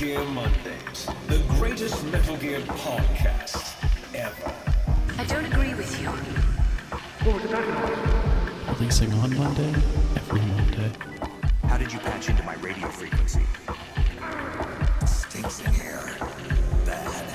Gear Mondays, the greatest Metal Gear podcast ever. I don't agree with you. Releasing on Monday, every Monday. How did you patch into my radio frequency? Stinks in here. Bad.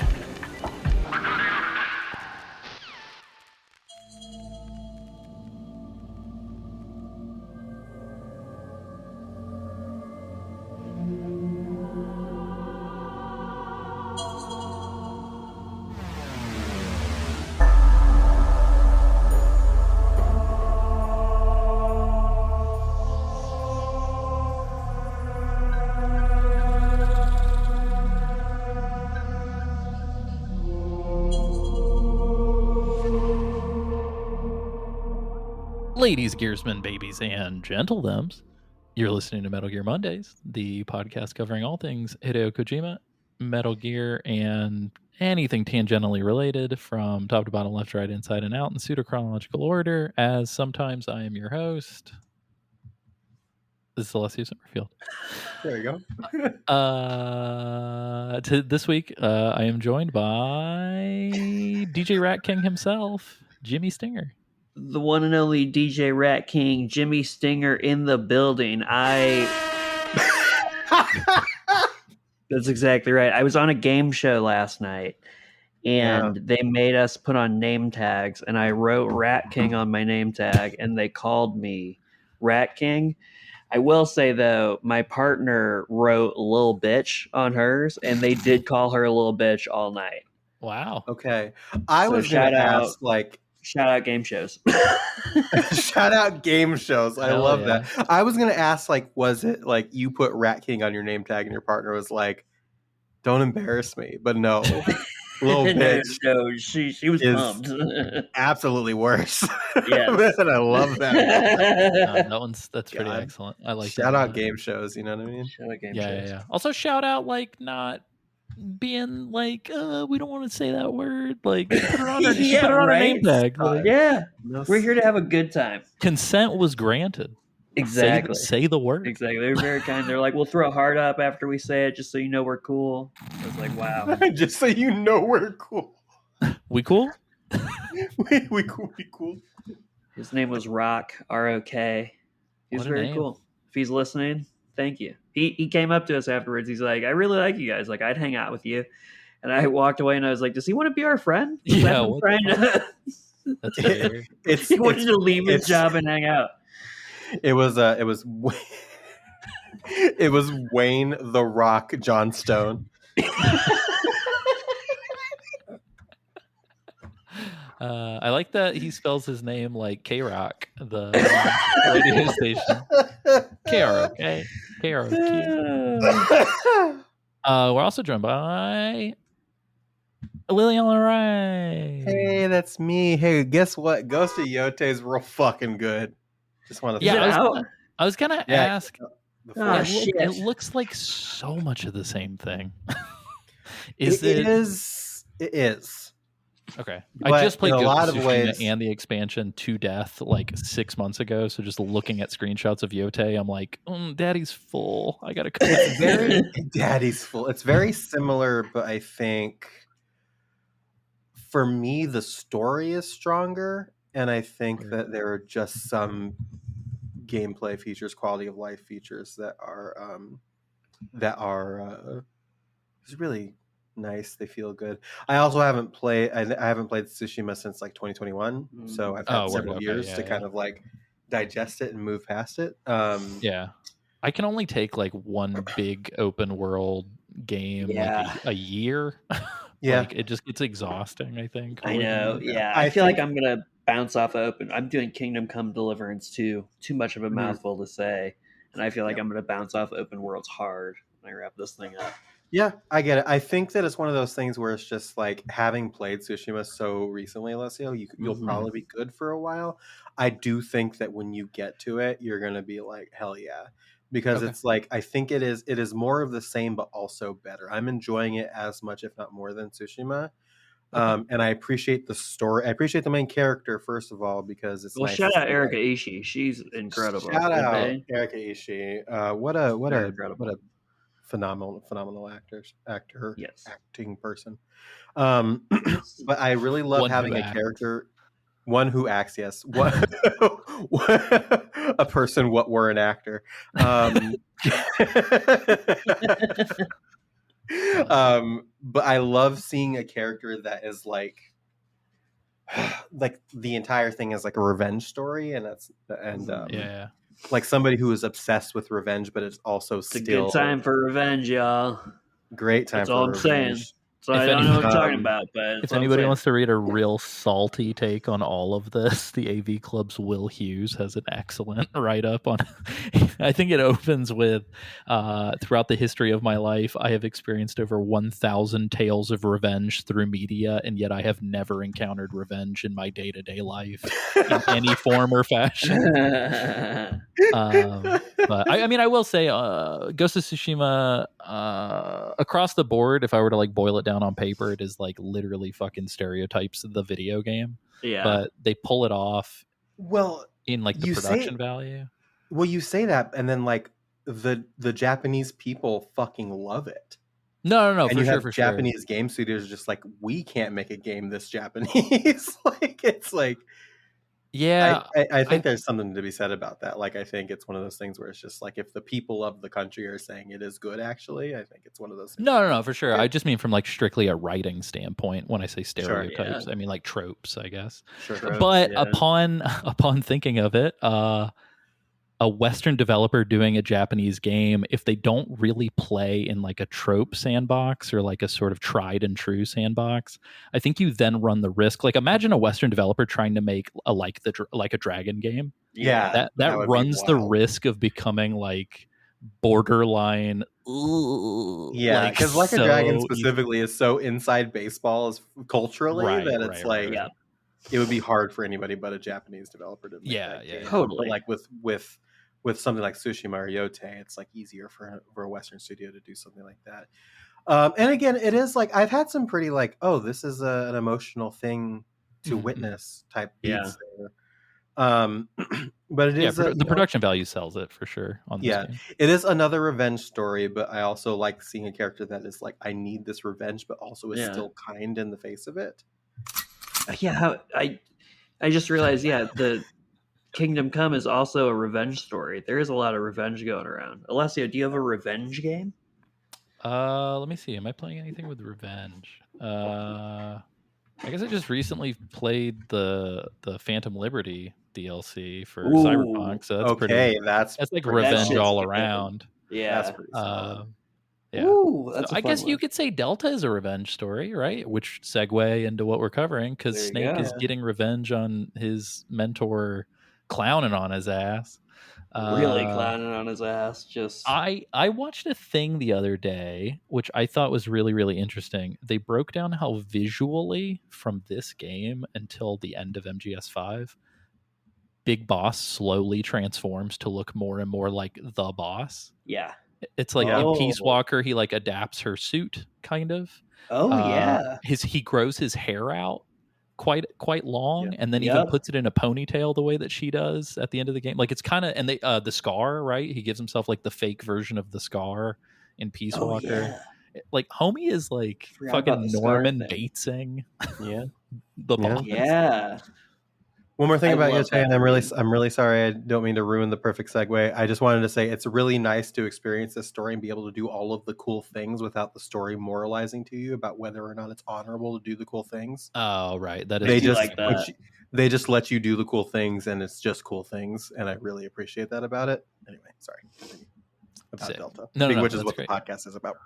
Ladies, gearsmen, babies, and gentlethems, you're listening to Metal Gear Mondays, the podcast covering all things Hideo Kojima, Metal Gear, and anything tangentially related from top to bottom, left, right, inside, and out in pseudo-chronological order, as sometimes I am your host. This is Alessio Summerfield. There you go. This week, I am joined by DJ Rat King himself, Jimmy Stinger. The one and only DJ Rat King, Jimmy Stinger in the building. That's exactly right. I was on a game show last night, and they made us put on name tags, and I wrote Rat King on my name tag, and they called me Rat King. I will say, though, my partner wrote Lil Bitch on hers, and they did call her a little bitch all night. Wow. Okay. I So was going to ask, Shout out game shows. shout out game shows. I Hell love yeah. that. I was going to ask, was it like you put Rat King on your name tag and your partner was like, don't embarrass me? But no. Little bitch. No, she was is pumped. absolutely worse. Yes. And I love that. That's pretty God. excellent. I like Shout that. out game shows. You know what I mean? Shout out game Yeah. shows. Also, shout out not being like, we don't want to say that word. Like, put it on our, Yeah, put it on our right? name tag. Like, Yeah, No, we're here to have a good time. consent was granted. Exactly. Say the word. Exactly. They're very kind. They're like, we'll throw a heart up after we say it, just so you know we're cool. I was like, wow. Just so you know we're cool. We cool? we cool. We cool. His name was Rock, R-O-K. He was What a very name. cool. If he's listening, thank you. He came up to us afterwards. He's like, I really like you guys. Like, I'd hang out with you. And I walked away and I was like, does he want to be our friend? Yeah, I've been what the trying to- That's weird. he wanted to leave his it's- job and hang out. It was Wayne the Rock Johnstone. I like that he spells his name like K-Rock, the radio station. K-R-O-K. K-R-O-Q. We're also joined by Lilian Rai. Hey, that's me. Hey, guess what? Ghost of Yote is real fucking good. Just want to Yeah, Is it I was gonna Yeah. ask. Oh, it, shit. it looks like so much of the same thing. It is. Okay? But I just played in a Ghost lot of of Tsushima ways- and the expansion to death like 6 months ago. So just looking at screenshots of Yote, I'm like, Daddy's full. I gotta come. Very Daddy's full. It's very similar, but I think for me the story is stronger, and I think that there are just some gameplay features, quality of life features that are just really nice. They feel good. I also haven't played. I haven't played Tsushima since like 2021, so I've had Oh, several okay, years yeah, to yeah. kind of like digest it and move past it. Yeah. I can only take like one big open world game like a year. Yeah. Like, it just gets exhausting, I think. I know. Yeah. I I feel like think- I'm going to bounce off of open. I'm doing Kingdom Come Deliverance too. Too much of a mouthful to say. And I feel like I'm going to bounce off open worlds hard when I wrap this thing up. Yeah, I get it. I think that it's one of those things where it's just like having played Tsushima so recently, Alessio, you'll probably be good for a while. I do think that when you get to it, you're going to be like, hell yeah. Because it's like, I think it is more of the same, but also better. I'm enjoying it as much, if not more than Tsushima. And I appreciate the story. I appreciate the main character, first of all, because it's Well, nice shout to out see, Erika like- Ishii. She's incredible. Shout out Okay? Erika Ishii. What a Incredible. phenomenal Yes. acting person. But I really love One who having a acts. character, one who acts. Yes, what a person. What were an actor? But I love seeing a character that is like the entire thing is like a revenge story, and Yeah. like somebody who is obsessed with revenge, but it's also It's a still good time for revenge, y'all. great time That's for all I'm revenge. saying. So If I don't know what I'm talking Um, about, but If that's all I'm anybody saying. wants to read a real salty take on all of this, the AV Club's Will Hughes has an excellent write-up on. I think it opens with, throughout the history of my life, I have experienced over 1,000 tales of revenge through media, and yet I have never encountered revenge in my day-to-day life in any form or fashion. But I mean, I will say, Ghost of Tsushima, across the board, if I were to like boil it down on paper, it is like literally fucking stereotypes of the video game. Yeah. But they pull it off well, in like the you production say value. you say that, and then like the Japanese people fucking love it. No, And for you sure, have for sure. Japanese game studios just like, we can't make a game this Japanese. Like, it's like, Yeah, I think there's something to be said about that. Like, I think it's one of those things where it's just like, if the people of the country are saying it is good, actually, I think it's one of those things. no, for sure. I just mean from like strictly a writing standpoint. When I say Sure, stereotypes, I mean like tropes, I guess. Sure. But yeah. upon thinking of it, a Western developer doing a Japanese game, if they don't really play in like a trope sandbox or like a sort of tried and true sandbox, I think you then run the risk. Like, imagine a Western developer trying to make a dragon game. Yeah, That would be runs the wild. risk of becoming like borderline. Yeah, because like a Dragon specifically is so inside baseball culturally that it's like right. it would be hard for anybody but a Japanese developer to make that game. Totally. But like with something like Tsushima or Yote, it's like easier for a Western studio to do something like that. And again, it is like I've had some pretty like, oh, this is an emotional thing to witness type beats there. But it is the production value sells it for sure on this game. It is another revenge story, but I also like seeing a character that is like, I need this revenge, but also is still kind in the face of it. Yeah, I just realized, the Kingdom Come is also a revenge story. There is a lot of revenge going around. Alessio, do you have a revenge game? Let me see. Am I playing anything with revenge? I guess I just recently played the Phantom Liberty DLC for Cyberpunk, so that's that's like revenge all around. Yeah, that's pretty solid. Yeah. Ooh, that's I guess you could say Delta is a revenge story, right? Which segue into what we're covering, because Snake is getting revenge on his mentor clowning on his ass. Really clowning on his ass. Just I watched a thing the other day, which I thought was really, really interesting. They broke down how visually from this game until the end of MGS5, Big Boss slowly transforms to look more and more like the boss. Yeah. It's like in Peace Walker, he like adapts her suit, kind of. He grows his hair out quite long, and then even puts it in a ponytail the way that she does at the end of the game. Like, it's kind of, and they the scar, right? He gives himself like the fake version of the scar in Peace Walker. Like, homie is like fucking Norman Batesing. The boss. Yeah. One more thing about Yote, and I'm really sorry. I don't mean to ruin the perfect segue. I just wanted to say it's really nice to experience this story and be able to do all of the cool things without the story moralizing to you about whether or not it's honorable to do the cool things. Oh, right. That is they just let you do the cool things, and it's just cool things, and I really appreciate that about it. Anyway, sorry. About Sick. Delta, which is what great. the podcast is about.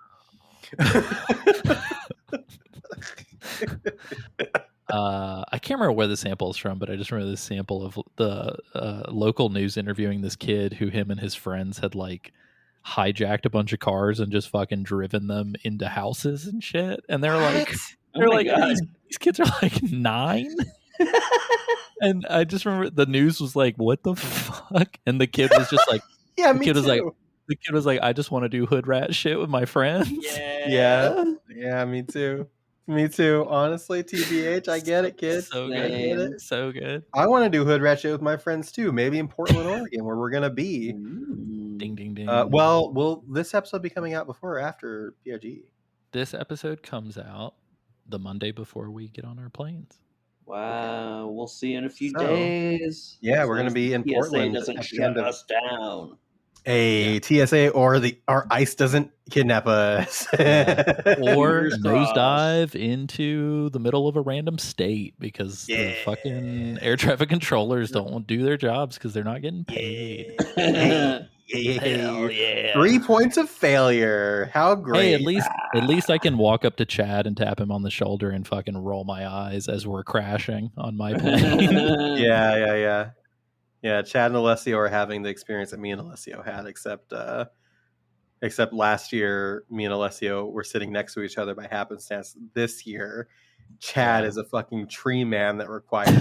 I can't remember where the sample is from, but I just remember this sample of the local news interviewing this kid who him and his friends had like hijacked a bunch of cars and just fucking driven them into houses and shit. And they're like, these kids are like 9. And I just remember the news was like, what the fuck? And the kid was just like, the kid was like, I just want to do hood rat shit with my friends. Yeah, me too. Me too. Honestly, TBH, I get it, kid. So good. So good. I want to do hood rat shit with my friends too. Maybe in Portland, Oregon, where we're gonna be. Ding, ding, ding. Well, will this episode be coming out before or after PRG? This episode comes out the Monday before we get on our planes. Wow, we'll see in a few So, days. yeah, As we're long going to as be the in TSA Portland doesn't at the shut end of us down. a TSA or ICE doesn't kidnap us. Or Fingers crossed. nosedive into the middle of a random state because the fucking air traffic controllers don't do their jobs because they're not getting paid. Hell yeah. 3 points of failure. How great. Hey, at least I can walk up to Chad and tap him on the shoulder and fucking roll my eyes as we're crashing on my plane. Yeah. Yeah, Chad and Alessio are having the experience that me and Alessio had, except last year, me and Alessio were sitting next to each other by happenstance. This year, Chad is a fucking tree man that requires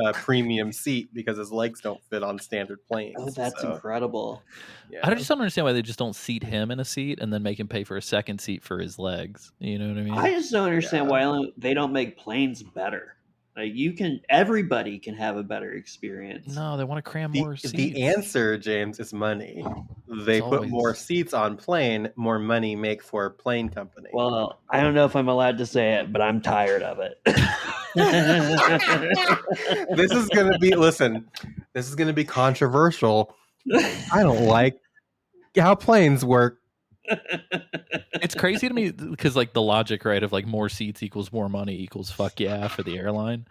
a premium seat because his legs don't fit on standard planes. Oh, that's incredible. Yeah. I just don't understand why they just don't seat him in a seat and then make him pay for a second seat for his legs. You know what I mean? I just don't understand why they don't make planes better. Like everybody can have a better experience. No, they want to cram more seats. The answer, James, is money. They put more seats on plane, more money make for plane company. Well, I don't know if I'm allowed to say it, but I'm tired of it. This is going to be controversial. I don't like how planes work. It's crazy to me because like the logic, right, of like more seats equals more money equals fuck yeah for the airline.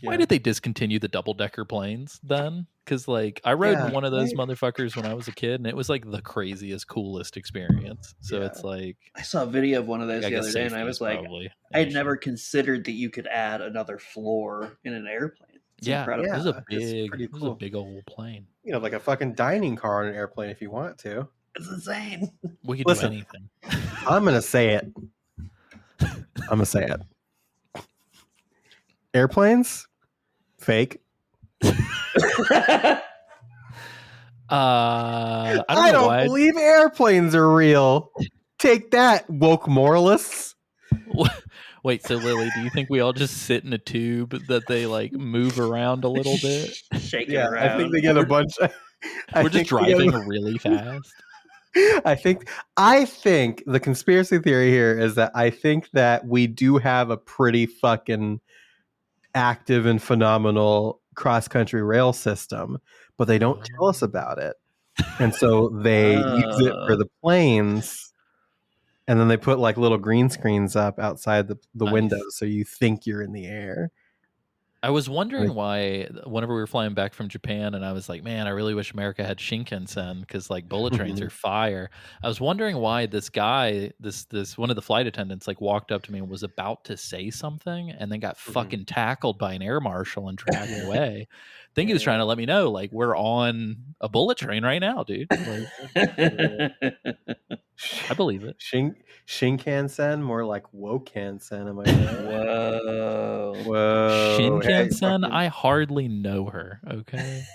Why did they discontinue the double-decker planes then? Because like I rode one of those motherfuckers when I was a kid, and it was like the craziest, coolest experience. So it's like I saw a video of one of those the other day, and I was like, I had never considered that you could add another floor in an airplane. It's incredible. This is a big old plane. You know, like a fucking dining car on an airplane if you want to. It's insane. We could do anything. I'm gonna say it. Airplanes, fake. I don't believe airplanes are real. Take that, woke moralists. Wait, so Lily, do you think we all just sit in a tube that they like move around a little bit? Shake it around. I think they get a bunch of... We're just driving really fast. I think the conspiracy theory here is that I think that we do have a pretty fucking active and phenomenal cross-country rail system, but they don't tell us about it. And so they use it for the planes, and then they put like little green screens up outside the windows so you think you're in the air. I was wondering why whenever we were flying back from Japan and I was like, man, I really wish America had Shinkansen because like bullet trains are fire. I was wondering why this guy, this one of the flight attendants like walked up to me and was about to say something and then got fucking tackled by an air marshal and dragged away. I think he was trying to let me know like we're on a bullet train right now, dude. Like, I believe it. Shinkansen, more like Wokansen. Am I right? Whoa. Shinkansen, I hardly know her. Okay.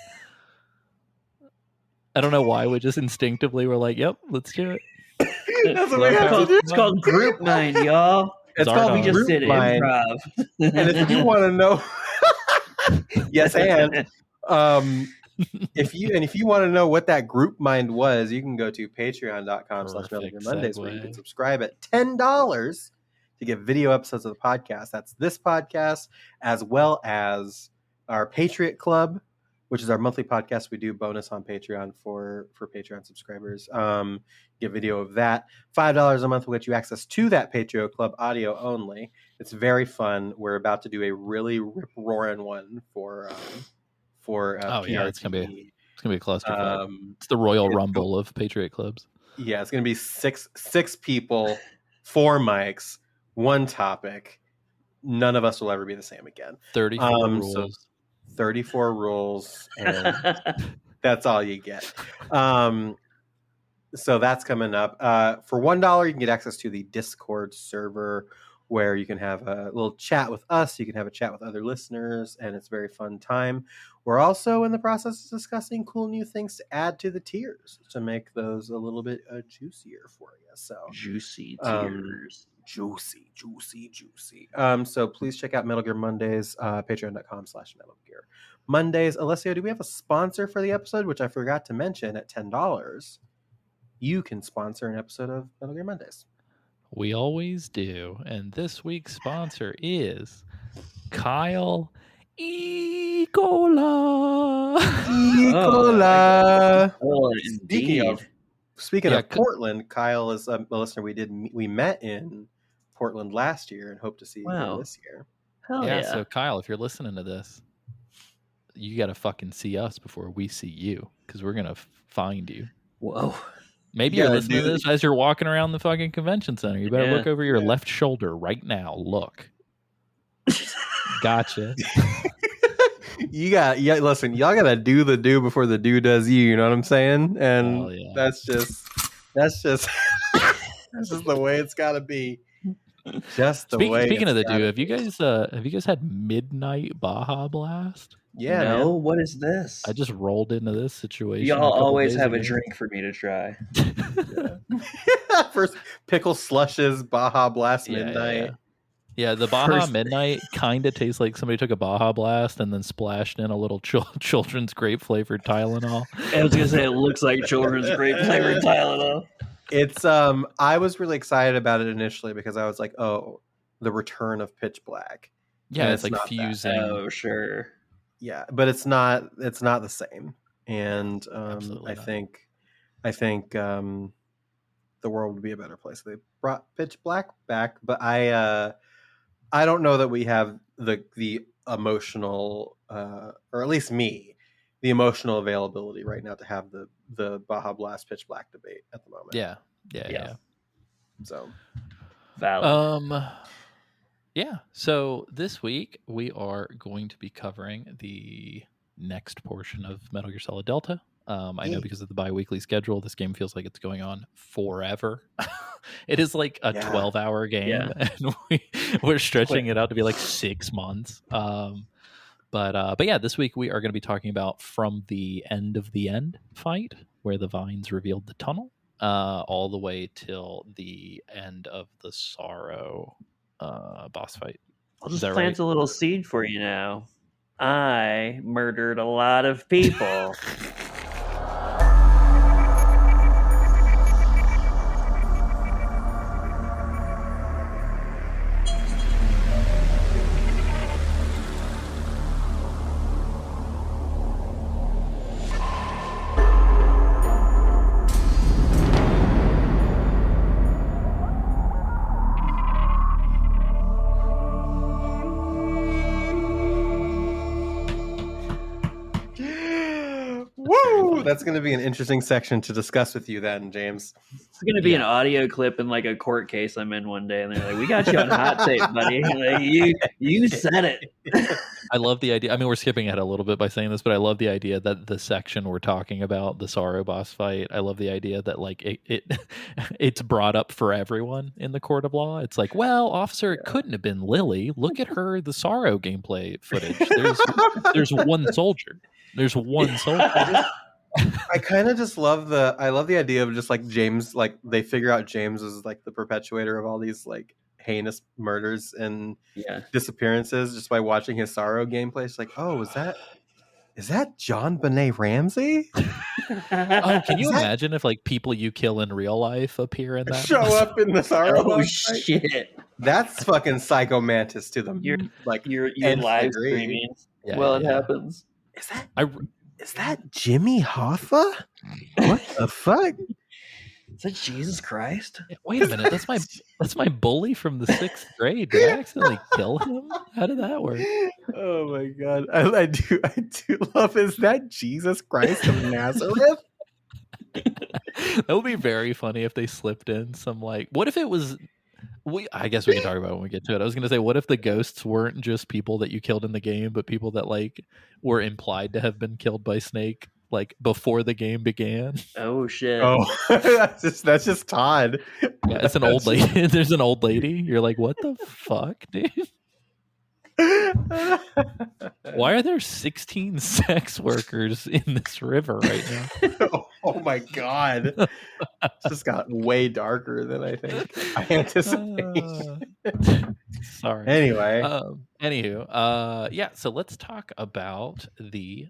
I don't know why we just instinctively were like, "Yep, let's do it." That's what we have to do. It's called group mind, y'all. It's called we just did improv. And if you want to know, yes, and if you want to know what that group mind was, you can go to patreon.com/MetalGearMondays where you can subscribe at $10 to get video episodes of the podcast. That's this podcast, as well as our Patriot Club, which is our monthly podcast. We do bonus on Patreon for Patreon subscribers. Get video of that. $5 a month will get you access to that Patriot Club audio only. It's very fun. We're about to do a really rip-roaring one for it's gonna be a cluster. It's the Royal Rumble of Patriot Clubs. Yeah, it's gonna be six people, 4 mics, 1 topic. None of us will ever be the same again. 34 rules. So 34 rules, and that's all you get. So that's coming up. For $1, you can get access to the Discord server where you can have a little chat with us. You can have a chat with other listeners, and it's a very fun time. We're also in the process of discussing cool new things to add to the tiers to make those a little bit juicier for you. So juicy tiers. Juicy. So please check out Metal Gear Mondays, patreon.com/Metal Gear Mondays. Alessio, do we have a sponsor for the episode, which I forgot to mention at $10? you can sponsor an episode of Metal Gear Mondays. We always do. And this week's sponsor is Kyle Ecola. Nicola. Oh, Speaking indeed. of Speaking Yeah, of Portland, Kyle is a listener. We met in Portland last year and hope to see you again Wow. this year. Hell yeah, yeah. so Kyle, if you're listening to this, you got to fucking see us before we see you, because we're going to find you. Whoa. Maybe You you're gotta listening to do- this as you're walking around the fucking convention center. You better Yeah. look over your Yeah. left shoulder right now. Look. Gotcha. Listen, y'all gotta do the do before the do does you know what I'm saying? And Hell yeah. that's just that's just the way it's gotta be. Just the way Speaking it's of the gotta do, have be. you guys had Midnight Baja Blast? Yeah, no, what is this? I just rolled into this situation. Y'all a couple always days have a ago. drink for me to try. man. First pickle slushes, Baja Blast Midnight. Yeah, the Baja First- Midnight kind of tastes like somebody took a Baja Blast and then splashed in a little children's grape flavored Tylenol. I was gonna say it looks like children's grape flavored Tylenol. It's I was really excited about it initially because I was like, oh, the return of Pitch Black. Yeah, And it's like not that. fusing. Oh, sure. Yeah, but it's not the same. And Absolutely I not. think the world would be a better place if they brought Pitch Black back, but I don't know that we have the emotional or at least me, the emotional availability right now to have the Baja Blast Pitch Black debate at the moment. Yeah. So Valid. Yeah. So this week we are going to be covering the next portion of Metal Gear Solid Delta. I know because of the bi-weekly schedule, this game feels like it's going on forever. It is like a 12-hour game, Yeah. and we're stretching it out to be like 6 months. But yeah, this week we are going to be talking about from the end of the end fight, where the vines revealed the tunnel, all the way till the end of the Sorrow boss fight. I'll Is just that plant right? a little seed for you now. I murdered a lot of people. woo! That's going to be an interesting section to discuss with you then, James. It's gonna be an audio clip in like a court case I'm in one day, and they're like, "We got you on hot tape, buddy. Like, you said it." I love the idea. I mean, we're skipping ahead a little bit by saying this, but I love the idea that the section we're talking about, the Sorrow boss fight, I love the idea that like it's brought up for everyone in the court of law. It's like, well, officer, it couldn't have been Lily. Look at her, the Sorrow gameplay footage. There's one soldier. There's one soldier. I kind of just love the idea of just like James, like they figure out James is like the perpetuator of all these like heinous murders and Yeah. disappearances just by watching his Sorrow gameplay. It's like, oh, is that John Benet Ramsey? Oh, can you imagine if like people you kill in real life appear in that? Show up in the Sorrow Oh boss fight? shit! That's fucking Psycho Mantis to them. You're like You're nth live degree. streaming. Yeah, Well, yeah. it happens. Is that Jimmy Hoffa? What the fuck? Is that Jesus Christ? Wait a minute, that's my bully from the 6th grade. Did I accidentally kill him? How did that work? Oh my god. I do love, is that Jesus Christ of Nazareth? That would be very funny if they slipped in some like, what if it was I guess we can talk about it when we get to it. I was going to say, what if the ghosts weren't just people that you killed in the game, but people that like were implied to have been killed by Snake like before the game began? Oh shit! Oh, that's just Todd. Yeah, it's an old lady. There's an old lady. You're like, what the fuck, dude? Why are there 16 sex workers in this river right now? Oh my god. It's just got way darker than I think I anticipated. Sorry. Anyway. Yeah, so let's talk about the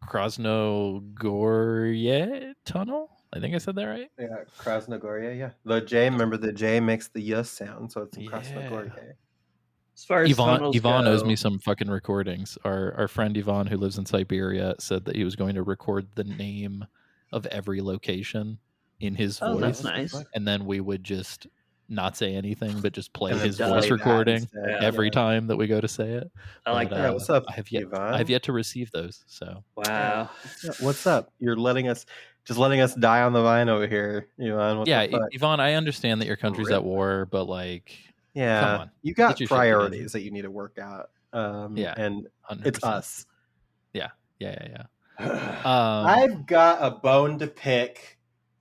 Krasnogorye tunnel. I think I said that right. Yeah, Krasnogorye. Yeah, the J. Remember the J makes the y sound, so it's in Yeah. Krasnogorye. As far as Yvonne tunnels owes go, me some fucking recordings. Our friend Yvonne, who lives in Siberia, said that he was going to record the name of every location in his oh, that's voice, nice. and then we would just not say anything, but just play And then his play voice that recording instead, every yeah. time that we go to say it. I like But, that. Yeah, what's up, I have Yvonne? yet to receive those. So Wow. What's up? You're letting us die on the vine over here, Yvonne. What yeah, the fuck? Yvonne, I understand that your country's Rip. at war, but like, Yeah, come on, you get got your shit together. priorities that you need to work out. Yeah, and 100%. it's us. Yeah. I've got a bone to pick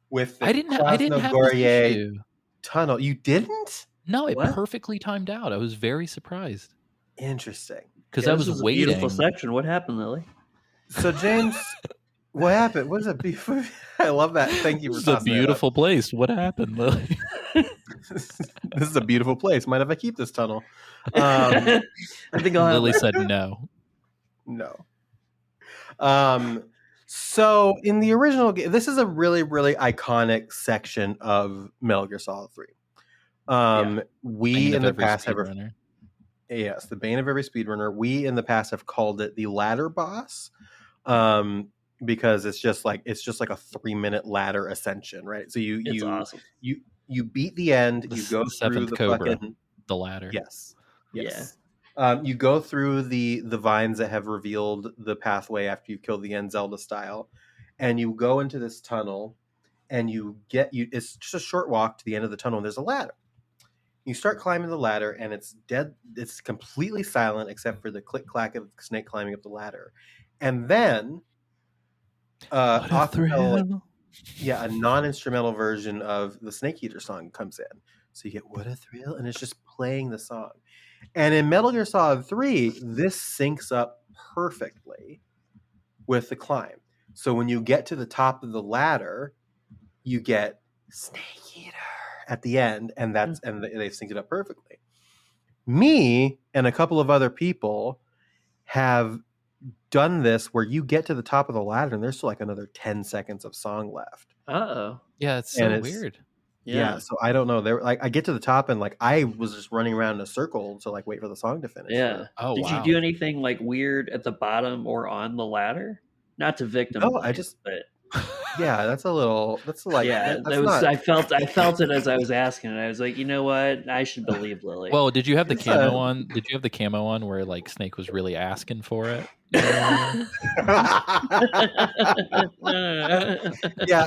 with the I didn't have this Krasnogorye issue. tunnel. You didn't? No, it What? perfectly timed out. I was very surprised Interesting. because Yeah, I this was is a beautiful waiting. section. What happened, Lily? So James, what happened? What is a beautiful? I love that. Thank you for This is a tossing that up. beautiful place. What happened, Lily? This is a beautiful place. Mind if I keep this tunnel? I think I'll have Lily that. said no. No. So in the original game, this is a really, really iconic section of Metal Gear Solid 3. We Bane in of the every past have speedrunner. yes, the bane of every speedrunner. We in the past have called it the ladder boss. Because it's just like a 3-minute ladder ascension, right? So It's awesome. you beat the end, you go through seventh the Cobra, fucking the ladder. yes. Yeah. You go through the vines that have revealed the pathway after you've killed the end Zelda style, and you go into this tunnel, and it's just a short walk to the end of the tunnel, and there's a ladder. You start climbing the ladder, and it's dead. It's completely silent except for the click clack of Snake climbing up the ladder, and then What a thrill. a non-instrumental version of the Snake Eater song comes in. So you get What a Thrill, and it's just playing the song. And in Metal Gear Solid 3, this syncs up perfectly with the climb. So when you get to the top of the ladder, you get Snake Eater at the end, and they've synced it up perfectly. Me and a couple of other people have done this where you get to the top of the ladder and there's still like another 10 seconds of song left. Uh-oh. Yeah, it's so weird. Yeah, so I don't know. There, like, I get to the top and like I was just running around in a circle to like wait for the song to finish. Yeah. Oh, Did wow. you do anything like weird at the bottom or on the ladder? Not to victim blame, but yeah, that's like yeah, that's that was not, I felt it as I was asking it. I was like, you know what? I should believe Lily. Well, did you have the It's camo on? Did you have the camo on where like Snake was really asking for it? yeah,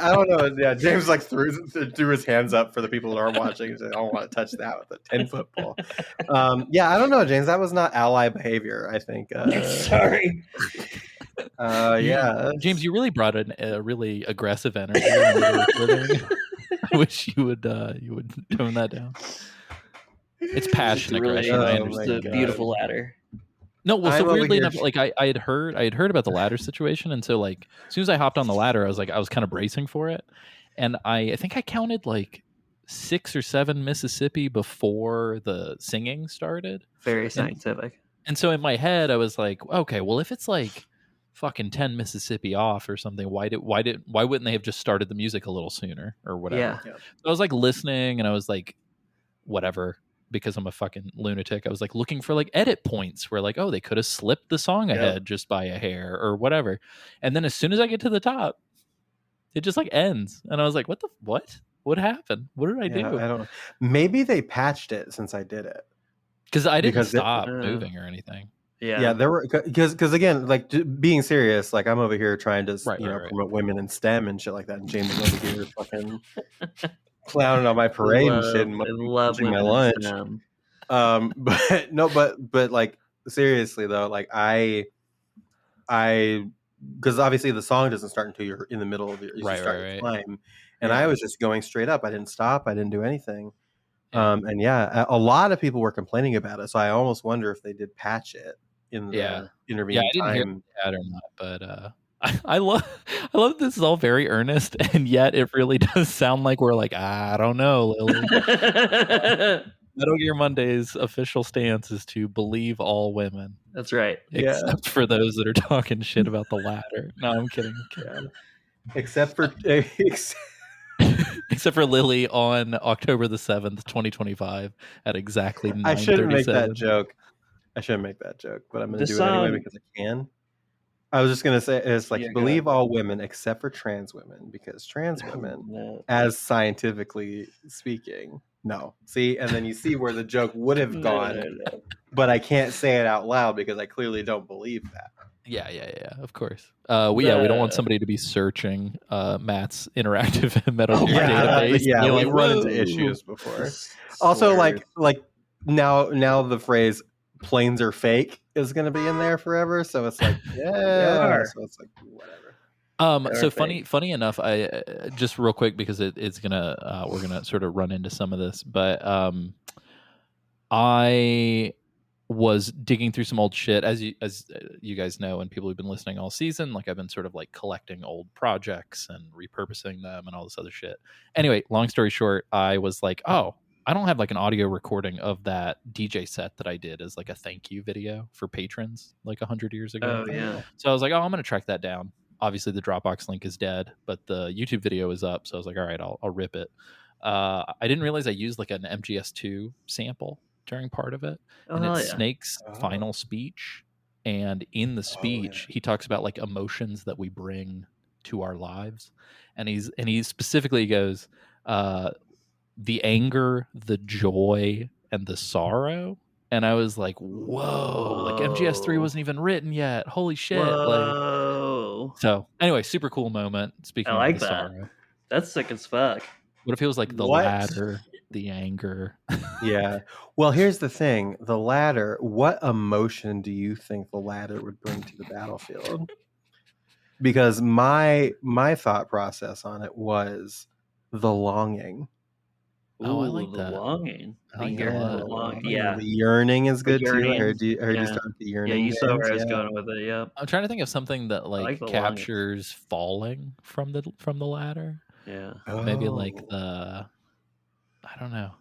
I don't know. Yeah, James like threw his hands up for the people that aren't watching. He said, I don't want to touch that with a 10-foot pole. Yeah, I don't know, James. That was not ally behavior, I think. Sorry. Yeah, James, you really brought in a really aggressive energy. I wish you would tone that down. It's passion aggression. I It's understand. a beautiful ladder. No, well, so I'm over weirdly here- enough, like I had heard about the ladder situation, and so like as soon as I hopped on the ladder, I was kind of bracing for it, and I think I counted like 6 or 7 Mississippi before the singing started. Very scientific. And so in my head, I was like, okay, well, if it's like fucking 10 Mississippi off or something, why wouldn't they have just started the music a little sooner or whatever? Yeah. So I was like listening, and I was like, whatever, because I'm a fucking lunatic. I was like looking for like edit points where like, oh, they could have slipped the song ahead just by a hair or whatever. And then as soon as I get to the top, it just like ends, and I was like, what happened? What did I do? I don't know. Maybe they patched it since I did it. Because I didn't Because stop moving or anything. Yeah, there were because again, like being serious, like I'm over here trying to promote women in STEM and shit like that, and James is over here fucking clowning on my parade and shit, and I love my women lunch. in STEM. But no, but like seriously though, like I because obviously the song doesn't start until you're in the middle of your to climb, and I was just going straight up. I didn't stop. I didn't do anything. And yeah, a lot of people were complaining about it, so I almost wonder if they did patch it in the intervening I didn't time. hear that or not, but I love this is all very earnest, and yet it really does sound like we're like, I don't know, Lily. Metal Gear Monday's official stance is to believe all women. That's right. Except for those that are talking shit about the ladder. No, I'm kidding. Except for except for Lily on October the 7th, 2025 at exactly 9:37. I shouldn't make that joke. But I'm going to This do it anyway song- because I can. I was just going to say, it's like, Yeah, go believe ahead. all women except for trans women, because trans women, No. as scientifically speaking, no. See, and then you see where the joke would have gone, No. but I can't say it out loud because I clearly don't believe that. Yeah, of course. We don't want somebody to be searching Matt's interactive Metal Gear database. Yeah, Be we've like, run into "Whoa." issues before. Just Also, slurs. like now the phrase "planes are fake" is going to be in there forever. So it's like, are. so it's like whatever. So Perfect. funny enough, I just real quick because it's gonna we're gonna sort of run into some of this, but I was digging through some old shit, as you guys know, and people who've been listening all season. Like I've been sort of like collecting old projects and repurposing them and all this other shit. Anyway, long story short, I was like, oh, I don't have like an audio recording of that DJ set that I did as like a thank you video for patrons like 100 years ago. Oh yeah. So I was like, oh, I'm gonna track that down. Obviously, the Dropbox link is dead, but the YouTube video is up. So I was like, all right, I'll rip it. I didn't realize I used like an MGS2 sample during part of it, Oh and hell it's yeah. Snake's final speech. And in the speech, he talks about like emotions that we bring to our lives, and he specifically goes, the anger, the joy, and the sorrow. And I was like, whoa, like MGS3 wasn't even written yet. Holy shit. Like, Whoa. so anyway, super cool moment. I Speaking like of the that. sorrow, That's sick as fuck. what if it was like the What? ladder, the anger? Yeah. Well, here's the thing: the ladder. What emotion do you think the ladder would bring to the battlefield? Because my thought process on it was the longing. Oh, I like the that. longing. I like The that a yearning, lot. the long, The yeah. yearning is The good too. I yearning, heard you yeah. start with the Yeah, yearning. you saw where I was bands, going with it. Yep. I'm trying to think of something that like, like the captures falling from the ladder. Yeah. Maybe like Oh. the, I don't know.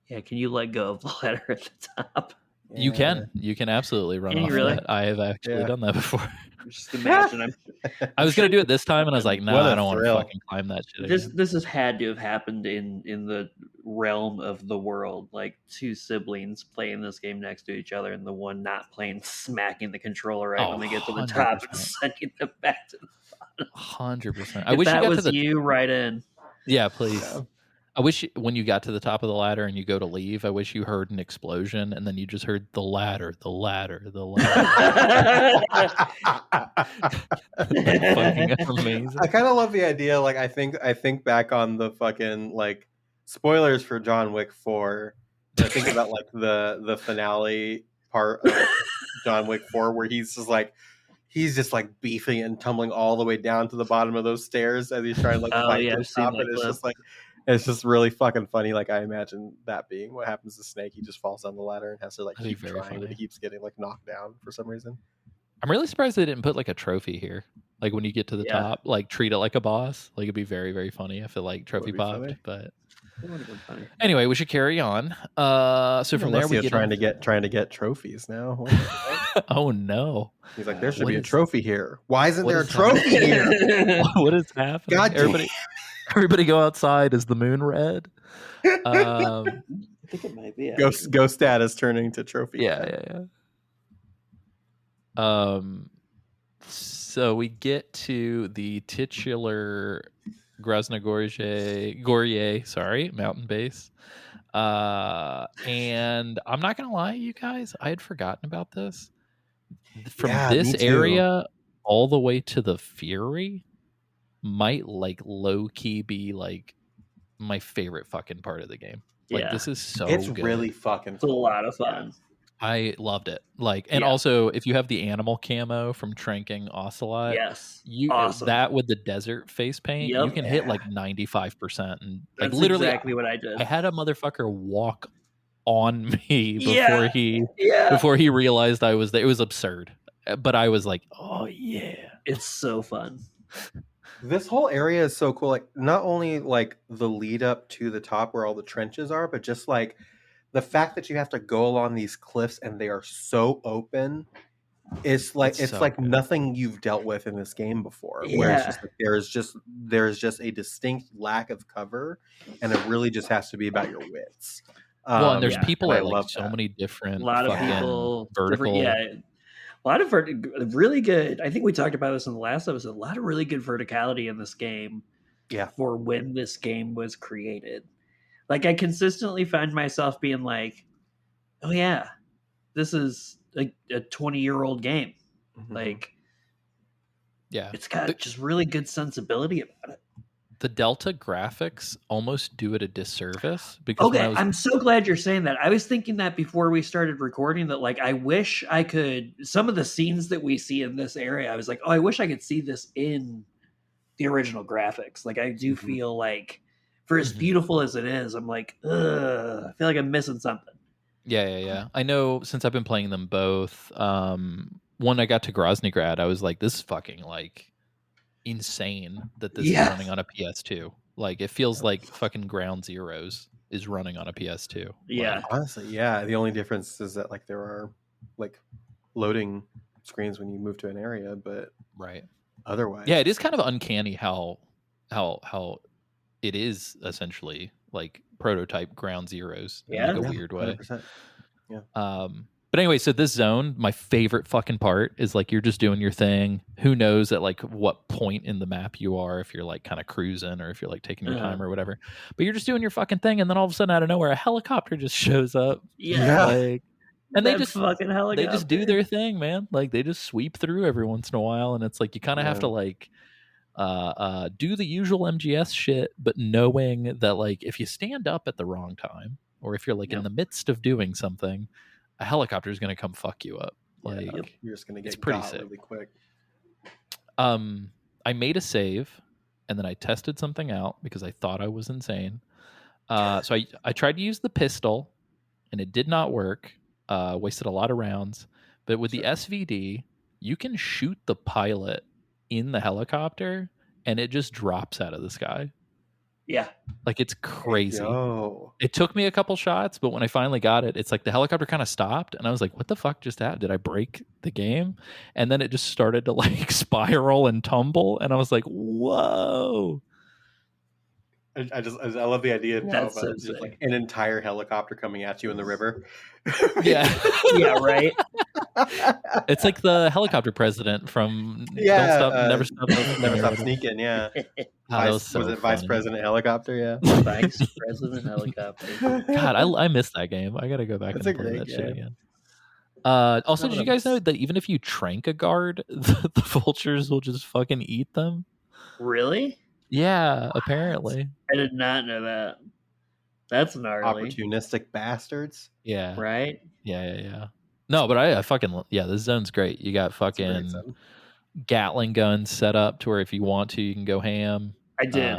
Yeah. Can you let go of the ladder at the top? You can absolutely run Can you off really? that. I have actually Yeah. done that before. Just imagine. I was gonna do it this time, and I was like, What nah, a I don't want to thrill. fucking climb that shit This again. this has had to have happened in the realm of the world, like two siblings playing this game next to each other, and the one not playing smacking the controller right when they get to the top and 100%. sending them back to the 100%. I If wish you that got was to the. you, right in. Yeah, please. Yeah. I wish when you got to the top of the ladder and you go to leave, I wish you heard an explosion and then you just heard the ladder, the ladder, the ladder. Fucking amazing. I kind of love the idea. Like, I think back on the fucking like spoilers for John Wick 4. And I think about like the finale part of John Wick 4 where he's just like beefing and tumbling all the way down to the bottom of those stairs as he's trying to like Oh, fight yeah, the I've seen top, that and it's clip. just like it's just really fucking funny. Like, I imagine that being what happens to Snake. He just falls down the ladder and has to like That'd be keep very trying, but funny. he keeps getting like knocked down for some reason. I'm really surprised they didn't put like a trophy here. Like when you get to the Yeah. top, like treat it like a boss. Like it'd be very, very funny if it like trophy be popped. funny. But That would have been funny. anyway, we should carry on. So from there we Alessio get trying to get trophies now. What the heck? Oh no! He's like, there should What be a is- trophy here. Why isn't what there a is trophy here? What is happening? God damn. Everybody go outside. Is the moon red? I think it might be. Ghost status turning to trophy. Yeah. So we get to the titular Grozny-Gorje, mountain base. And I'm not gonna lie, you guys, I had forgotten about this. From Yeah, this me too. area all the way to the Fury might like low key be like my favorite fucking part of the game. Like Yeah. this is so It's good. really fucking It's a cool. lot of fun. I loved it. Like, and Yeah. also if you have the animal camo from Tranking Ocelot, Yes. you Awesome. that with the desert face paint, you Yep. can hit like 95%. And like That's literally, exactly what I did. I had a motherfucker walk on me Yeah. before he realized I was there. It was absurd, but I was like, oh yeah. It's so fun. This whole area is so cool. Like, not only like the lead up to the top where all the trenches are, but just like the fact that you have to go along these cliffs and they are so open It's like It's it's so like good. nothing you've dealt with in this game before. Where it's Yeah. just like there's just a distinct lack of cover, and it really just has to be about your wits. Well, and there's Yeah. people And I at like love so that. many A different lot of fucking people, vertical. a lot of really good. I think we talked about this in the last episode. A lot of really good verticality in this game. Yeah. For when this game was created, like I consistently find myself being like, "Oh yeah, this is a 20-year-old game." Mhm. Like, Yeah, it's got just really good sensibility about it. the Delta graphics almost do it a disservice because when I Okay, was I'm so glad you're saying that. I was thinking that before we started recording that like I wish I could some of the scenes that we see in this area, I was like, "Oh, I wish I could see this in the original graphics." Like I do Mhm. feel like for as Mhm. beautiful as it is, I'm like, ugh, I feel like I'm missing something. Yeah. I know since I've been playing them both. When I got to Groznygrad, I was like, this is fucking like insane that this is Yeah. running on a PS2. Like it feels like fucking Ground Zeroes is running on a PS2. Yeah. Like, Honestly, yeah. The only difference is that like there are like loading screens when you move to an area, but right. otherwise, Yeah, it is kind of uncanny how it is essentially like prototype Ground Zeroes in like a Yeah. weird way. 100%. Yeah. But anyway, so this zone, my favorite fucking part is like you're just doing your thing. Who knows at like what point in the map you are, if you're like kind of cruising or if you're like taking your time or whatever. But you're just doing your fucking thing, and then all of a sudden out of nowhere, a helicopter just shows up. Yeah. Like, and they That just fucking helicopter. they just do their thing, man. Like they just sweep through every once in a while, and it's like you kind of have to like do the usual MGS shit, but knowing that like if you stand up at the wrong time or if you're like in the midst of doing something, a helicopter is going to come fuck you up. Like You're just gonna it's get pretty got sick. really quick. I made a save and then I tested something out because I thought I was insane. So I tried to use the pistol and it did not work. Wasted a lot of rounds. But with the SVD, you can shoot the pilot in the helicopter and it just drops out of the sky. Yeah. Like it's crazy. Yo. It took me a couple shots, but when I finally got it, it's like the helicopter kind of stopped and I was like, what the fuck just happened? Did I break the game? And then it just started to like spiral and tumble. And I was like, whoa. I love the idea That's of so just sick. like an entire helicopter coming at you in the river. Yeah. Yeah, right. It's like the helicopter president from Yeah, Don't Stop, Never Stop, Never or Stop whatever. Sneaking. Yeah, Oh, that was so it Vice funny. President Helicopter? Yeah. Vice President Helicopter. God, I missed that game. I gotta go back It's and a play great that shit game. again. Also, No, did you no, guys know that even if you trank a guard, the vultures will just fucking eat them? Really? Yeah, apparently. I did not know that. That's gnarly. Opportunistic bastards. Yeah. Right? Yeah. No, but I fucking this zone's great. You got It's a great fucking zone. Gatling guns set up to where if you want to, you can go ham. I did.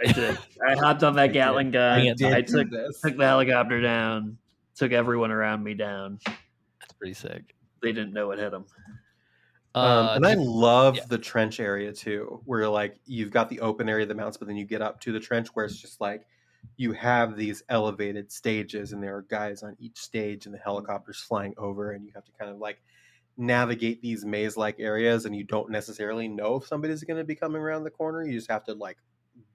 I hopped on that Gatling gun. I did I do took this. the helicopter down. Took everyone around me down. That's pretty sick. They didn't know what hit them. And I did you- love yeah. the trench area too, where like you've got the open area of the mountains, but then you get up to the trench where it's just like you have these elevated stages, and there are guys on each stage, and the helicopters flying over, and you have to kind of like navigate these maze-like areas, and you don't necessarily know if somebody's going to be coming around the corner. You just have to like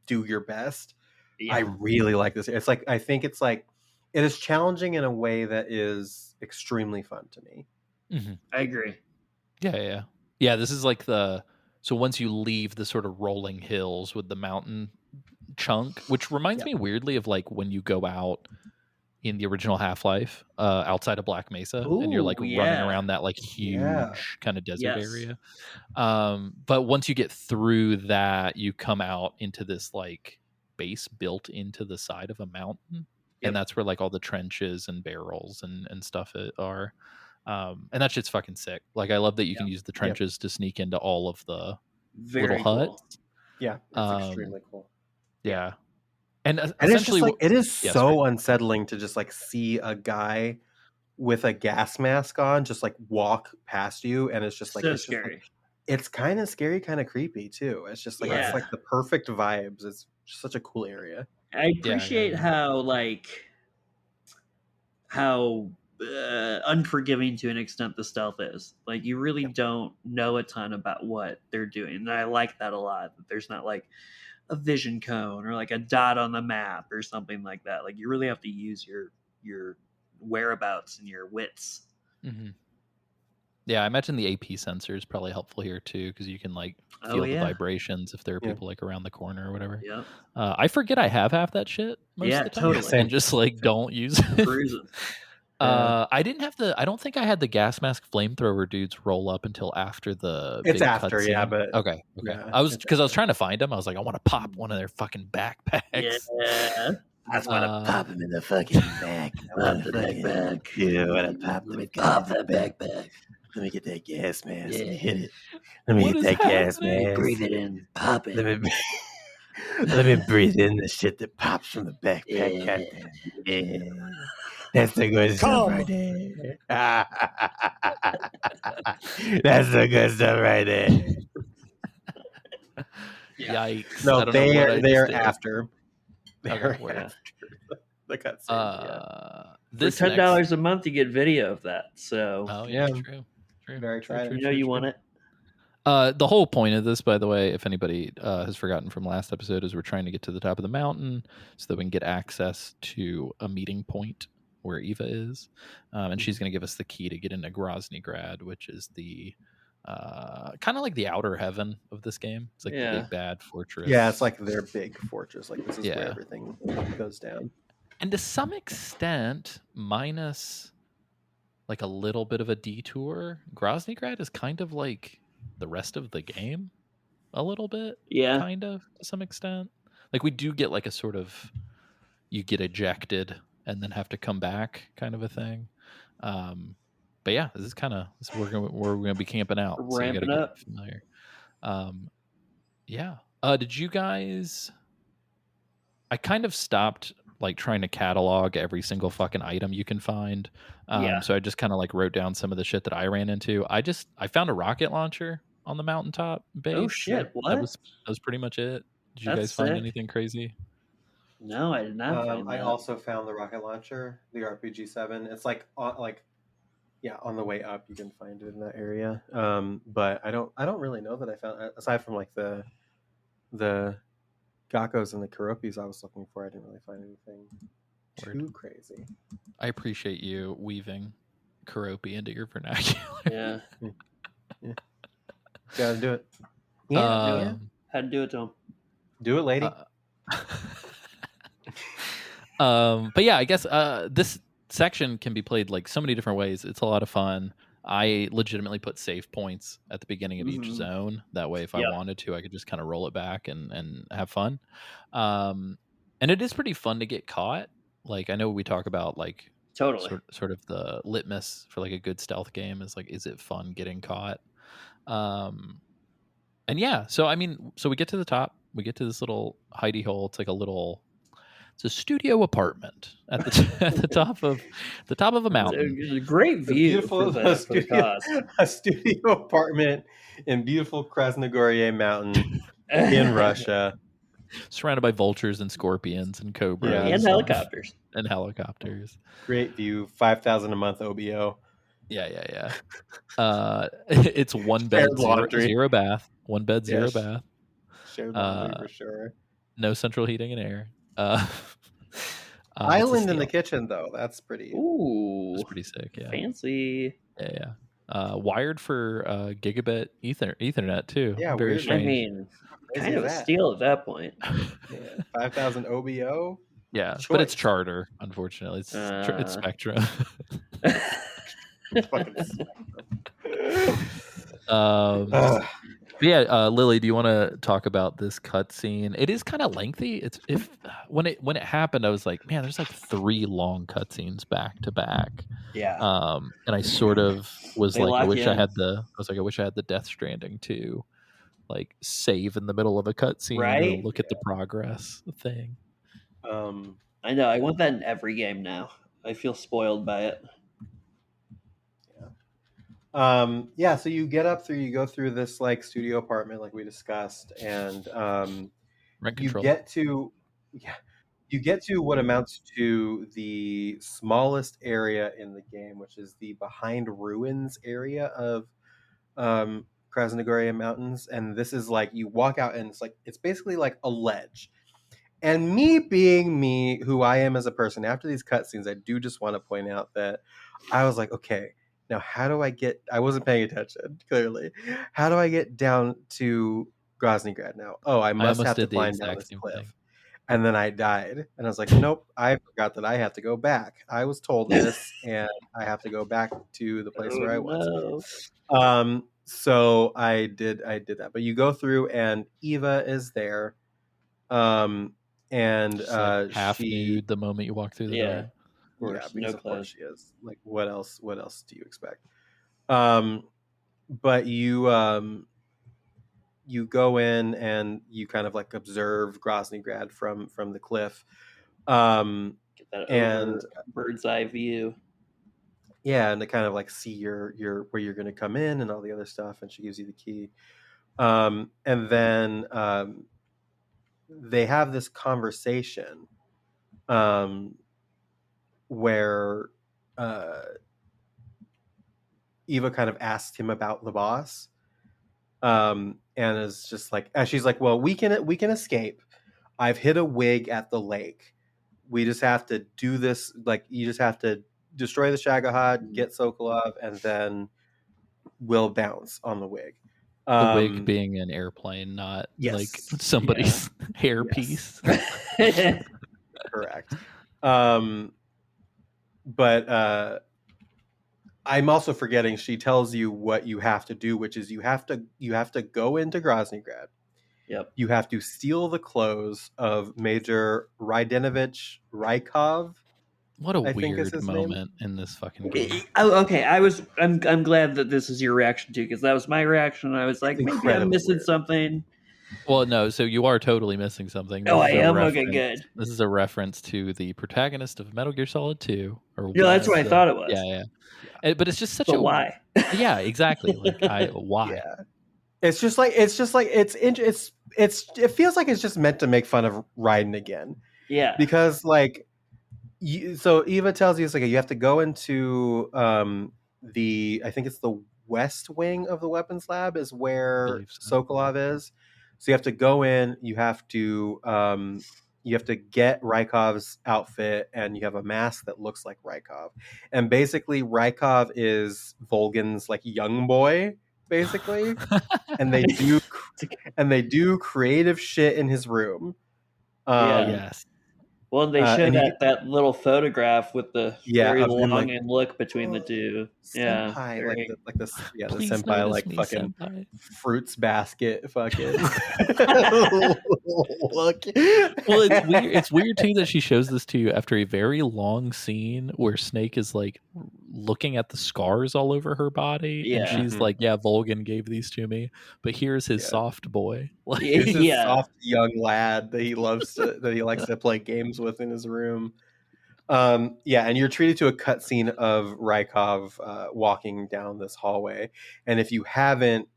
do your best. Yeah. I really like this. It's like I think it's like it is challenging in a way that is extremely fun to me. Mhm. I agree. Yeah, this is like so once you leave the sort of rolling hills with the mountain chunk, which reminds me weirdly of like when you go out in the original Half-Life outside of Black Mesa and you're like Ooh, running yeah. around that like huge kind of desert Yes. area. But once you get through that, you come out into this like base built into the side of a mountain. Yep. And that's where like all the trenches and barrels and stuff are. And that shit's fucking sick. Like I love that you can use the trenches to sneak into all of the Very little cool. huts. Yeah, it's extremely cool. Yeah. And And it's just essentially like it is Yeah, so sorry. unsettling to just like see a guy with a gas mask on just like walk past you, and it's just like So it's just scary. like, it's kind of scary, kind of creepy too. It's just like Yeah. it's like the perfect vibes. It's just such a cool area. I appreciate how unforgiving to an extent the stealth is. Like you really don't know a ton about what they're doing. And I like that a lot. That there's not like a vision cone or like a dot on the map or something like that. Like you really have to use your whereabouts and your wits. Mm-hmm. Yeah, I imagine the AP sensor is probably helpful here too, because you can like feel the vibrations if there are people like around the corner or whatever. Yeah. I forget I have half that shit most of the time, totally. and just like don't use it. Cruising. I didn't have I don't think I had the gas mask flamethrower dudes roll up until after the. It's big after, cutscene. yeah, but okay. yeah, I was trying to find them. I was like, I want to pop one of their fucking backpacks. Yeah. I just want to pop him in the fucking back. Pop the backpack. Yeah, I want to pop that backpack. Let me get that gas mask. Yeah. Let me hit it. Let me What hit is that gas happening? mask. Breathe it in. Pop it. Let me breathe in the shit that pops from the backpack. Yeah. Goddamn. Yeah. That's the good stuff right there. That's the good stuff right there. Yikes! No, I don't know what I they're just did. after. They're Okay, after the cutscene. For This $10 a month, you get video of that. So Oh yeah, Yeah. true. Very exciting. you know you want it. The whole point of this, by the way, if anybody has forgotten from last episode, is we're trying to get to the top of the mountain so that we can get access to a meeting point where Eva is, and she's going to give us the key to get into Groznygrad, which is the kind of like the outer heaven of this game. It's like the big bad fortress. Yeah, it's like their big fortress. Like this is Yeah. where everything goes down. And to some extent, minus like a little bit of a detour, Groznygrad is kind of like the rest of the game a little bit. Yeah. Kind of, to some extent. Like we do get like a sort of, you get ejected and then have to come back kind of a thing. But yeah, this is kind of where we're gonna be camping out. Ramping so you gotta up. get familiar. Yeah. Did you guys? I kind of stopped like trying to catalog every single fucking item you can find. So I just kind of like wrote down some of the shit that I ran into. I found a rocket launcher on the mountaintop base. Oh shit! What? That was pretty much it. Did you guys find anything crazy? No, I did not find that. I also found the rocket launcher, the RPG-7. It's like on the way up you can find it in that area. But I don't really know that I found, aside from like the Gakkos and the Karopis I was looking for. I didn't really find anything too crazy. I appreciate you weaving Karopi into your vernacular. Yeah. Gotta do it. Yeah. Had to do it to him. Do it, lady. But yeah, I guess this section can be played like so many different ways. It's a lot of fun. I legitimately put save points at the beginning of each zone. That way, if I wanted to, I could just kind of roll it back and have fun. And it is pretty fun to get caught. Like, I know we talk about like Totally. sort of the litmus for like a good stealth game is like, is it fun getting caught? And yeah, so I mean, so we get to the top. We get to this little hidey hole. It's like it's a studio apartment at the top of a mountain. It's a great view for the cost. A studio apartment in beautiful Krasnogorye Mountain in Russia, surrounded by vultures and scorpions and cobras and helicopters. And helicopters. Great view. 5,000 a month OBO. Yeah. It's one bed, zero bath. One bed, zero bath. Shared laundry for sure. No central heating and air. Island in the kitchen, though. That's pretty. Ooh, that's pretty sick. Yeah, fancy. Yeah. Wired for gigabit Ethernet too. Yeah, very weird. strange. I mean, kind of a steal at that point. Yeah, 5,000 OBO. Yeah, but it's charter. Unfortunately, it's Spectrum. Yeah, Lily, do you want to talk about this cutscene? It is kind of lengthy. It's when it happened, I was like, man, there's like 3 long cutscenes back to back. Yeah. And I sort of was They like, I lock wish you I in. had the Death Stranding to like save in the middle of a cutscene, Right? or look at the progress thing. I know. I want that in every game now. I feel spoiled by it. Yeah, so you go through this like studio apartment like we discussed, and Rent you control. You get to what amounts to the smallest area in the game, which is the behind ruins area of Krasnogoria Mountains, and this is like you walk out and it's basically like a ledge. And me being me, who I am as a person, after these cutscenes, I do just want to point out that I was like, okay, now how do I get? I wasn't paying attention clearly. How do I get down to Groznygrad now? Oh, I must almost have to did the climb down exact this same cliff. thing. And then I died, and I was like, nope, I forgot that I have to go back. I was told this, and I have to go back to the place Oh, where I was. no. So I did that. But you go through, and Eva is there, and She's like half she, nude the moment you walk through the Yeah. door. Of course, yeah, because no of course clothes. she is. Like, what else? What else do you expect? But you go in and you kind of like observe Groznygrad from the cliff. Get that And over bird's eye view. yeah, and to kind of like see your where you're going to come in and all the other stuff, and she gives you the key. And then they have this conversation where Eva kind of asked him about the boss, and is just like, and she's like, well, we can escape. I've hid a wig at the lake. We just have to do this. Like, you just have to destroy the Shagohod, get Sokolov, and then we'll bounce on the wig. The wig being an airplane, not Yes. like somebody's hairpiece. Correct. But I'm also forgetting she tells you what you have to do, which is you have to go into Groznygrad. Yep. You have to steal the clothes of Major Rydenovich Rykov. What a I think is weird his moment in this fucking game. Okay, I'm glad that this is your reaction too, because that was my reaction. I was like, maybe I'm incredibly missing weird. something. Well, no, so you are totally missing something. Oh, This I is a am? Okay, reference- good. This is a reference to the protagonist of Metal Gear Solid 2. Or Yeah, that's what I was. thought it was. Yeah. But it's just such But a why? Yeah, exactly. Like why? Yeah. It feels like it's just meant to make fun of Raiden again. Yeah. Because like so Eva tells you, it's like you have to go into I think it's the west wing of the weapons lab is where Believe so. Sokolov is. So you have to go in, you have to get Rykov's outfit, and you have a mask that looks like Rykov. And basically Rykov is Volgan's like young boy, basically. and they do creative shit in his room. Yes. Well, they show and that little photograph with the very of him, like, longing look between the two. Yeah, senpai, very- the Please senpai, notice like me, fucking senpai. fruits basket, fucking look. Well, it's weird. It's weird too that she shows this to you after a very long scene where Snake is like looking at the scars all over her body, and Yeah. she's like, "Yeah, Volgan gave these to me, but here's his Yeah. soft boy." Like, Here's this Yeah. soft young lad that he likes to play games with in his room. And you're treated to a cutscene of Rykov walking down this hallway, and if you haven't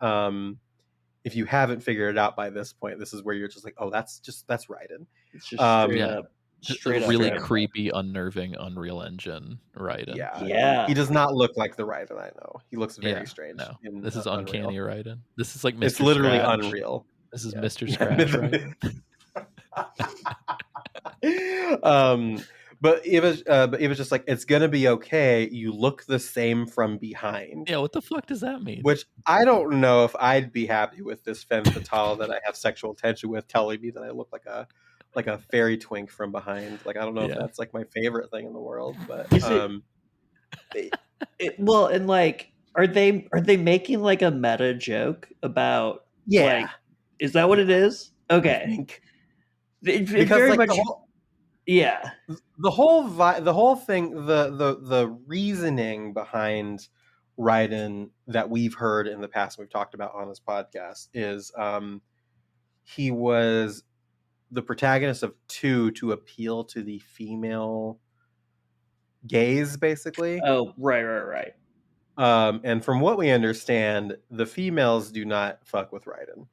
figured it out by this point, this is where you're just like, oh, that's Raiden. It's just straight yeah. up. Just Straight a up. really Raiden. creepy, unnerving Unreal Engine Raiden. Yeah. He does not look like the Raiden I know. He looks very Yeah, strange. No, in, this is Unreal. uncanny Raiden. This is like Mr. It's literally Scratch. unreal. This is Yeah. Mr. Scratch Raiden. But Eva's just like, it's gonna be okay. You look the same from behind. Yeah, what the fuck does that mean? Which I don't know if I'd be happy with this femme fatale that I have sexual tension with telling me that I look like a fairy twink from behind. Like, I don't know if that's like my favorite thing in the world, but Well, and like, are they making like a meta joke about? Yeah. Like, is that what it is? I Okay. think. It Because very like much. Yeah. the whole thing, the reasoning behind Raiden that we've heard in the past, we've talked about on this podcast, is he was the protagonist of 2 to appeal to the female gaze, basically. Oh, right. And from what we understand, the females do not fuck with Raiden.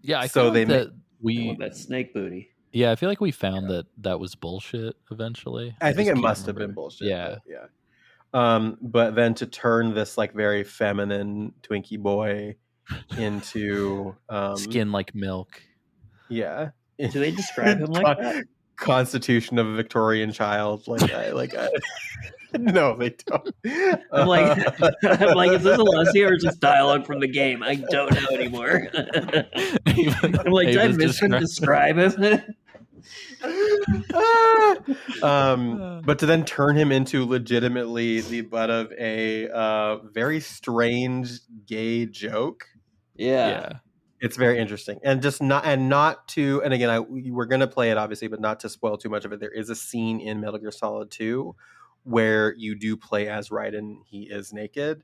Yeah, I so feel like they that I we want that snake booty. Yeah, I feel like we found that was bullshit eventually. I think just it can't must have been remember. bullshit. Yeah. But yeah. But then to turn this like very feminine Twinkie boy into Skin like milk. yeah. Do they describe him like that? Constitution of a Victorian child. No, they don't. I'm like, is this Alessio or just dialogue from the game? I don't know anymore. I'm like, did I miss him describe him? But to then turn him into legitimately the butt of a very strange gay joke. Yeah. It's very interesting, and again, we're gonna play it obviously, but not to spoil too much of it. There is a scene in Metal Gear Solid 2 where you do play as Raiden. He is naked,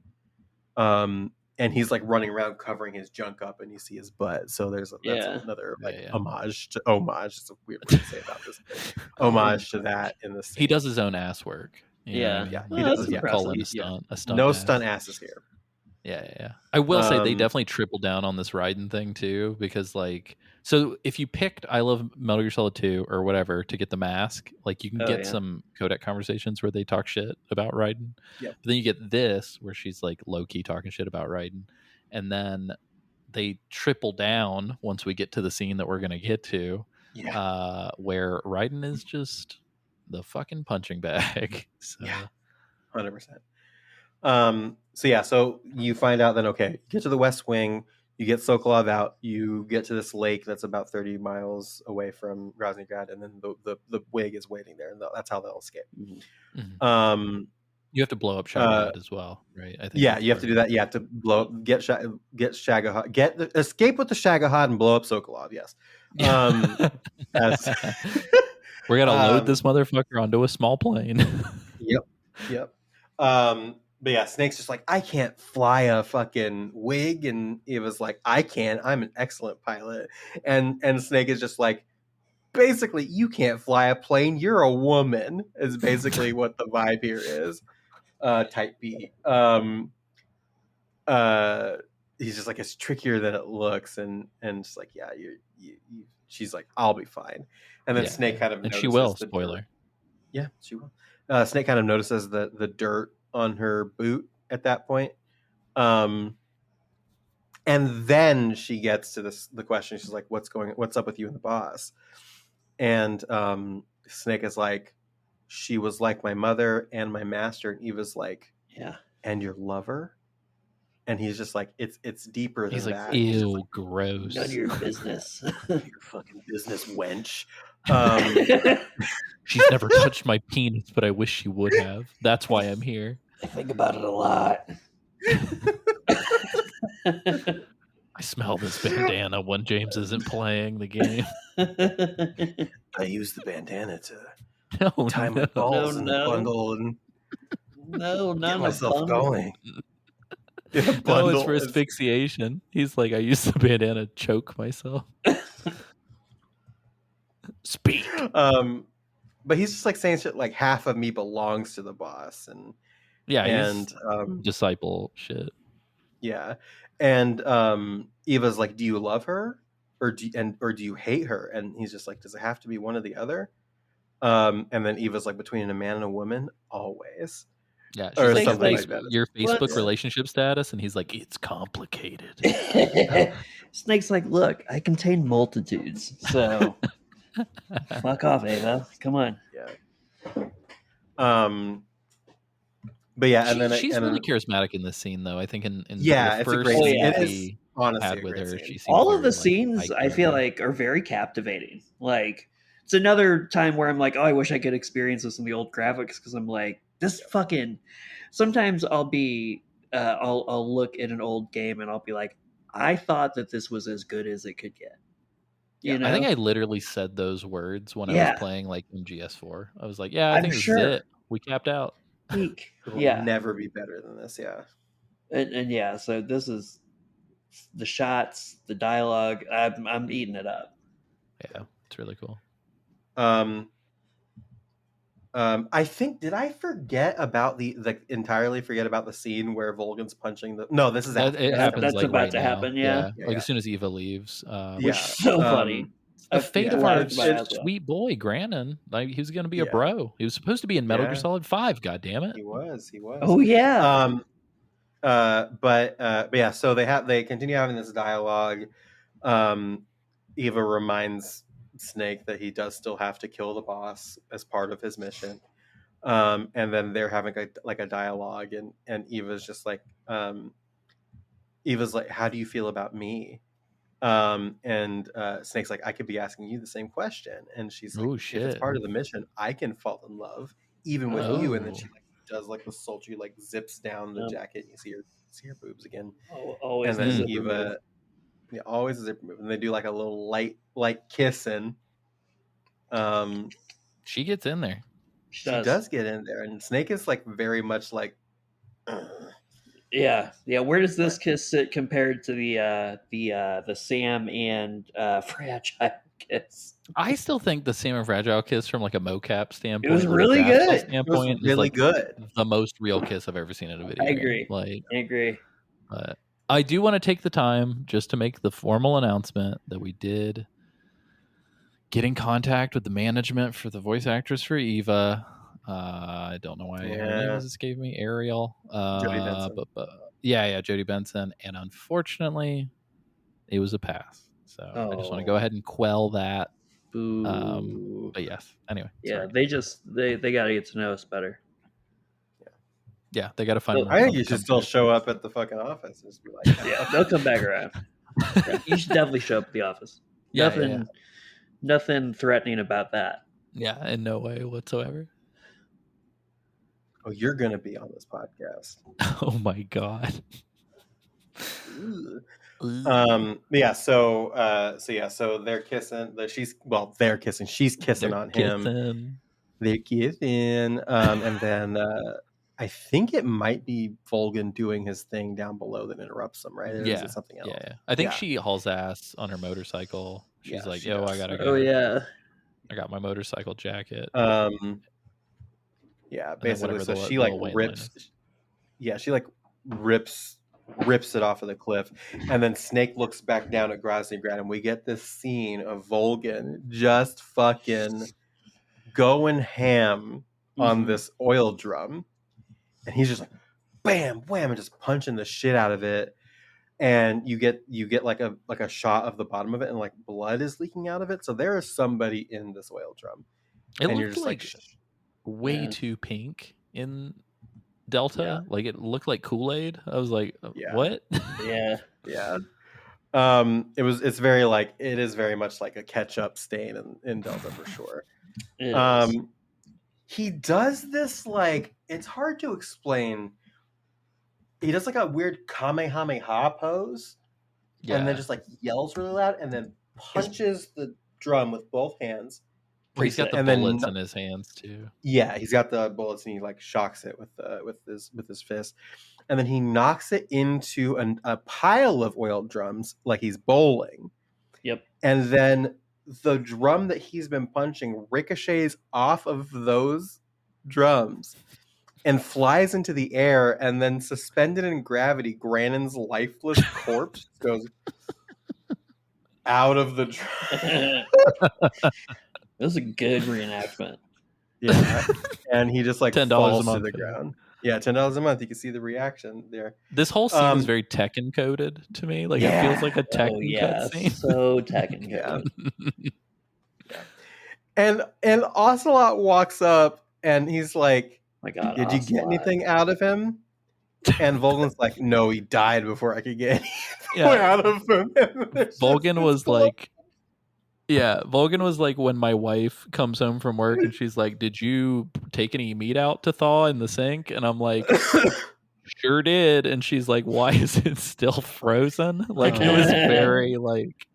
and he's like running around covering his junk up, and you see his butt. So that's another homage. It's a weird way to say about this thing. Homage to that in the scene. He does his own ass work. He does. Call it a stunt. No stunt asses here. Yeah. I will say they definitely tripled down on this Raiden thing too, because so if you picked I Love Metal Gear Solid 2 or whatever to get the mask, like you can get some codec conversations where they talk shit about Raiden. Yep. But then you get this where she's like low key talking shit about Raiden, and then they triple down once we get to the scene that we're gonna get to, where Raiden is just the fucking punching bag. So. Yeah, 100%. So you find out then, okay, you get to the West Wing, you get Sokolov out, you get to this lake that's about 30 miles away from Groznygrad, and then the wig is waiting there, and that's how they'll escape. Mm-hmm. You have to blow up Shagahad as well, right? I think you have to do that. You have to get Shagahad, escape with the Shagahad and blow up Sokolov. Yes. We're gonna load this motherfucker onto a small plane. Yep. But yeah, Snake's just like, I can't fly a fucking wig, and Eva's like, I can. I'm an excellent pilot, and Snake is just like, basically, you can't fly a plane. You're a woman. Is basically what the vibe here is. Type B. He's just like, it's trickier than it looks, and just like, yeah, you. She's like, I'll be fine, and then Snake kind of and she will. Spoiler. Yeah, she will. Snake kind of notices the dirt on her boot at that point. And then she gets to the question. She's like, what's up with you and the boss? And Snake is like, she was like my mother and my master. And Eva's like, yeah. And your lover? And he's just like, it's deeper than that. He's like, ew, like, gross. None of your business. Your fucking business, wench. She's never touched my penis, but I wish she would have. That's why I'm here. I think about it a lot. I smell this bandana when James isn't playing the game. I use the bandana to tie my balls in a bundle and get myself going. No, it's for asphyxiation. He's like, I use the bandana to choke myself. Speak. But he's just like saying shit like, half of me belongs to the boss, and disciple shit. Yeah, and Eva's like, do you love her, or do you hate her? And he's just like, does it have to be one or the other? And then Eva's like, between a man and a woman, always. Yeah, she's or like, something like that. Your Facebook relationship status, and he's like, it's complicated. Snake's like, look, I contain multitudes, so fuck off, Ava. Come on. Yeah. But yeah, and then she's really charismatic in this scene, though. I think in the first great scene it we is honestly had with her, she all of the scenes I feel like are very captivating. Like, it's another time where I'm like, oh, I wish I could experience this in the old graphics, because I'm like, this fucking. Sometimes I'll be, I'll look at an old game and I'll be like, I thought that this was as good as it could get. You know? I think I literally said those words when I was playing like MGS4. I was like, yeah, I think this is it. We capped out. Peak. It will never be better than this. Yeah. And yeah, so this is the shots, the dialogue. I'm eating it up. Yeah, it's really cool. I think, did I forget about entirely forget about the scene where Volgan's punching the? No, this is it happens. That's like about right to now. happen. Yeah. Like as soon as Eva leaves, which is so funny. the fate of Yeah, our it's my as well. sweet boy Granon. Like he was going to be a Yeah. bro. He was supposed to be in Metal Gear Yeah. Solid 5. God damn it! He was. Oh yeah. But yeah, so they continue having this dialogue. Eva reminds Snake that he does still have to kill the boss as part of his mission. And then they're having a dialogue, and Eva's just like, how do you feel about me? And Snake's like, I could be asking you the same question. And she's like, Oh if it's shit! part of the mission, I can fall in love even with you. And then she does like the sultry, like zips down the jacket. And you see her boobs again. Always And then the zipper Eva, move. yeah, always a zipper move. And they do like a little light kissing. She gets in there. She does get in there, and Snake is like very much like, yeah. Where does this kiss sit compared to the Sam and Fragile kiss? I still think the Sam and Fragile kiss from like a mocap standpoint, was like a really graphical good. standpoint, It was really is like good. the most real kiss I've ever seen in a video I game. agree. Like, I agree. I do want to take the time just to make the formal announcement that we did get in contact with the management for the voice actress for Eva. I don't know why her name has escaped me. Ariel. Jodie Benson. But yeah, Jodie Benson. And unfortunately, it was a pass. So I just want to go ahead and quell that. Boo. But yes, anyway. Yeah, sorry. they got to get to know us better. Yeah, they got to find. I think you should still show up at the fucking office and just be like, Yeah, they'll come back around. Yeah, you should definitely show up at the office. Yeah, Nothing threatening about that. Yeah, in no way whatsoever. oh, you're gonna be on this podcast. Oh my god. Yeah. So they're kissing. They're kissing. She's kissing on him. They're kissing. And then I think it might be Volgan doing his thing down below that interrupts them, right? Or is it something else? Yeah. I think she hauls ass on her motorcycle. She's like, "Yo, I gotta go." Oh yeah. I got my motorcycle jacket. Yeah, basically. So she like rips. Yeah, she like rips it off of the cliff, and then Snake looks back down at Groznygrad, and we get this scene of Volgan just fucking going ham on this oil drum, and he's just like bam, wham, and just punching the shit out of it. And you get like a shot of the bottom of it, and like blood is leaking out of it. So there is somebody in this oil drum. It and looked like way too pink in Delta. Like it looked like Kool-Aid. I was like, what? Yeah. It's very like, it is very much like a ketchup stain in Delta for sure. He does this like, it's hard to explain. He does like a weird Kamehameha pose, and then just like yells really loud, and then punches the drum with both hands. He's got the bullets in his hands too. Yeah, he's got the bullets, and he like shocks it with his fist, and then he knocks it into a pile of oil drums like he's bowling. Yep. And then the drum that he's been punching ricochets off of those drums and flies into the air, and then suspended in gravity, Granon's lifeless corpse goes out of the drum. That was a good reenactment. Yeah, and he just like $10 falls a month to the ground. Yeah, $10 a month. You can see the reaction there. This whole scene is very Tekken coded to me. Like it feels like a Tekken cutscene. So Tekken coded. And Ocelot walks up, and he's like, my God, did you get anything out of him? And Volgan's like, no, he died before I could get anything out of him. Volgan was like, Volgan was like when my wife comes home from work and she's like, did you take any meat out to thaw in the sink? And I'm like, sure did. And she's like, why is it still frozen? Like it was very like,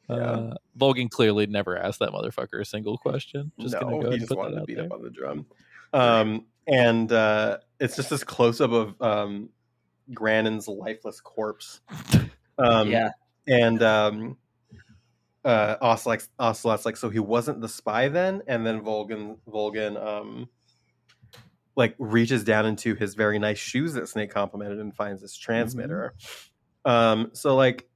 Volgan clearly never asked that motherfucker a single question. Just gonna go ahead he and just put wanted that to beat out up on the drum. And it's just this close up of Granon's lifeless corpse. And Ocelot's like, so he wasn't the spy then? And then Volgan like reaches down into his very nice shoes that Snake complimented and finds this transmitter. So like,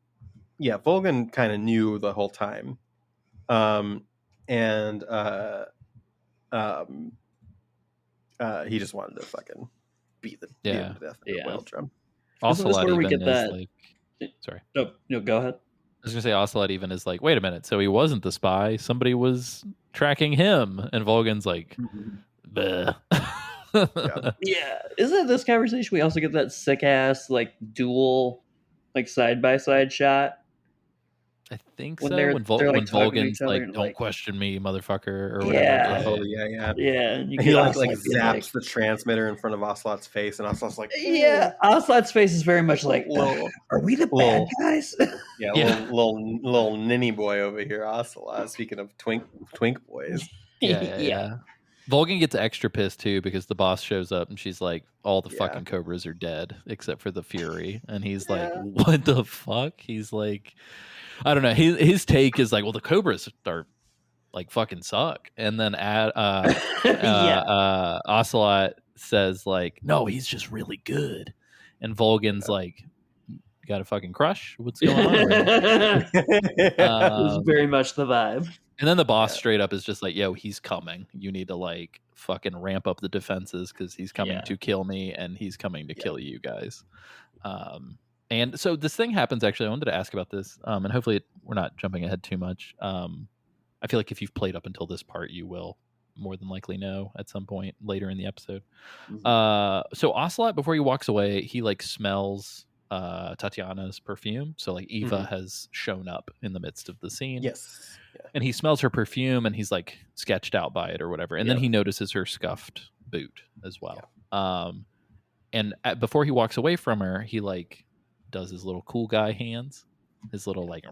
yeah, Volgan kind of knew the whole time and he just wanted to fucking beat him to death with a whale drum. Ocelot where we even get is that? like, sorry. No, go ahead. I was gonna say Ocelot even is like, wait a minute, so he wasn't the spy. Somebody was tracking him, and Volgan's like, bleh. Yeah, isn't this conversation we also get that sick ass like dual, like side by side shot? I think When so. they're When like talking to each Volgan's other like, and, "Don't like, question me, motherfucker," or Yeah. whatever. yeah, and you He get like Ocelot being zaps the transmitter in front of Ocelot's face, and Ocelot's like, yeah. Ocelot's face is very much like, little, are we the bad little- guys? yeah, Yeah. little ninny boy over here, Ocelot. Speaking of twink boys, Yeah. Volgan gets extra pissed too because the boss shows up and she's like, all the fucking cobras are dead except for the Fury. And he's like, what the fuck? He's like, I don't know. His take is like, well, the cobras are like fucking suck. And then Ocelot says like, no, he's just really good. And Volgan's like, got a fucking crush? What's going on right now? It was very much the vibe. And then the boss straight up is just like, yo, he's coming. You need to like fucking ramp up the defenses because he's coming to kill me and he's coming to kill you guys. And so this thing happens, actually. I wanted to ask about this, and hopefully we're not jumping ahead too much. I feel like if you've played up until this part, you will more than likely know at some point later in the episode. So Ocelot, before he walks away, he like smells Tatiana's perfume. So like Eva has shown up in the midst of the scene. Yes. And he smells her perfume and he's like sketched out by it or whatever. And then he notices her scuffed boot as well. And before he walks away from her, he like does his little cool guy hands, his little like,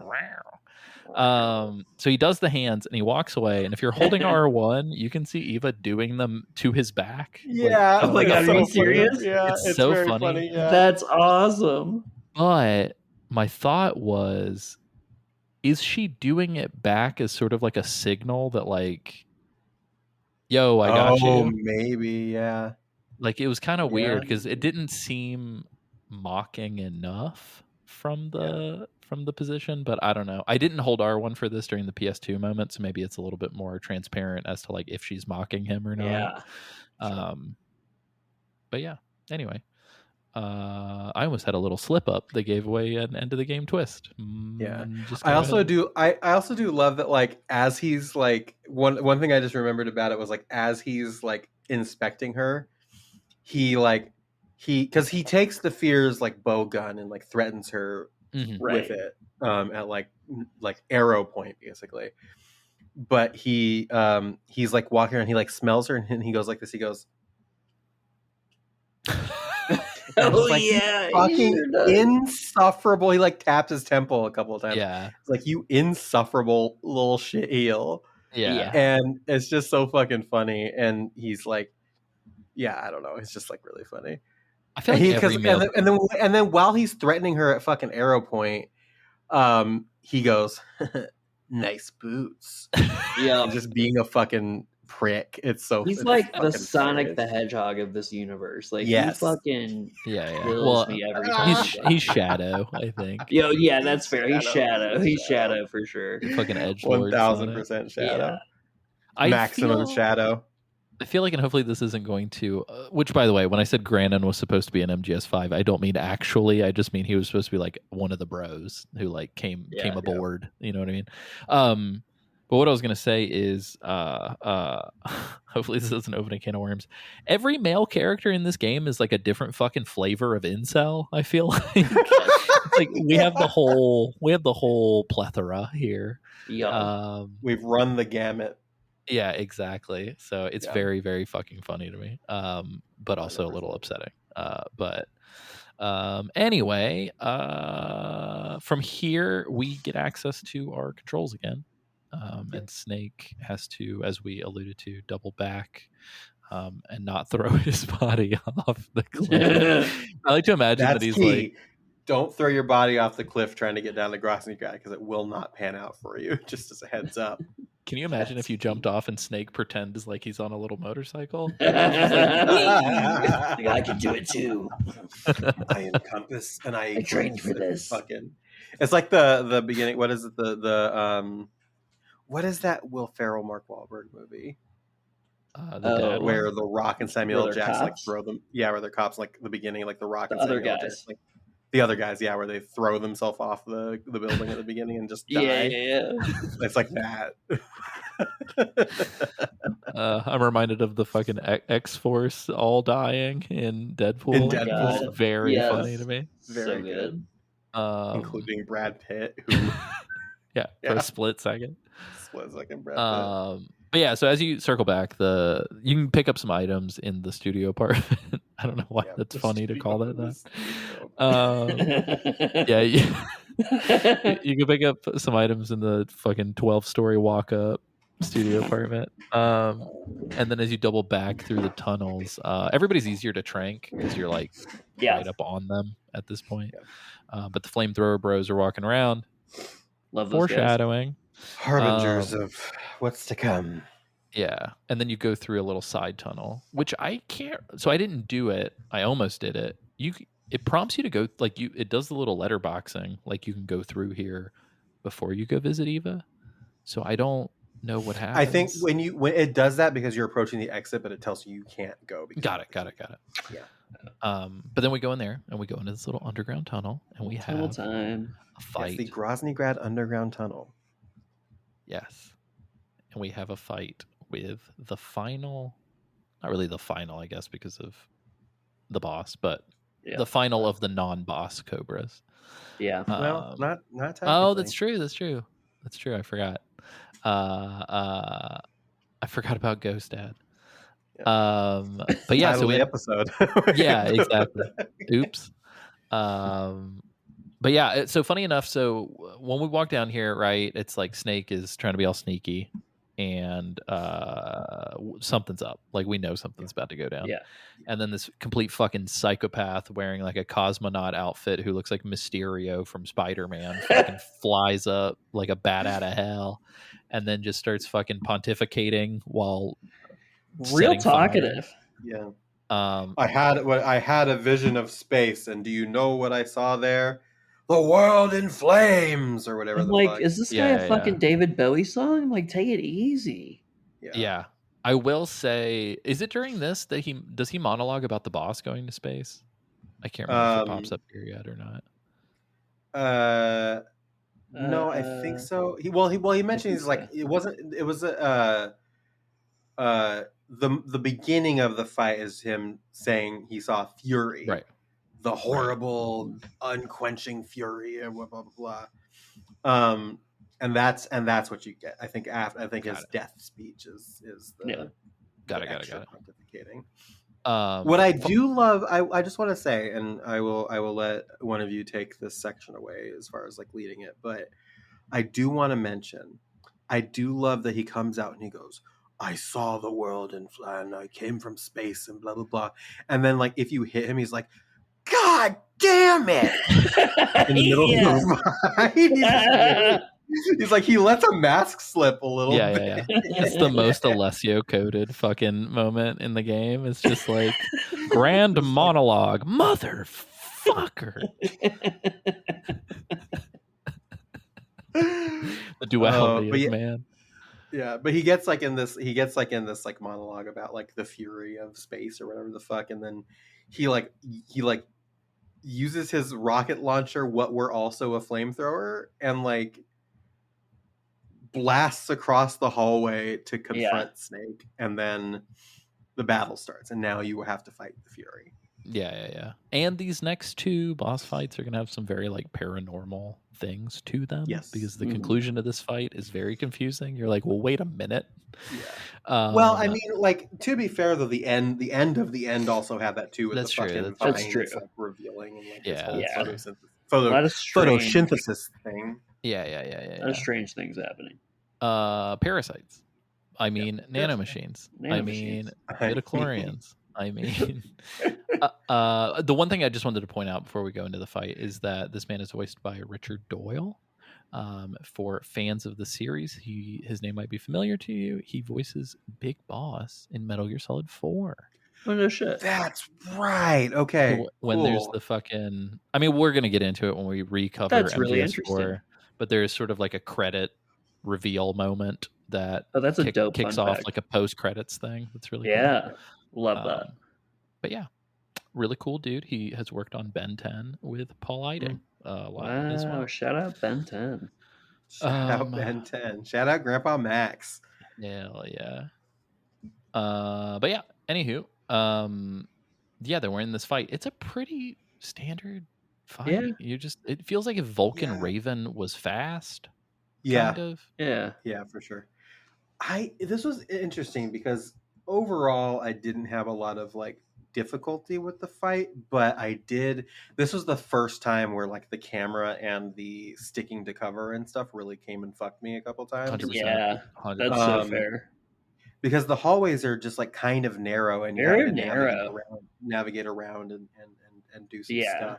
so he does the hands and he walks away. And if you're holding R1, you can see Eva doing them to his back. Yeah. Oh my God, are you serious? Yeah, it's so very funny. Yeah. That's awesome. But my thought was, is she doing it back as sort of like a signal that like, yo, I got you? Maybe, yeah. Like it was kind of weird because it didn't seem mocking enough from the position, but I don't know. I didn't hold R1 for this during the PS2 moment, so maybe it's a little bit more transparent as to like if she's mocking him or not. But yeah, anyway. I almost had a little slip up that gave away an end of the game twist. I also do love that, like, as he's like one thing I just remembered about it was like as he's like inspecting her, he because he takes the Fear's like bow gun and like threatens her with it at like arrow point basically. But he's like walking around, he like smells her and he goes like this. He goes, Oh like, yeah, fucking insufferable. He like taps his temple a couple of times. Yeah, it's like, you insufferable little shit heel. Yeah, and it's just so fucking funny. And he's like, yeah, I don't know. It's just like really funny. I feel like and then while he's threatening her at fucking arrow point, he goes, "Nice boots." Yeah, just being a fucking prick. He's like the Sonic the Hedgehog of this universe. Like, he fucking kills me every time. He's Shadow, I think. Yo, yeah, that's fair. He's Shadow. He's Shadow for sure. Fucking edgelord. 1000% Shadow. Maximum Shadow. I feel like, and hopefully this isn't going to, which, by the way, when I said Granon was supposed to be an MGS5, I don't mean actually. I just mean he was supposed to be like one of the bros who like came aboard. You know what I mean? But what I was going to say is, hopefully this doesn't open a can of worms. Every male character in this game is like a different fucking flavor of incel. I feel like, like we have the whole plethora here. Yeah, we've run the gamut. Yeah, exactly. So it's very, very fucking funny to me, but also a little upsetting. But anyway, from here we get access to our controls again. And Snake has to, as we alluded to, double back and not throw his body off the cliff. I like to imagine that he's key. Like, don't throw your body off the cliff trying to get down the Grosny because it will not pan out for you. Just as a heads up. Can you imagine if you jumped off and Snake pretends like he's on a little motorcycle? Like, I can do it too. I encompass and I trained for this. Fucking, it's like the beginning. What is it? what is that Will Ferrell, Mark Wahlberg movie The dad where one? The Rock and Where Samuel they're L. Jackson like cops? throw them? Yeah, where they're cops, like the beginning, like The Rock The and other Samuel L. guys. Jackson, like the other guys, yeah, where they throw themselves off the building at the beginning and just die. Yeah. It's like that. I'm reminded of the fucking X-Force all dying in Deadpool. In Oh my Deadpool. God. It's very Yes. funny to me. Very So good. Including Brad Pitt, who yeah, for Yeah. a split second. split second Brad Pitt. But yeah, so as you circle back, you can pick up some items in the studio apartment. I don't know why Yeah, that's the funny to studio- call it the that. studio. Yeah, you can pick up some items in the fucking 12-story walk-up studio apartment. And then as you double back through the tunnels, everybody's easier to trank because you're like Yeah. right up on them at this point. But the flamethrower bros are walking around, Love those guys. foreshadowing. Harbingers of what's to come. Yeah, and then you go through a little side tunnel, which I can't. So I didn't do it. I almost did it. It prompts you to go like you. It does the little letterboxing, like you can go through here before you go visit Eva. So I don't know what happens. I think when it does that because you're approaching the exit, but it tells you can't go. Because Got it. Yeah. But then we go in there and we go into this little underground tunnel and we Tunnel have time. a fight. It's the Groznygrad Underground Tunnel. Yes. And we have a fight with the final, not really the final, I guess, because of the boss, but Yeah. the final of the non-boss Cobras. Yeah. Well, not technically. Oh, that's true. I forgot. I forgot about Ghost Dad. But yeah, Title so of we the had, episode. yeah, exactly. Oops. But yeah, so funny enough, so when we walk down here, right, it's like Snake is trying to be all sneaky and something's up. Like we know something's about to go down. Yeah. And then this complete fucking psychopath wearing like a cosmonaut outfit who looks like Mysterio from Spider-Man fucking flies up like a bat out of hell and then just starts fucking pontificating while Real setting fire. talkative. Yeah. I I had a vision of space, and do you know what I saw there? The world in flames, or whatever. I'm the like, fuck. is this guy Yeah, a fucking David Bowie song? I'm like, take it easy. Yeah. I will say, is it during this that does he monologue about the boss going to space? I can't remember if it pops up here yet or not. No, I think so. He mentioned he's like it was the beginning of the fight is him saying he saw fury, Right? The horrible, unquenching fury, and blah blah blah. And that's what you get. I think his death speech is the Got it. pontificating. Um, What I do love, I just want to say, and I will let one of you take this section away as far as like leading it, but I do want to mention, I do love that he comes out and he goes, I saw the world in flan, I came from space and blah blah blah, and then like if you hit him, he's like, God damn it! In the middle of the fight, he's like he lets a mask slip a little bit. Yeah. It's the most Alessio coded fucking moment in the game. It's just like grand monologue, motherfucker. The duality of man. Yeah, but he gets like in this like monologue about like the fury of space or whatever the fuck, and then he uses his rocket launcher, what were also a flamethrower, and like blasts across the hallway to confront Snake, and then the battle starts, and now you have to fight the Fury. Yeah. And these next two boss fights are going to have some very like paranormal things to them. Yes. Because the conclusion of this fight is very confusing. You're like, well, wait a minute. Yeah. Well, I mean, like, to be fair though, the end of the end also had that too. With That's the true. fucking That's vine true. that's, like, revealing and like Yeah. this whole A lot of photosynthesis thing. Yeah. A lot of strange things happening. Parasites. I mean, nanomachines. I mean, midichlorians. I mean, the one thing I just wanted to point out before we go into the fight is that this man is voiced by Richard Doyle. For fans of the series, his name might be familiar to you. He voices Big Boss in Metal Gear Solid 4. Oh, no shit. That's right. Okay. So when there's the fucking... I mean, we're going to get into it when we recover That's really MGS4, interesting. but there's sort of like a credit reveal moment that Oh, that's a dope kicks fun off fact. like a post credits thing. That's really cool. Yeah, love that. But yeah, really cool dude. He has worked on Ben 10 with Paul Eiding a lot as Wow, well. shout out Ben 10. Shout out Ben 10. Shout out Grandpa Max. Hell yeah. But yeah, anywho, yeah, they're in this fight. It's a pretty standard fight. Yeah. It feels like if Vulcan Yeah. Raven was fast, Yeah. kind of. Yeah. Yeah, for sure. This was interesting because overall I didn't have a lot of like difficulty with the fight, but this was the first time where like the camera and the sticking to cover and stuff really came and fucked me a couple times. 100%. Yeah, 100%. that's so fair. Because the hallways are just like kind of narrow and you're having to navigate around and do some stuff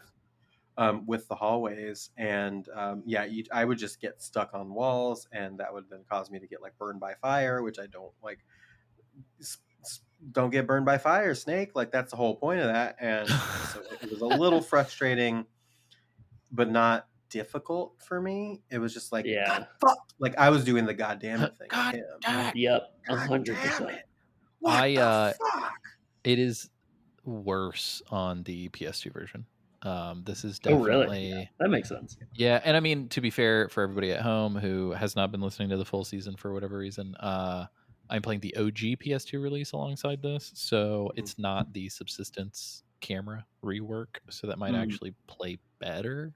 with the hallways. And I would just get stuck on walls, and that would then cause me to get like burned by fire, which I don't like. Don't get burned by fire, Snake. Like that's the whole point of that. And so it was a little frustrating, but not difficult for me. It was just like, God, fuck. Like I was doing the goddamn it thing. God damn it. Yep, 100%. What the fuck? It is worse on the PS2 version. This is definitely really? Yeah, that makes sense. Yeah, and I mean, to be fair, for everybody at home who has not been listening to the full season for whatever reason, I'm playing the OG PS2 release alongside this, so it's not the subsistence camera rework, so that might actually play better.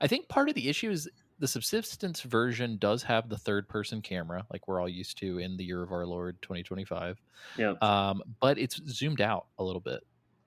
I think part of the issue is the subsistence version does have the third person camera, like we're all used to in the year of our Lord 2025. Yeah. But it's zoomed out a little bit,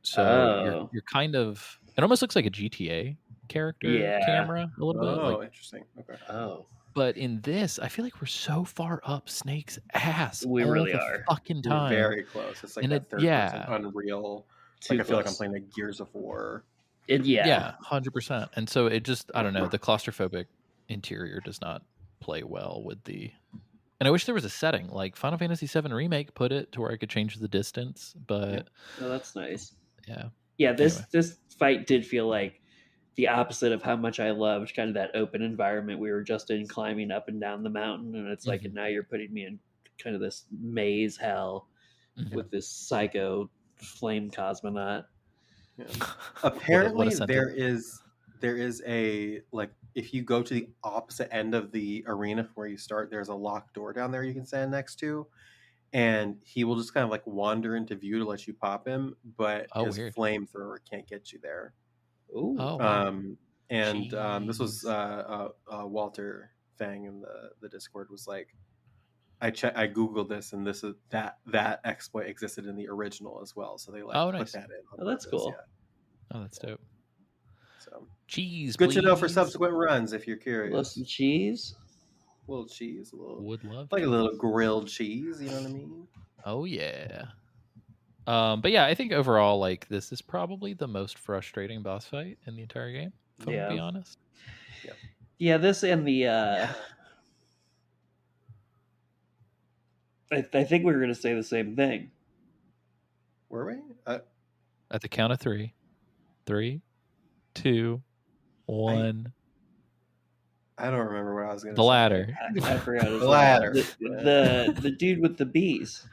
so you're kind of. It almost looks like a GTA character camera a little bit. Oh, interesting. Okay. Oh. But in this, I feel like we're so far up Snake's ass. We all really the are. fucking time. We're very close. It's like that third person Unreal. Like I feel like I'm playing like Gears of War. Yeah, 100%. And so it just, I don't know, the claustrophobic interior does not play well with the. And I wish there was a setting like Final Fantasy VII Remake put it to where I could change the distance, but. Oh, that's nice. Yeah. Yeah, this fight did feel like the opposite of how much I loved kind of that open environment we were just in, climbing up and down the mountain, and it's like, and now you're putting me in kind of this maze hell with this psycho flame cosmonaut. Yeah. Apparently, there is a like if you go to the opposite end of the arena from where you start, there's a locked door down there you can stand next to. And he will just kind of like wander into view to let you pop him, but his flamethrower can't get you there. Ooh. Oh, wow. This was Walter Fang in the Discord was like, I googled this, and this is that exploit existed in the original as well. So they put that in. Oh, that's cool. Yeah. Oh, that's dope. So cheese, good to know for subsequent runs if you're curious. Love some cheese. A little cheese, would love like a little grilled cheese. You know what I mean? Oh yeah. But yeah, I think overall, like this is probably the most frustrating boss fight in the entire game. If I'm gonna be honest. Yeah, this and the. I think we were going to say the same thing. Were we? At the count of 3, 3, 2, 1. I don't remember what I was going to say. The ladder. I forgot his the ladder. The dude with the bees.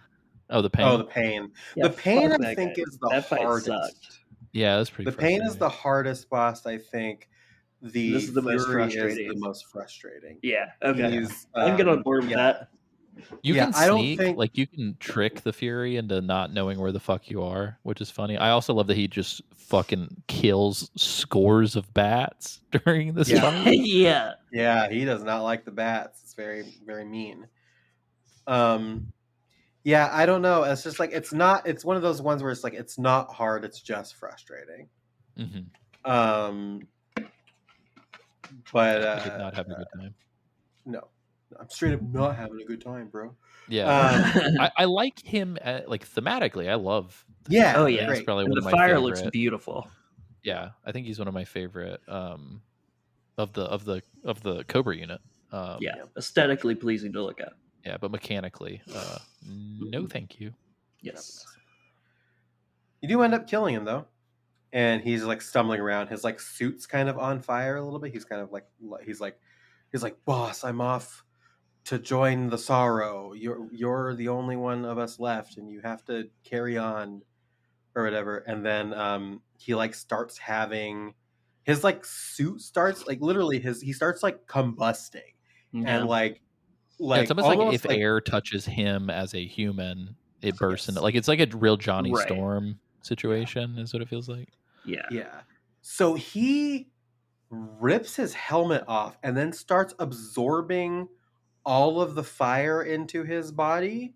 Oh, the pain. Oh, the pain. Yeah, the pain, I think, is the hardest. Sucked. Yeah, that's pretty. The pain is the hardest boss, I think. This is the most frustrating. Is the most frustrating. Yeah. Okay. I'm get on board with that. You can sneak, like you can trick the Fury into not knowing where the fuck you are, which is funny. I also love that he just fucking kills scores of bats during this fight. Yeah, he does not like the bats. It's very, very mean. Yeah, I don't know. It's just like it's one of those ones where it's like it's not hard. It's just frustrating. Mm-hmm. But I did not have a good time. No. I'm straight up not having a good time, bro. Yeah, I like him like thematically. I love. Yeah. Oh yeah. He's probably one the of my fire favorite. Looks beautiful. Yeah, I think he's one of my favorite of the Cobra unit. Yeah, aesthetically pleasing to look at. Yeah, but mechanically, no, thank you. Yes. You do end up killing him though, and he's like stumbling around. His like suit's kind of on fire a little bit. He's kind of like he's like, boss, I'm off to join the sorrow. You're the only one of us left, and you have to carry on, or whatever. And then he like starts having his like suit starts like literally he starts like combusting, and like Yeah, it's almost like almost if like air touches him as a human, it bursts into yes, like it's like a real Johnny Right. Storm situation is what it feels like. Yeah. yeah. So he rips his helmet off and then starts absorbing all of the fire into his body,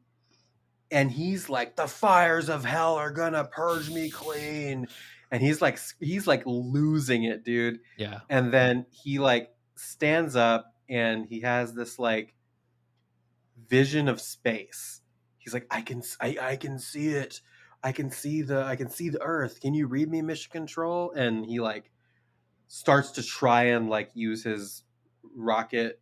and he's like, the fires of hell are gonna purge me clean, and he's like losing it, dude. Yeah. And then he like stands up and he has this like vision of space. He's like, I can see it. I can see the earth. Can you read me, Mission Control? And he like starts to try and like use his rocket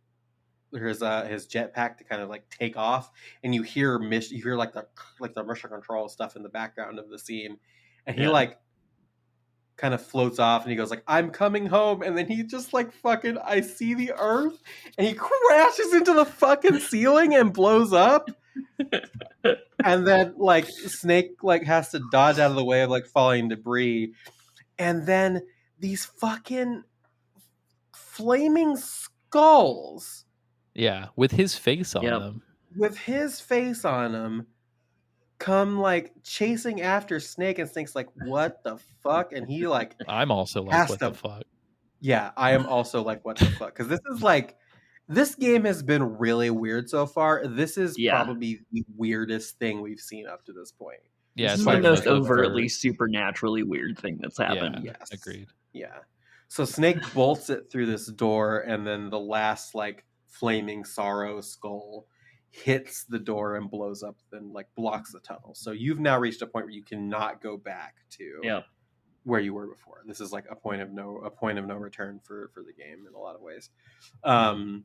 or his jetpack to kind of like take off, and you hear like the Mission Control stuff in the background of the scene, and he Yeah. like kind of floats off and he goes like, I'm coming home, and then he just like fucking I see the earth, and he crashes into the fucking ceiling and blows up. And then like Snake like has to dodge out of the way of like falling debris, and then these fucking flaming skulls Yeah, with his face on Yep. them. with his face on them come like chasing after Snake, and Snake's like, what the fuck? And he like I'm also like, has what to the fuck? yeah, I am also like, what the fuck? Because this is like, this game has been really weird so far. This is Yeah. probably the weirdest thing we've seen up to this point. Yeah, This it's is the hard to most make up for- overtly supernaturally weird thing that's happened. Yeah, Yes. agreed. Yeah. So Snake bolts it through this door, and then the last like flaming sorrow skull hits the door and blows up and like blocks the tunnel. So you've now reached a point where you cannot go back to Yep. where you were before. This is like a point of no return for the game in a lot of ways. And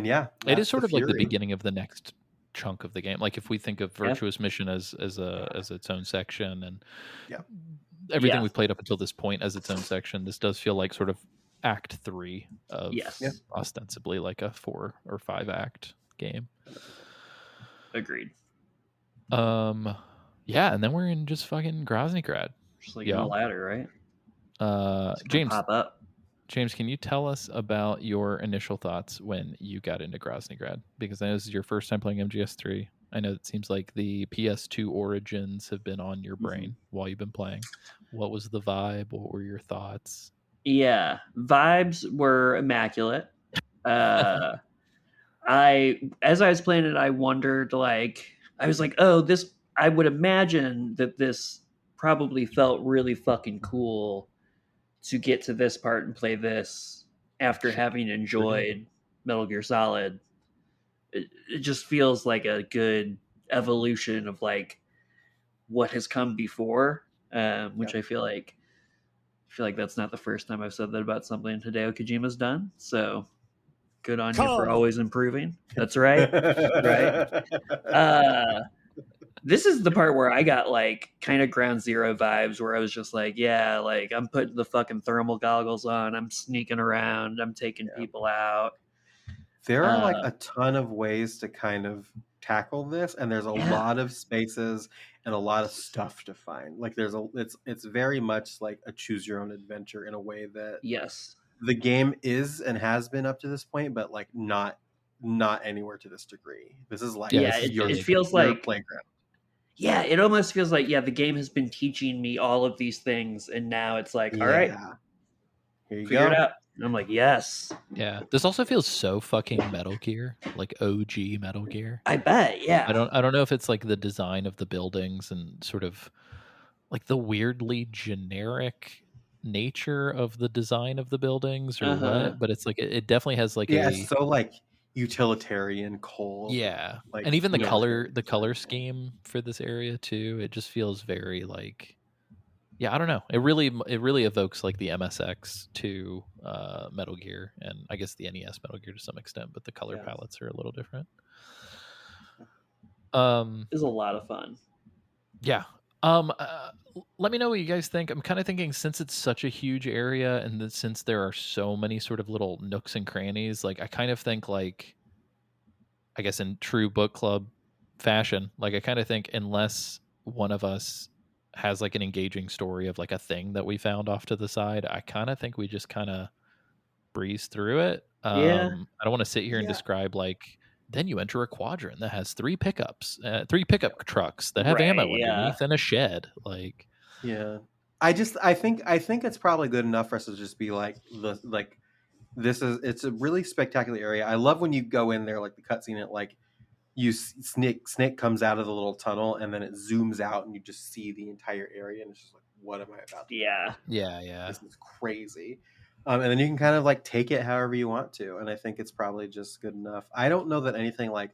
yeah, It is that's sort the of like the Fury. beginning of the next chunk of the game. Like if we think of Virtuous Mission as its own section, and Yeah. everything Yeah. we've played up until this point as its own section, this does feel like sort of Act 3 of Yes. Yeah. ostensibly like a 4 or 5 act game. Agreed. Yeah, and then we're in just fucking Groznygrad. Just like Yeah. in a ladder, right? It's gonna James, pop up. James, can you tell us about your initial thoughts when you got into Groznygrad? Because I know this is your first time playing MGS3. I know it seems like the PS2 origins have been on your brain while you've been playing. What was the vibe? What were your thoughts? Yeah, vibes were immaculate. As I was playing it, I wondered, like, I was like, oh, this. I would imagine that this probably felt really fucking cool to get to this part and play this after having enjoyed Metal Gear Solid. It just feels like a good evolution of like what has come before, which I feel like that's not the first time I've said that about something Hideo Kojima's done. So good on you for always improving. That's right. Right. This is the part where I got like kind of Ground Zero vibes, where I was just like, yeah, like I'm putting the fucking thermal goggles on, I'm sneaking around, I'm taking people out. There are like a ton of ways to kind of tackle this, and there's a lot of spaces and a lot of stuff to find. Like it's very much like a choose your own adventure in a way that Yes, the game is and has been up to this point, but like not anywhere to this degree. This is like it feels your like playground. Yeah, it almost feels like, the game has been teaching me all of these things, and now it's like, all right, here you figure go. it out. And I'm like, yes. Yeah, this also feels so fucking Metal Gear, like OG Metal Gear. I bet, yeah. I don't know if it's like the design of the buildings and sort of like the weirdly generic nature of the design of the buildings or what, but it's like it definitely has like it's so like utilitarian cold. Yeah, like, and even the color scheme for this area too, it just feels very like, I don't know, it really evokes like the MSX2 Metal Gear, and I guess the NES Metal Gear to some extent, but the color palettes are a little different. It's a lot of fun. Let me know what you guys think. I'm kind of thinking, since it's such a huge area and since there are so many sort of little nooks and crannies, like I kind of think like I guess in true book club fashion, like I kind of think unless one of us has like an engaging story of like a thing that we found off to the side, I kind of think we just kind of breeze through it. Yeah. I don't want to sit here and Yeah. describe like then you enter a quadrant that has three pickup trucks that have Right, ammo yeah. underneath and a shed. Like, Yeah. I think it's probably good enough for us to just be like it's a really spectacular area. I love when you go in there, like the cutscene, it like Snake comes out of the little tunnel and then it zooms out and you just see the entire area and it's just like, what am I about to do? yeah. This is crazy. And then you can kind of like take it however you want to, and I think it's probably just good enough. I don't know that anything like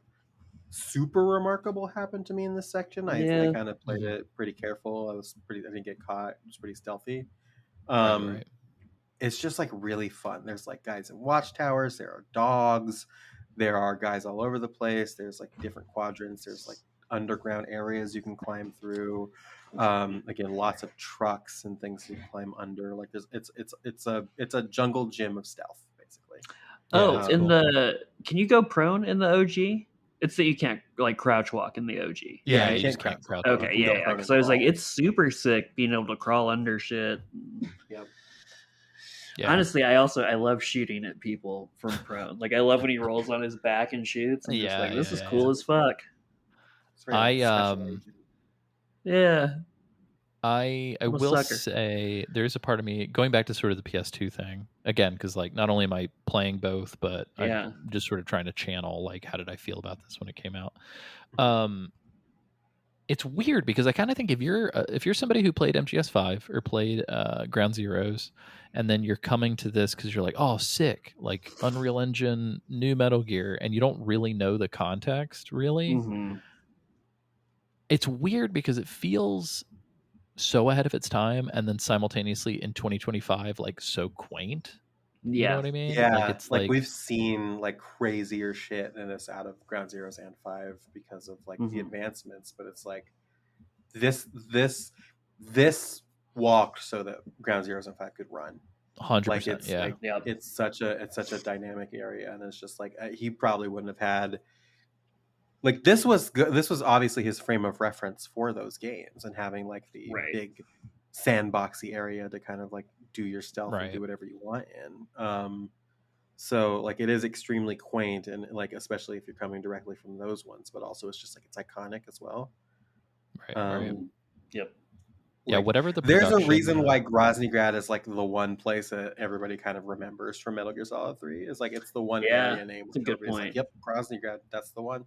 super remarkable happened to me in this section. I Yeah. kind of played it pretty careful. I didn't get caught. It was pretty stealthy. Right. It's just like really fun. There's like guys in watchtowers. There are dogs. There are guys all over the place. There's like different quadrants. There's like underground areas you can climb through. Again, lots of trucks and things you climb under. Like it's a jungle gym of stealth basically. Oh, that's in cool. can you go prone in the OG? It's that you can't like crouch walk in the OG. Yeah, right? you just can't crowd Okay, walk. yeah. prone Because and I was like, crawl. it's super sick being able to crawl under shit. Yep. Yeah. Honestly, I love shooting at people from prone. Like, I love when he rolls on his back and shoots. I'm just like, this is cool as fuck. It's very, like, special agent. Yeah. I I'm a will sucker. say there's a part of me going back to sort of the PS2 thing again, because like not only am I playing both, but Yeah. I'm just sort of trying to channel like how did I feel about this when it came out. It's weird because I kind of think if you're somebody who played MGS5 or played Ground Zeroes, and then you're coming to this because you're like, oh, sick, like Unreal Engine, new Metal Gear, and you don't really know the context, really. Mm-hmm. It's weird because it feels so ahead of its time, and then simultaneously in 2025, like so quaint. You know Yeah. what I mean? Yeah, Like it's like we've seen like crazier shit in this out of Ground Zeroes and 5 because of like the Mhm. advancements, but it's like this walked so that Ground Zeroes and 5 could run. 100%. Like it's Yeah. like Yep. it's such a dynamic area, and it's just like he probably wouldn't have had like this was obviously his frame of reference for those games, and having like the Right. big sandboxy area to kind of like do your stealth and Right. do whatever you want in. So like it is extremely quaint, and like especially if you're coming directly from those ones, but also it's just like it's iconic as well. Right. Yep. Yeah, Like, whatever the there's a production, reason why Groznygrad is like the one place that everybody kind of remembers from Metal Gear Solid 3. Is like it's the one Yeah, area name. that's a good everybody's point. Like, yep, Groznygrad, that's the one.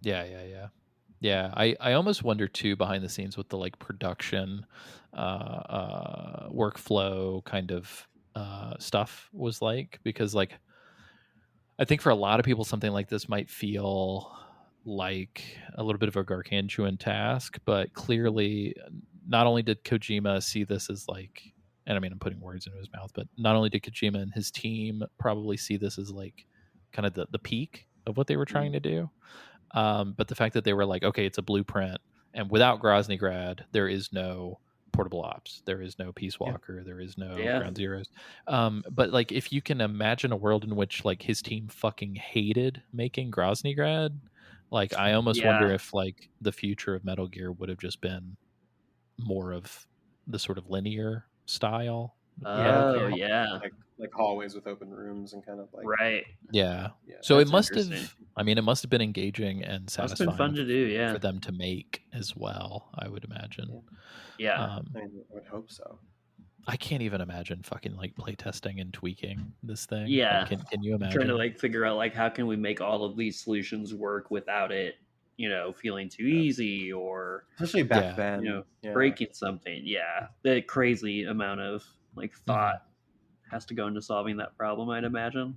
Yeah, I almost wonder too behind the scenes what the like production workflow kind of stuff was like, because like I think for a lot of people something like this might feel like a little bit of a gargantuan task, but clearly not only did Kojima see this as like, and I mean I'm putting words into his mouth, but not only did Kojima and his team probably see this as like kind of the peak of what they were trying to do. But the fact that they were like, okay, it's a blueprint, and without Groznygrad, there is no Portable Ops, there is no Peace Walker, there is no Ground Zeroes. But like, if you can imagine a world in which like his team fucking hated making Groznygrad, like I almost wonder if like the future of Metal Gear would have just been more of the sort of linear style. Oh, yeah. Like hallways with open rooms and kind of like Right. Yeah. Yeah, So it that's must interesting. have. I mean, it must have been engaging and Must have satisfying been fun to do, yeah. for them to make as well. I would imagine. Yeah. I mean, I would hope so. I can't even imagine fucking like playtesting and tweaking this thing. Yeah. Like, can you imagine? Trying to like figure out like how can we make all of these solutions work without it, feeling too easy or Especially back then. breaking something. Yeah. The crazy amount of like thought has to go into solving that problem, I'd imagine.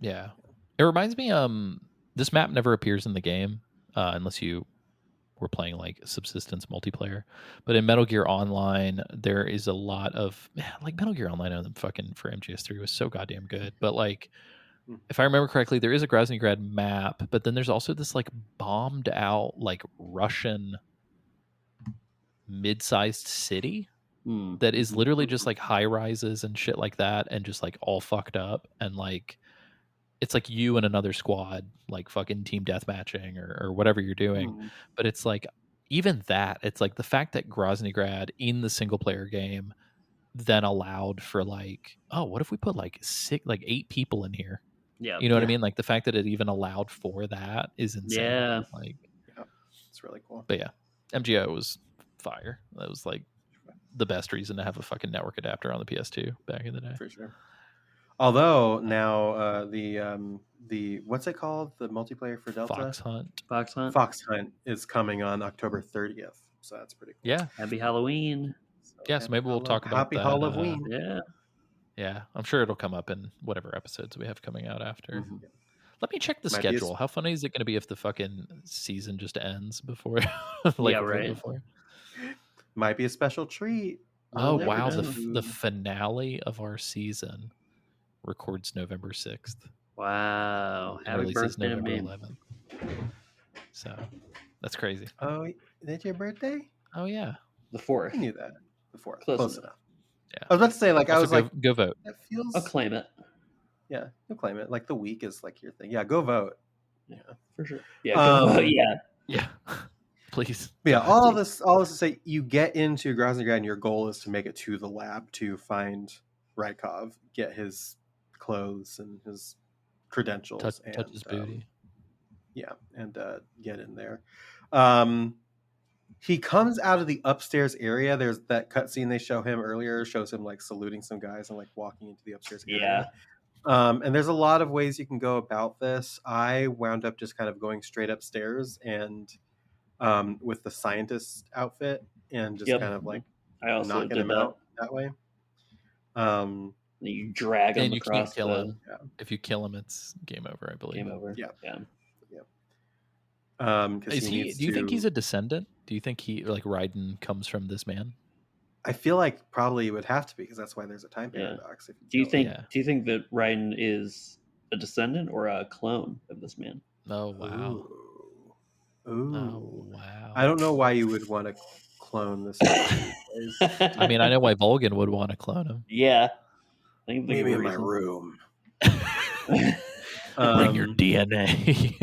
Yeah. It reminds me, this map never appears in the game, unless you were playing like subsistence multiplayer. But in Metal Gear Online, there is a lot of like Metal Gear Online on fucking for MGS3 was so goddamn good. But like, if I remember correctly, there is a Groznygrad map, but then there's also this like bombed out like Russian mid-sized city that is literally just like high rises and shit like that, and just like all fucked up, and like it's like you and another squad, like fucking team deathmatching or whatever you're doing. Mm. But it's like even that, it's like the fact that Groznygrad in the single player game then allowed for like, oh, what if we put like 8 people in here? Yeah. You know what I Yeah. mean? Like the fact that it even allowed for that is insane. Yeah. Like, It's really cool. but yeah, MGO was fire. That was like the best reason to have a fucking network adapter on the PS2 back in the day. For sure. Although now the what's it called? The multiplayer for Delta? Fox Hunt. Fox Hunt. Fox Hunt is coming on October 30th. So that's pretty cool. Yeah. Happy Halloween. Yeah, so maybe we'll talk about Happy that, Halloween. Yeah. Yeah, I'm sure it'll come up in whatever episodes we have coming out after. Mhm. Let me check the Might be a schedule. How funny is it going to be if the fucking season just ends before? like Yeah, a bit right. Before. Might be a special treat. Oh We'll never wow, know. the finale of our season records November 6th. Wow. And Happy releases birthday to November me. 11th. So that's crazy. Oh, is that your birthday? Oh yeah. The I 4th. knew that. The 4th. Close Close enough. enough. Yeah. I was about to say, like, I Also, was like, go vote. that feels. I'll claim it. Yeah, you'll claim it. Like the week is like your thing. Yeah, go vote. Yeah, for sure. Yeah. Go vote. Yeah. Yeah. Please. But yeah, God, all dude. this to say, you get into Groznygrad, and your goal is to make it to the lab to find Rykov, get his clothes and his credentials, and touch his booty. yeah, and get in there. He comes out of the upstairs area. There's that cutscene they show him earlier, shows him like saluting some guys and like walking into the upstairs area. And there's a lot of ways you can go about this. I wound up just kind of going straight upstairs and with the scientist outfit and just Yep. kind of like I also knocking did him that. out that way. You drag him And you can't across kill the him. If you kill him, it's game over, I believe. game over. Yeah. Yeah. 'Cause Is he he? needs Do you think to- he's a descendant? Do you think he like Raiden comes from this man? I feel like probably it would have to be because that's why there's a time Yeah. paradox. If Do you don't- think? Yeah. Do you think that Raiden is a descendant or a clone of this man? Oh wow. Ooh. Oh wow. I don't know why you would want to clone this. I mean, I know why Volgan would want to clone him. Yeah. I think Leave me in my reason. room. Bring your DNA.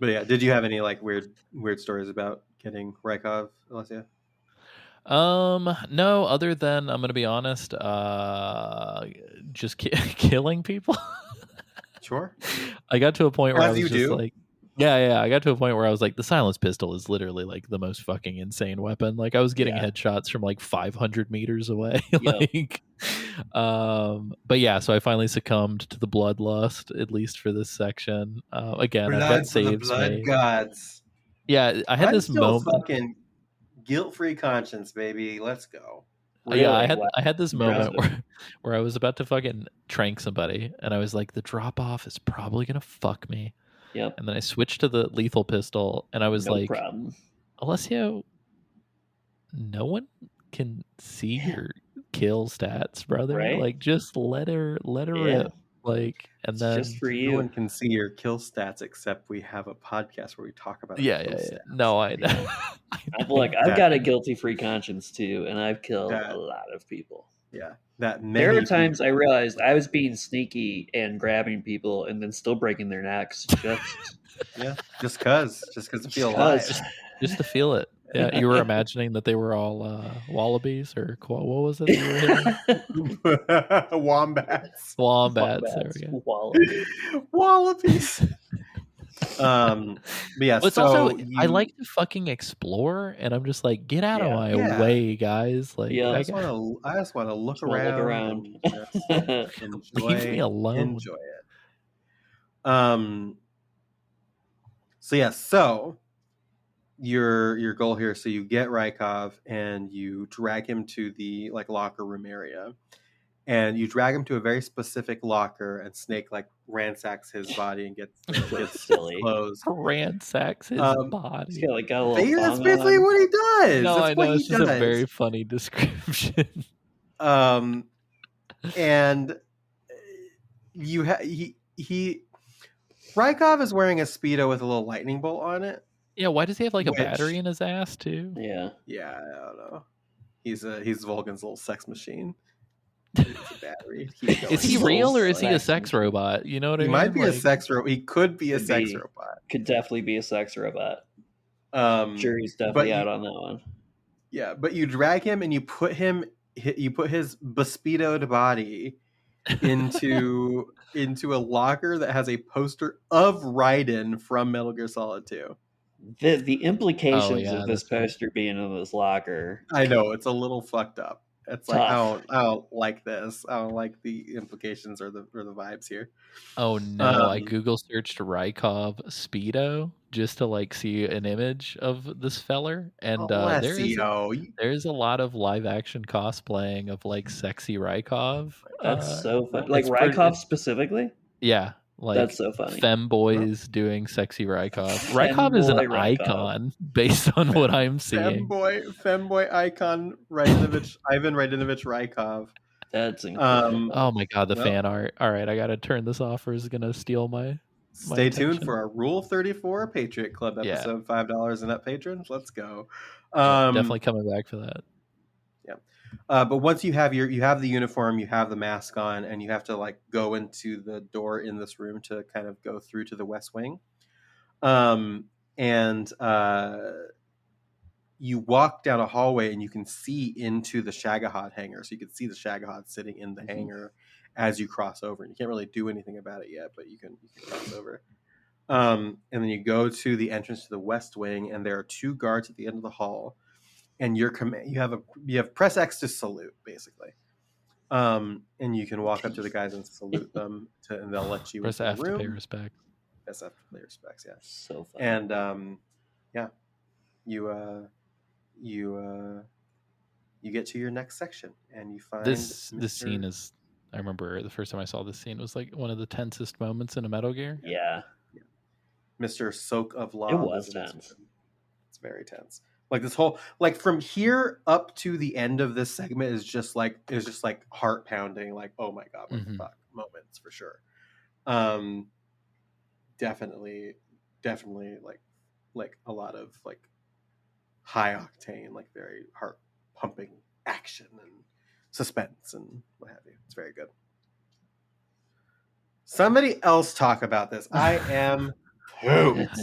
But yeah, did you have any like weird stories about getting Rykov, Alessia? No, other than I'm gonna be honest, just killing people. Sure. I got to a point where As I was you just do. like, yeah. I got to a point where I was like, the silenced pistol is literally like the most fucking insane weapon. Like I was getting Yeah. headshots from like 500 meters away. Yep. like, but yeah, so I finally succumbed to the bloodlust, at least for this section. Again, I've got saves made. gods. Yeah, I had this moment. Fucking guilt-free conscience, baby. Let's go. Yeah, I Really? Wow. had this moment Impressive. where I was about to fucking trank somebody, and I was like, the drop off is probably gonna fuck me. Yep. And then I switched to the lethal pistol, and I was No like, problem. Alessio, no one can see your kill stats, brother. Right? Like, just let her Yeah. rip. Like, and It's then just for No you. one can see your kill stats except we have a podcast where we talk about our yeah. kill stats. No, I know. Look, I've That- got a guilty-free conscience too, and I've killed That- a lot of people. Yeah, that There many are times I realized I was being sneaky and grabbing people, and then still breaking their necks. just cause to feel Because- alive. Just to feel it. Yeah, you were imagining that they were all wallabies or what was it? That you were hitting? Wombats, Wombats. There we go. wallabies. But yeah, But it's so also I you- like to fucking explore, and I'm just like, get out of Yeah. my Yeah. way, guys. Like, Yeah. I I just got- want to look Just wanna look around. around. And just Leave me alone. Enjoy it. So yeah, so your goal here. So you get Rykov and you drag him to the like locker room area, and you drag him to a very specific locker, and Snake like ransacks his body and gets his Silly. clothes. ransacks his Um, body. He's got a little That's thong basically on. what he does. No, That's I what know he it's just does. a very funny description. And he Rykov is wearing a Speedo with a little lightning bolt on it. Yeah, why does he have like a Which- battery in his ass too? Yeah. Yeah, I don't know. He's Vulcan's little sex machine. It's a battery. Keep going. Is he Soul real or is he a sex sex robot? You know what I He mean? might be a Like, sex robot. He could be a Could sex be. robot. Could definitely be a sex robot. Jury's But definitely you, out on that one. yeah, but you drag him and you put his bespidoed body into a locker that has a poster of Raiden from Metal Gear Solid 2. The implications yeah, of this that's right. poster being in this locker. I know it's a little fucked up. It's like Tough. I don't like this. I don't like the implications or the vibes here. Oh no, I Um, Google searched Rykov Speedo just to like see an image of this feller, and Alessio, there's a lot of live action cosplaying of like sexy Rykov. That's so fun. Like It's pretty, Rykov specifically? yeah, like That's so funny. femboys doing sexy Rykov. Rykov is an Femboy Rykov. icon based on what I'm seeing. femboy icon Radinovich, Ivan Radinovich Rykov. That's incredible. Oh my god, the well, fan art. All right, I gotta turn this off or it's gonna steal my Stay tuned attention. for our Rule 34 Patriot Club Yeah. episode. $5 and up patrons. Let's go. Definitely coming back for that. But once you have the uniform, you have the mask on, and you have to like go into the door in this room to kind of go through to the West Wing. You walk down a hallway and you can see into the Shagahod hangar. So you can see the Shagahod sitting in the hangar as you cross over. And you can't really do anything about it yet, but you can cross over. And then you go to the entrance to the West Wing, and there are 2 guards at the end of the hall. And you have press X to salute, basically. And you can walk up to the guys and salute them, and they'll let you Press into F the to room. pay respect. Press F to pay respects, yeah. So fun. And you get to your next section, and you find This scene is. I remember the first time I saw this scene was like one of the tensest moments in a Metal Gear. Yeah. Mr. Soak of Law. It was tense. It's very tense. Like this whole, like from here up to the end of this segment is just like heart pounding. Like, oh my god, what the fuck moments for sure. Definitely like a lot of like high octane, like very heart pumping action and suspense and what have you. It's very good. Somebody else talk about this. I am pooped.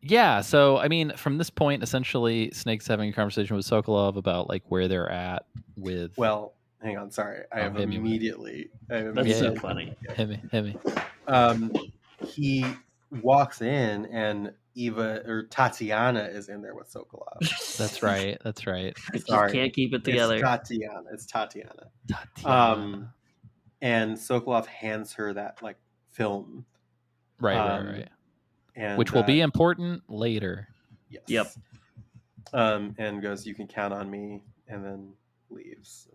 Yeah, so I mean, from this point, essentially, Snake's having a conversation with Sokolov about like where they're at with. Well, hang on, sorry. I have immediately. That's so funny. Hit me. He walks in, and Eva or Tatiana is in there with Sokolov. That's right. I just can't keep it together. It's Tatiana. And Sokolov hands her that like film. Right. And, which will be important later. Yes. Yep. And goes, "You can count on me," and then leaves.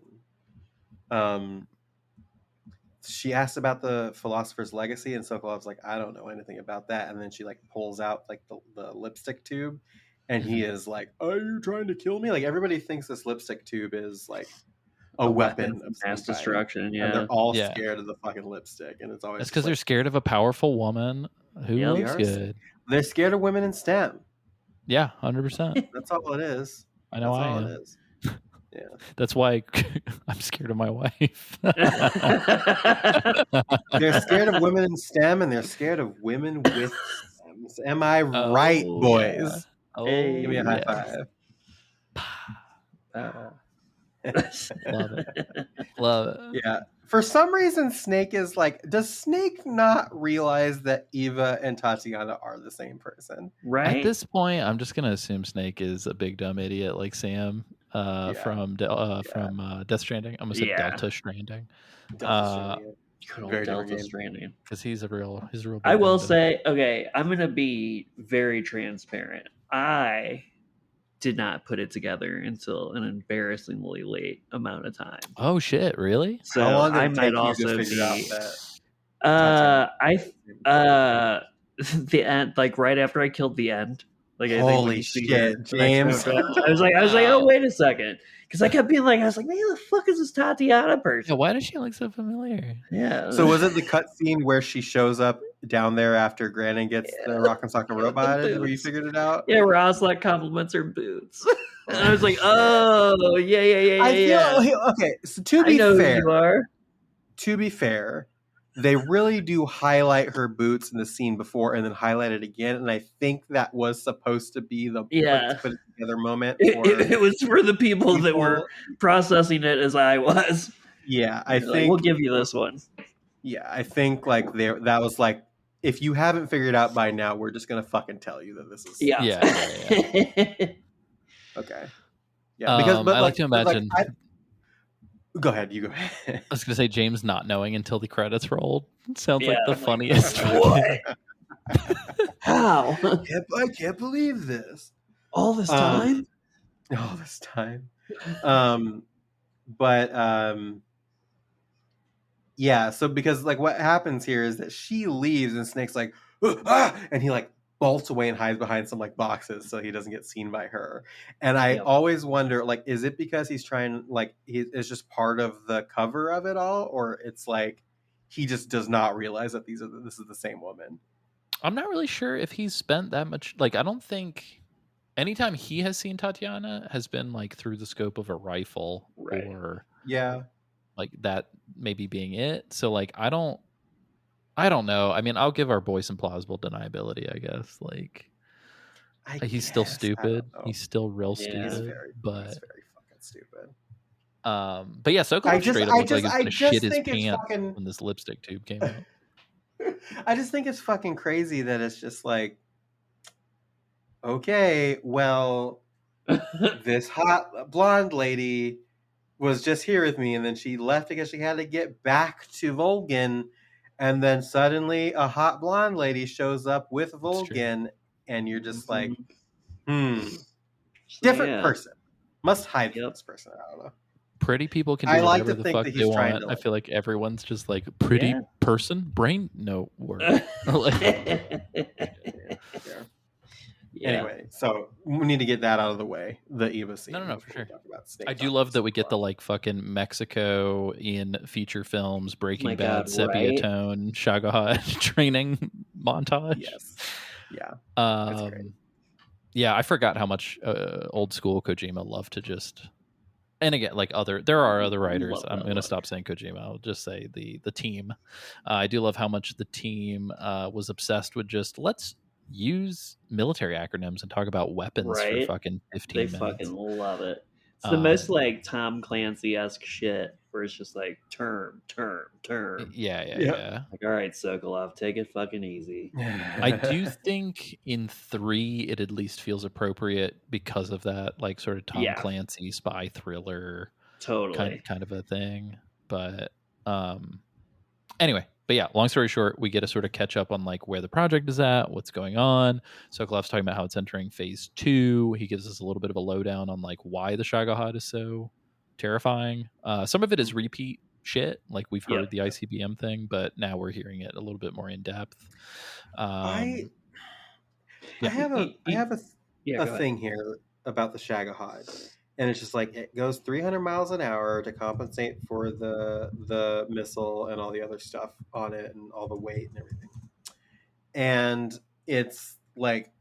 She asks about the philosopher's legacy, and Sokolov's like, "I don't know anything about that." And then she like pulls out like the lipstick tube, and he is like, "Are you trying to kill me?" Like everybody thinks this lipstick tube is like a weapon of mass some kind. destruction. Yeah, And they're all scared of the fucking lipstick, and it's always that's because they're scared of a powerful woman who looks good. They're scared of women in STEM. Yeah, 100%. That's all it is. I know. That's I all am. it is. Yeah. That's why I'm scared of my wife. They're scared of women in STEM, and they're scared of women with STEMs. Am I right, boys? Yeah. Oh, Hey, Give me a high five. Love it. Yeah. For some reason, Snake is like, does Snake not realize that Eva and Tatiana are the same person? right? At this point, I'm just gonna assume Snake is a big dumb idiot like Sam from Death Stranding. I'm gonna say Delta Stranding. Good old Very Delta different Stranding. Because he's a real. I will say, okay, I'm gonna be very transparent. I did not put it together until an embarrassingly late amount of time. Oh shit! Really? So How long did I it might take you also to figure out be. that? The end, like right after I killed the end. Like I Holy think shit, James! I was like, oh wait a second, because I kept being like, I was like, man, who the fuck is this Tatiana person? Yeah. Why does she look so familiar? Yeah. So was it the cutscene where she shows up down there after Grannon gets the Rock and Sock Robot? Where you figured it out? Yeah, Roslak compliments her boots. And I was like, oh, yeah. I feel okay. So I know who you are. to be fair, they really do highlight her boots in the scene before and then highlight it again. And I think that was supposed to be the Yeah. put it together moment. It was for the people that were people. processing it as I was. Yeah, I They're like, think we'll give you this one. Yeah, I think like that was like, if you haven't figured out by now, we're just gonna fucking tell you that this is Yeah. okay. Yeah, because but I like to imagine. Go ahead. You go ahead. I was gonna say James not knowing until the credits rolled sounds like the I'm funniest. What? How? I can't believe this. All this time? All this time. But yeah, so because like what happens here is that she leaves and Snake's like, and he like bolts away and hides behind some like boxes so he doesn't get seen by her. And I always wonder, like, is it because he's trying, like, it's just part of the cover of it all, or it's like he just does not realize that this is the same woman? I'm not really sure if he's spent that much. Like, I don't think anytime he has seen Tatiana has been like through the scope of a rifle, or like that maybe being it. So like I don't know. I mean, I'll give our boy some plausible deniability, I guess. Like he's still stupid. He's still real stupid. But he's very fucking stupid. But yeah, Sokolov straight up looked like he was gonna shit his pants when this lipstick tube came out. I just think it's fucking crazy that it's just like, okay, well, this hot blonde lady was just here with me, and then she left because she had to get back to Volgin, and then suddenly a hot blonde lady shows up with Volgin, and you're just like, different person. Must hide from this person. I don't know. Pretty people can do whatever the fuck they want. I feel like everyone's just like, pretty person, brain, no word. Anyway, so we need to get that out of the way. The Eva scene. No, for sure. I do love that we get the like fucking Mexico in feature films, Breaking Bad, sepia tone, Shagahad training montage. Yes. Yeah. That's great. Yeah, I forgot how much old school Kojima loved to just. And again, like there are other writers. I'm going to stop saying Kojima. I'll just say the team. I do love how much the team was obsessed with just let's use military acronyms and talk about weapons for fucking 15 minutes. They fucking love it. It's the most like Tom Clancy-esque shit where it's just like term. Yeah. Like, all right, Sokolov, take it fucking easy. I do think in 3 it at least feels appropriate because of that, like sort of Tom Clancy spy thriller, totally kind of a thing. But anyway. But yeah, long story short, we get to sort of catch up on like where the project is at, what's going on. Sokolov's talking about how it's entering phase 2. He gives us a little bit of a lowdown on like why the Shagahad is so terrifying. Some of it is repeat shit, like we've heard the ICBM thing, but now we're hearing it a little bit more in depth. I have a thing here about the Shagahad. And it's just like it goes 300 miles an hour to compensate for the missile and all the other stuff on it and all the weight and everything. And it's like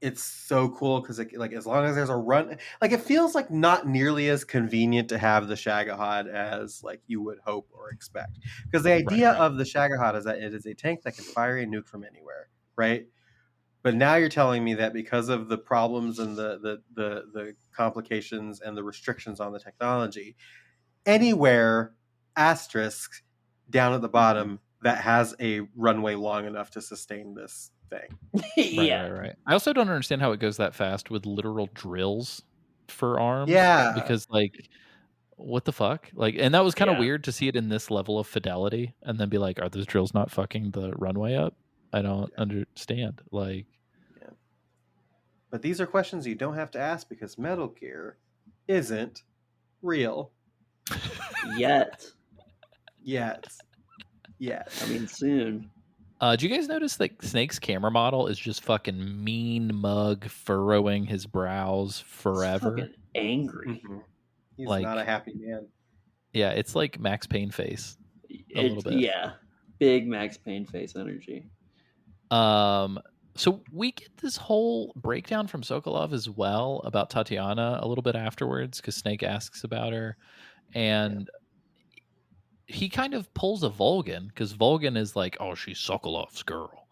it's so cool because like as long as there's a run, like it feels like not nearly as convenient to have the Shagahad as like you would hope or expect. Because the idea of the Shagahad is that it is a tank that can fire a nuke from anywhere, right? But now you're telling me that because of the problems and the complications and the restrictions on the technology, anywhere asterisk down at the bottom that has a runway long enough to sustain this thing. Right. I also don't understand how it goes that fast with literal drills for arms. Yeah. Because like, what the fuck? Like, and that was kind of weird to see it in this level of fidelity and then be like, are those drills not fucking the runway up? I don't understand. Like, but these are questions you don't have to ask because Metal Gear isn't real yet. I mean, soon. Do you guys notice that Snake's camera model is just fucking mean mug furrowing his brows forever? He's fucking angry. Mm-hmm. He's like, not a happy man. Yeah, it's like Max Payne face. A little bit. Yeah. Big Max Payne face energy. So we get this whole breakdown from Sokolov as well about Tatiana a little bit afterwards, because Snake asks about her, and he kind of pulls a Volgan, because Volgan is like, oh, she's Sokolov's girl.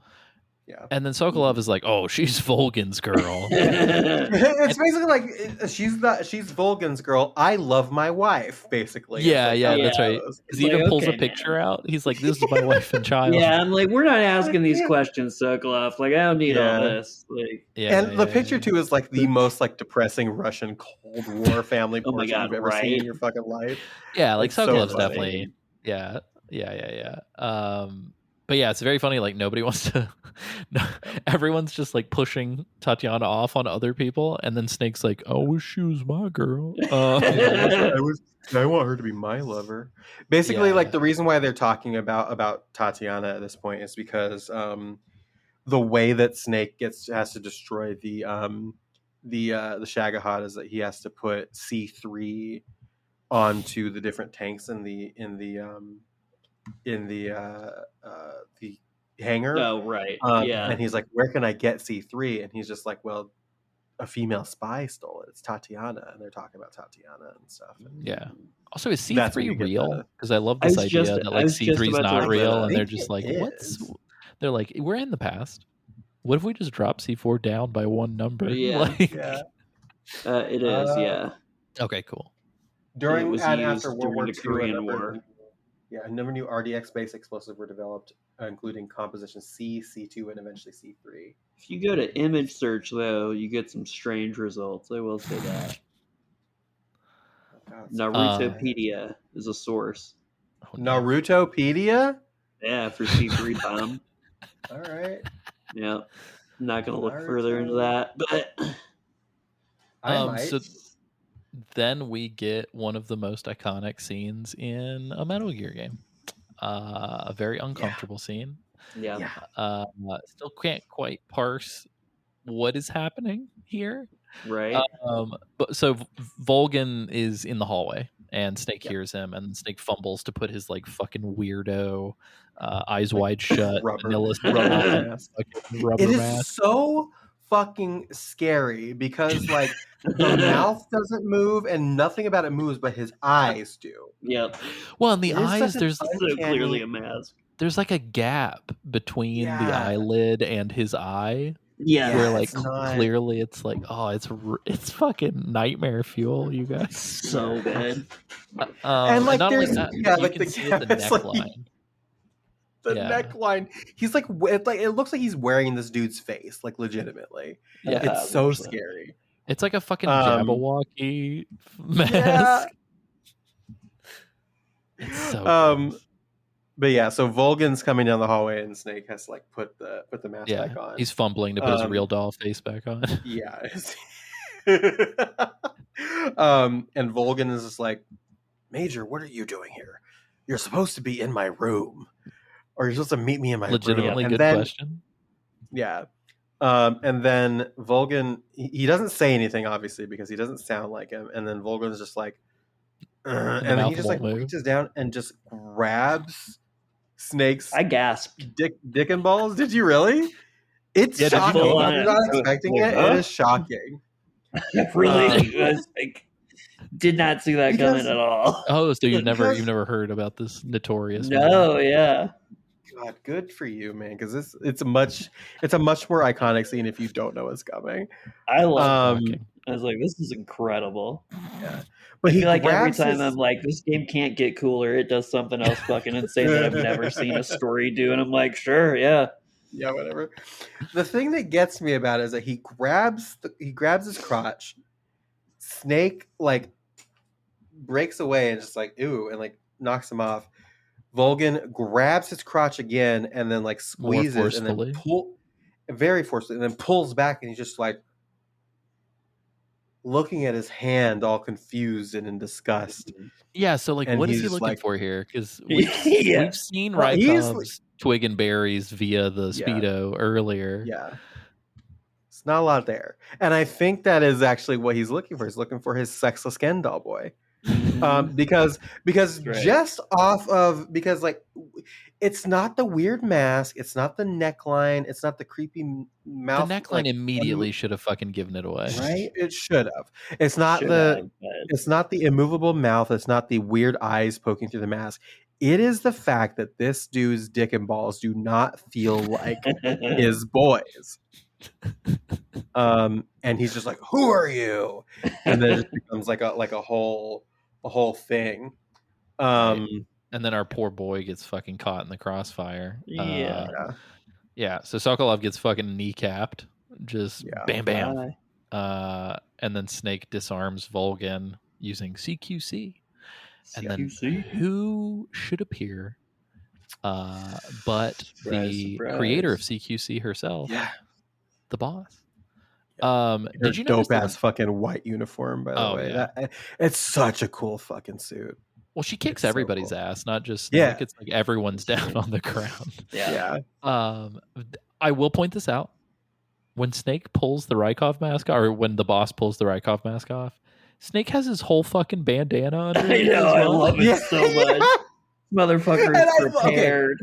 Yeah. And then Sokolov is like, oh, she's Volgan's girl. It's basically like she's Volgan's girl. I love my wife, basically. Yeah, It's yeah, like, that's right. It's Because he even like, pulls a okay, picture out. He's like, this is my wife and child. Yeah, I'm like, we're not asking these questions, Sokolov. Like, I don't need all this. Like, Yeah, and the picture too is like the most like depressing Russian Cold War family Oh my portrait God, you've ever seen right? in your fucking life. Yeah, like It's so Sokolov's funny. definitely. Yeah. But yeah, it's very funny. Like nobody wants to. Everyone's just like pushing Tatiana off on other people, and then Snake's like, "Oh, she was my girl." I want her to be my lover. Basically, Yeah. like the reason why they're talking about Tatiana at this point is because the way that Snake has to destroy the Shagahad is that he has to put C3 onto the different tanks in the hangar. oh, right. Yeah. And he's like, where can I get C3? And he's just like, well, a female spy stole it. It's Tatiana. And they're talking about Tatiana and stuff. And Yeah. Also, is That's when C3 you get real? the- Because I love I this was idea just- that I like was just C3 is about to not look real, that up. and they're I just think like, it what's? is. They're like, we're in the past. What if we just drop C4 down by one number? Yeah. Like, Yeah. It is, yeah. Okay, cool. During It was and used after World during War the II, Korean War. A number of new RDX-based explosives were developed, including composition C, C2, and eventually C3. If you go to image search, though, you get some strange results. I will say that. Oh, God, Narutopedia is a source. Oh, no. Narutopedia? Yeah, for C3 bomb. All right. Yeah. I'm not going to look further into that, but I might. So then we get one of the most iconic scenes in a Metal Gear game. A very uncomfortable scene. yeah. Still can't quite parse what is happening here. Right. But so Volgan is in the hallway, and Snake hears him, and Snake fumbles to put his like fucking weirdo eyes wide shut vanilla rubber mask. rubber It is mask. so fucking scary because like the mouth doesn't move and nothing about it moves, but his eyes do. Yep. Well, in the It is eyes, such a there's So uncanny- clearly a mask. there's like a gap between the Yeah. eyelid and his eye. Yeah. Where like it's not- clearly it's like, oh, it's fucking nightmare fuel, you guys. So good. And, like, not only there's- that, yeah, you like, can the see it, the gap is, like, neckline. The Yeah. neckline. He's like, it looks like he's wearing this dude's face, like legitimately. Yeah. It's so 100%. scary. It's like a fucking Um, Jabberwocky mask. Yeah. It's so But yeah, so Volgan's coming down the hallway, and Snake has to like put the mask yeah. back on. He's fumbling to put his Um, real doll face back on. Yeah. And Volgan is just like, Major, what are you doing here? You're supposed to be in my room, or you're supposed to meet me in my Legitimately room. good And then, question. Yeah. And then Volgan, he doesn't say anything, obviously, because he doesn't sound like him. And then Volgan's just like, and then mouth he just like won't move. reaches down and just grabs Snake's I gasped. dick and balls. Did you really? It's Yeah, did you shocking. know If that? you're not expecting it. Huh? It is shocking. Really was like, did not see that Because- coming at all. Oh, so you've because- never heard about this notorious? No, yeah. God, good for you, man. Because it's a much more iconic scene if you don't know what's coming. I love Um, it. I was like, this is incredible. But I he feel like every grabs time his- I'm like, this game can't get cooler. It does something else fucking insane that I've never seen a story do. And I'm like, sure, yeah. yeah, whatever. The thing that gets me about it is that he grabs his crotch. Snake like breaks away and just like ooh and like knocks him off. Volgan grabs his crotch again and then like More squeezes and then forcefully? very forcefully, and then pulls back, and he's just like looking at his hand all confused and in disgust. Yeah. So like, And what is he's he just looking like- for here? Because Yeah. we've seen Well, he's Rykov's twig and berries via the Yeah. speedo earlier. Yeah. It's not a lot there. And I think that is actually what he's looking for. He's looking for his sexless Ken doll boy. Because Right. just off of because like it's not the weird mask. It's not the neckline. It's not the creepy The mouth. neckline immediately should have fucking given it away. Right? It should have. It's not Should the. have, but- It's not the immovable mouth. It's not the weird eyes poking through the mask. It is the fact that this dude's dick and balls do not feel like his boys. And he's just like, "Who are you?" And then it just becomes like a whole thing. And then our poor boy gets fucking caught in the crossfire. Yeah. Yeah. So Sokolov gets fucking kneecapped. Just bam, bam. Bye. And then Snake disarms Volgin using CQC. And then CQC. who should appear but the Surprise. creator of CQC herself, the boss. Did you dope notice ass fucking white uniform, by the way? Yeah. It's such a cool fucking suit. Well, she kicks It's so everybody's cool. ass, not just Snake. Yeah. It's like everyone's down on the ground. Yeah. I will point this out. When Snake pulls the Rykov mask off, or when the boss pulls the Rykov mask off, Snake has his whole fucking bandana under I it know. as I well. love it so much. Motherfucker And is prepared.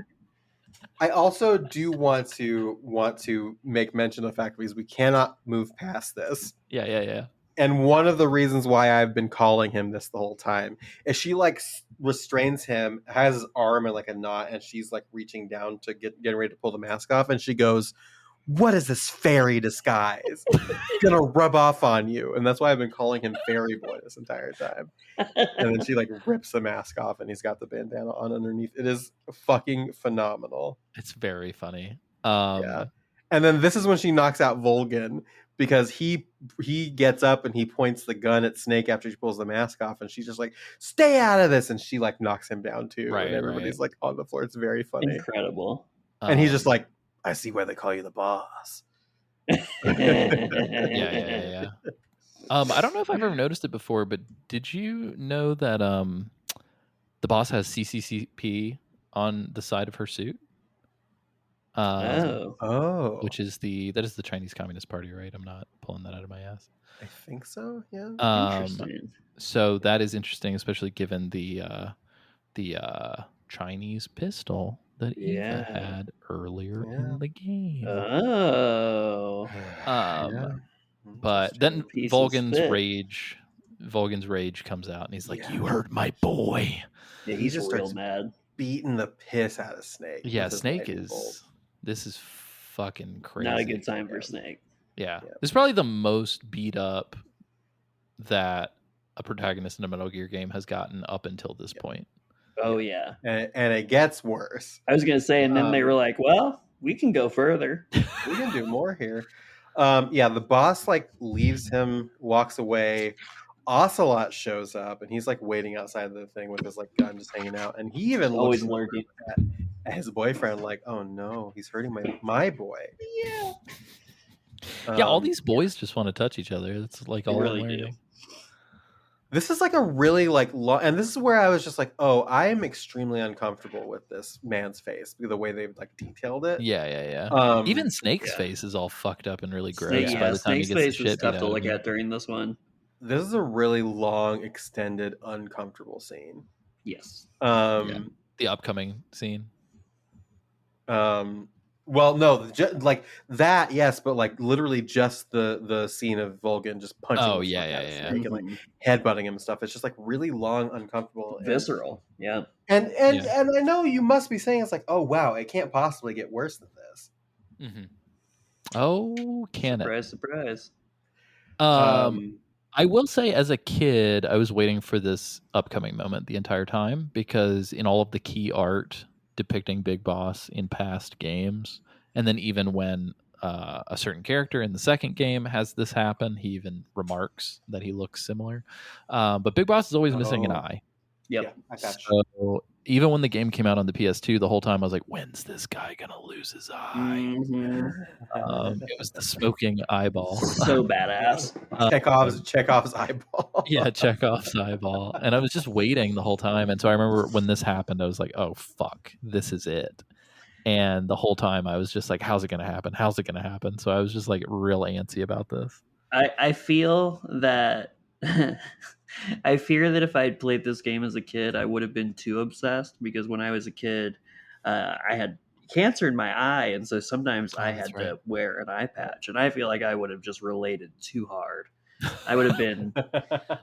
I also do want to make mention of the fact because we cannot move past this. Yeah. And one of the reasons why I've been calling him this the whole time is she like restrains him, has his arm in like a knot, and she's like reaching down to getting ready to pull the mask off, and she goes, "What is this fairy disguise? It's gonna rub off on you." And that's why I've been calling him Fairy Boy this entire time. And then she like rips the mask off, and he's got the bandana on underneath. It is fucking phenomenal. It's very funny. Yeah. And then this is when she knocks out Volgin because he gets up and he points the gun at Snake after she pulls the mask off, and she's just like, "Stay out of this!" And she like knocks him down too. Right, and everybody's like on the floor. It's very funny. Incredible. And he's just like, "I see why they call you the boss." Yeah. I don't know if I've ever noticed it before, but did you know that the boss has CCCP on the side of her suit? Oh. Which That is the Chinese Communist Party, right? I'm not pulling that out of my ass. I think so. Yeah. Interesting. So that is interesting, especially given the Chinese pistol that Eva had earlier in the game. Oh. But then Pieces Volgin's fit. rage comes out, and he's like, "You hurt my boy." Yeah, He he's just real starts mad. beating the piss out of Snake. Yeah, with his Snake lightning is. bolt. This is fucking crazy. Not a good time for Snake. Yeah. This is probably the most beat up that a protagonist in a Metal Gear game has gotten up until this point. Oh yeah. And it gets worse. I was gonna say, and then they were like, "Well, we can go further." We can do more here. The boss like leaves him, walks away. Ocelot shows up, and he's like waiting outside the thing with his like gun just hanging out. And he even Always looks lurking. at his boyfriend like, "Oh no, he's hurting my boy." Yeah. Yeah, all these boys just want to touch each other. It's like all really I'm do. learning. This is like a really like long, and this is where I was just like, "Oh, I am extremely uncomfortable with this man's face, the way they've like detailed it." Yeah. Even Snake's face is all fucked up and really gross by the time he Snake's gets the face was shit beat tough out to of look him. at during this one. This is a really long, extended, uncomfortable scene. Yes. The upcoming scene. Well, no, like that, yes, but like literally just the scene of Volgin just punching. Oh, the fuck yeah, out of yeah. Snake and like headbutting him and stuff. It's just like really long, uncomfortable, and- Visceral. Yeah. And I know you must be saying it's like, oh wow, it can't possibly get worse than this. Mm-hmm. Oh, can Surprise, surprise. it? I will say, as a kid, I was waiting for this upcoming moment the entire time because in all of the key art depicting Big Boss in past games, and then even when a certain character in the second game has this happen, he even remarks that he looks similar. But Big Boss is always missing an eye. Yep. Yeah, I got you. So even when the game came out on the PS2, the whole time I was like, when's this guy going to lose his eye? It was the smoking eyeball. So badass. Chekhov's eyeball. Yeah, Chekhov's eyeball. And I was just waiting the whole time. And so I remember when this happened, I was like, oh, fuck, this is it. And the whole time I was just like, how's it going to happen? How's it going to happen? So I was just like real antsy about this. I feel that I fear that if I had played this game as a kid, I would have been too obsessed because when I was a kid, I had cancer in my eye, and so sometimes I that's had right. to wear an eye patch, and I feel like I would have just related too hard. I would have been an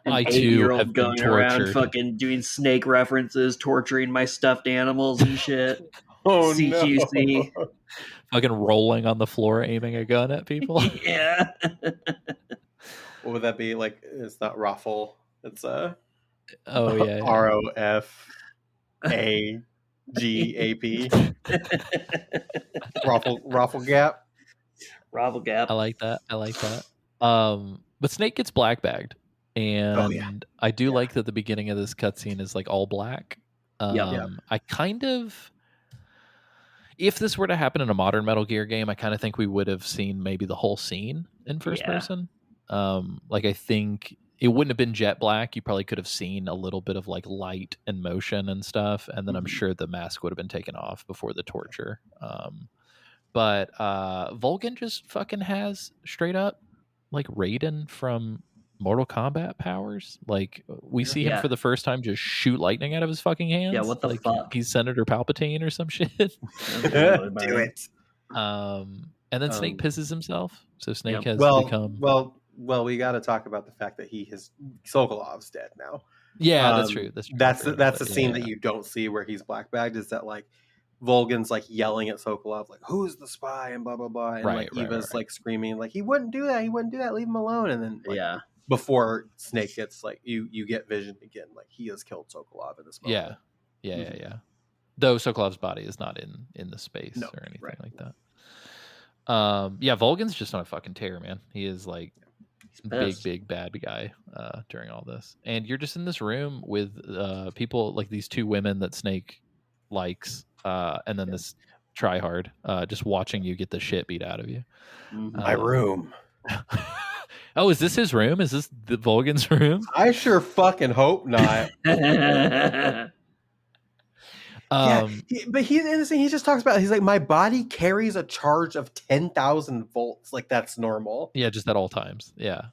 I too have 80-year-old been going around tortured. fucking doing snake references, torturing my stuffed animals and shit. Oh CQC. no! Fucking rolling on the floor, aiming a gun at people. Yeah. What would that be? Like, it's not Raffle. It's Oh yeah. ROFAGAP. Raffle Gap. Raffle Gap. I like that. But Snake gets black bagged, and Oh, yeah. I do like that the beginning of this cutscene is like all black. Yep. I kind of, if this were to happen in a modern Metal Gear game, I kind of think we would have seen maybe the whole scene in first person. Like I think it wouldn't have been jet black. You probably could have seen a little bit of like light and motion and stuff, and then I'm sure the mask would have been taken off before the torture. But Vulcan just fucking has straight up like Raiden from Mortal Kombat powers. Like we see him Yeah. for the first time just shoot lightning out of his fucking hands. Yeah, what the like, fuck? He's Senator Palpatine or some shit. Do it. And then Snake pisses himself. So Snake has Well, become. we got to talk about the fact that Sokolov's dead now. Yeah, that's true. That's true. That's the scene that you don't see where he's black bagged. Is that like Volgan's like yelling at Sokolov like, "Who's the spy?" and blah blah blah, and like Eva's like screaming like, "He wouldn't do that. He wouldn't do that. Leave him alone." And then before Snake gets like you get vision again, like he has killed Sokolov in this moment. Yeah. Though Sokolov's body is not in the space or anything like that. Volgan's just on a fucking tear, man. He is like big bad guy during all this, and you're just in this room with people like these two women that Snake likes, and then this tryhard just watching you get the shit beat out of you. My room. Oh, is this his room? Is this the Volgan's room? I sure fucking hope not. But he's innocent. He just talks about, he's like, my body carries a charge of 10,000 volts. Like that's normal. Yeah, just at all times. Yeah.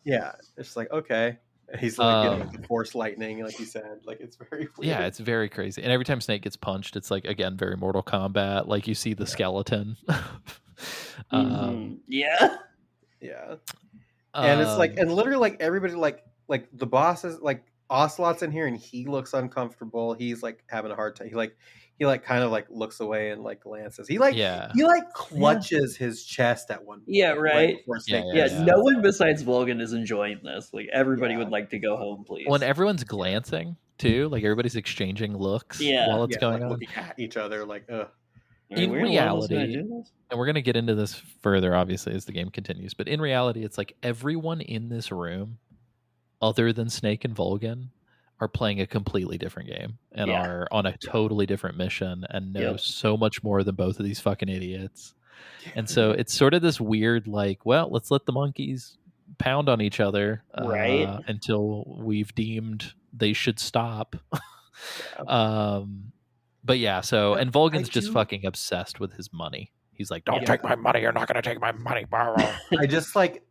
It's like, okay. He's like, with the force lightning, like you said. Like it's very weird. Yeah, it's very crazy. And every time Snake gets punched, it's like again very Mortal Kombat. Like you see the skeleton. Yeah. And it's like, and literally like everybody like the boss is like Ocelot's in here and he looks uncomfortable. He's like having a hard time. He kind of like looks away and like glances. He clutches his chest at one point. Yeah, right. No one besides Volgan is enjoying this. Like everybody would like to go home, please. When everyone's glancing too, like everybody's exchanging looks while it's going on, looking at each other like, ugh. In reality, and we're going to get into this further, obviously, as the game continues, but in reality, it's like everyone in this room, other than Snake and Volgan, are playing a completely different game and are on a totally different mission and know so much more than both of these fucking idiots. And so it's sort of this weird, like, well, let's let the monkeys pound on each other until we've deemed they should stop. But yeah, so and Volgan's just fucking obsessed with his money. He's like, "Don't take my money. You're not gonna take my money." It's just like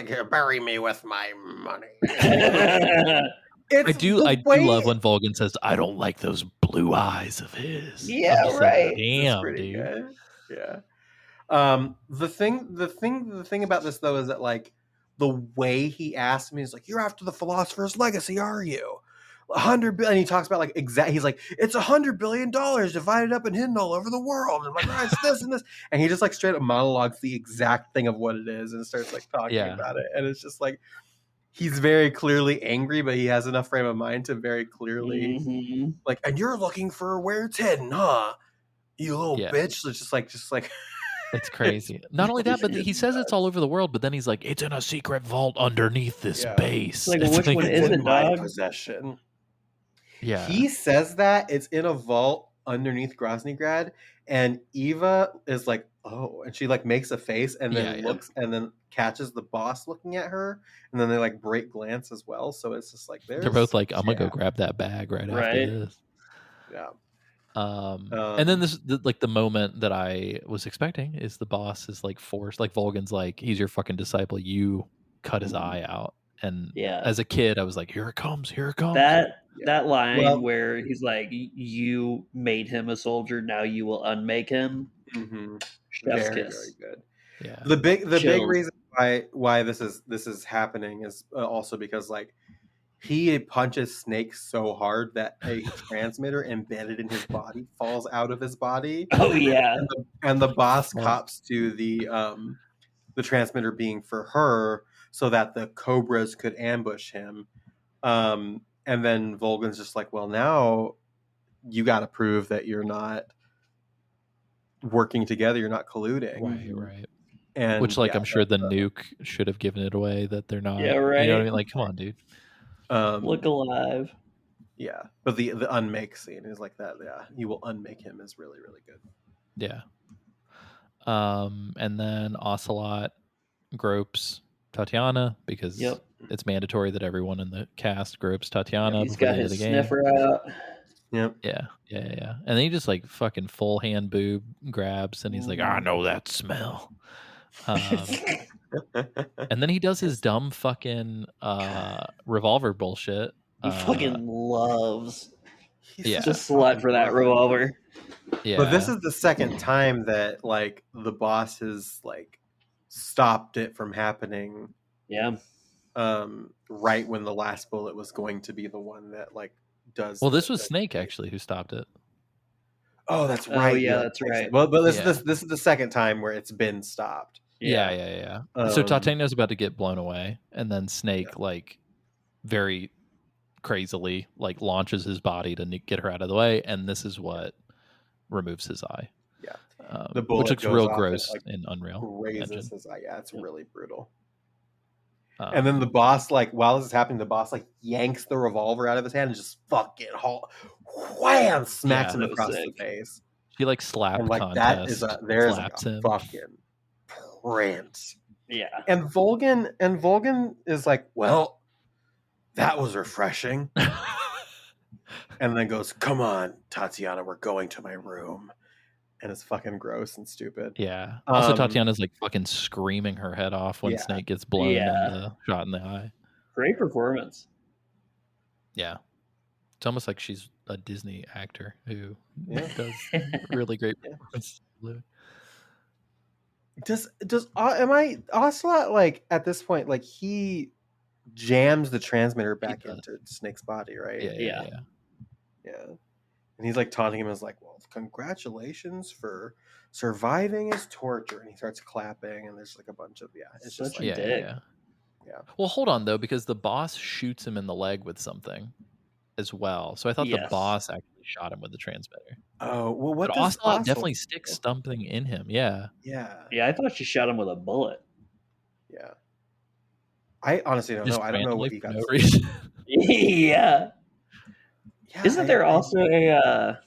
here, bury me with my money. I do love when Volgan says, "I don't like those blue eyes of his." Yeah, right. Like, damn, dude. Good. Yeah. The thing about this though is that like the way he asked me is like, "You're after the philosopher's legacy, are you?" 100 billion. And he talks about like he's like, it's $100 billion divided up and hidden all over the world. And like, right, it's this and this. And he just like straight up monologues the exact thing of what it is and starts like talking about it. And it's just like, he's very clearly angry, but he has enough frame of mind to very clearly like, and you're looking for where it's hidden, huh? You little bitch. It's just like it's crazy. Not only that, but he says it's all over the world, but then he's like, it's in a secret vault underneath this base. Like, which one is it, my possession? Yeah. He says that it's in a vault underneath Groznygrad, and Eva is like, oh, and she like makes a face and then looks and then catches the boss looking at her, and then they like break glance as well. So it's just like they're both like, I'm gonna go grab that bag right after this. Yeah. And then the moment that I was expecting is the boss is like forced, like Volgan's like, he's your fucking disciple, you cut his eye out. And Yeah. as a kid, I was like, "Here it comes! Here it comes!" That line Well- where he's like, "You made him a soldier, now you will unmake him." Mm-hmm. Chef's Very, kiss. very good. Yeah. The big Chills. reason why this is happening is also because like he punches Snake so hard that a transmitter embedded in his body falls out of his body, Oh yeah. and the boss Fuck. cops to the transmitter being for her so that the Cobras could ambush him. And then Volgan's just like, well, now you got to prove that you're not working together, you're not colluding. Right. And Which, like, yeah, I'm sure the nuke should have given it away that they're not. Yeah, You know what I right. mean? Like, come on, dude. Look alive. Yeah, but the unmake scene is like that. Yeah, you will unmake him is really, really good. Yeah. And then Ocelot gropes Tatiana because Yep. it's mandatory that everyone in the cast gropes Tatiana He's before got the end of his the game. sniffer out. Yep. Yeah. And then he just like fucking full hand boob grabs and he's like, I know that smell. And then he does his dumb fucking revolver bullshit. He fucking loves Yeah. to slut for that revolver. Yeah. But this is the second time that like the boss has like stopped it from happening. Yeah. Right when the last bullet was going to be the one that like does. Well, this was Snake actually who stopped it. Oh, that's Oh, right. yeah, that's right. Well, but this Yeah. is the second time where it's been stopped. Yeah. So Um, Tatiana's about to get blown away, and then Snake like very crazily like launches his body to get her out of the way, and this is what removes his eye. Yeah. The bullet which looks goes real off gross and, like, in Unreal. Raises Engine. his eye. Yeah, it's really brutal. And And then the boss, like, while this is happening, the boss like yanks the revolver out of his hand and just fucking wham, smacks Yeah, him that was across sick. the face. he like slap And like contest that is there's like slaps a him. fucking print. Yeah. And Volgan is like, well, that was refreshing. And then goes, come on, Tatiana, we're going to my room. And it's fucking gross and stupid. Yeah. Also, Um, Tatiana's like fucking screaming her head off when Yeah. Snake gets blown Yeah. and shot in the eye. Great performance. Yeah. It's almost like she's a Disney actor who Yeah. does really great Yeah. performances. Does am I Ocelot like at this point like he jams the transmitter back does. into Snake's body, right? Yeah. Yeah. And he's like taunting him as like, well, congratulations for surviving his torture. And he starts clapping and there's like a bunch of it's just Such like a dick. Yeah. Well, hold on though, because the boss shoots him in the leg with something as well. So I thought the Yes. boss actually shot him with the transmitter. Oh well what But does Ocelot Ocelot definitely do? sticks something in him. Yeah. Yeah. Yeah, I thought she shot him with a bullet. Yeah. I honestly don't Just know. I don't know what randomly he for got. no reason. Yeah. Yeah, Isn't there also a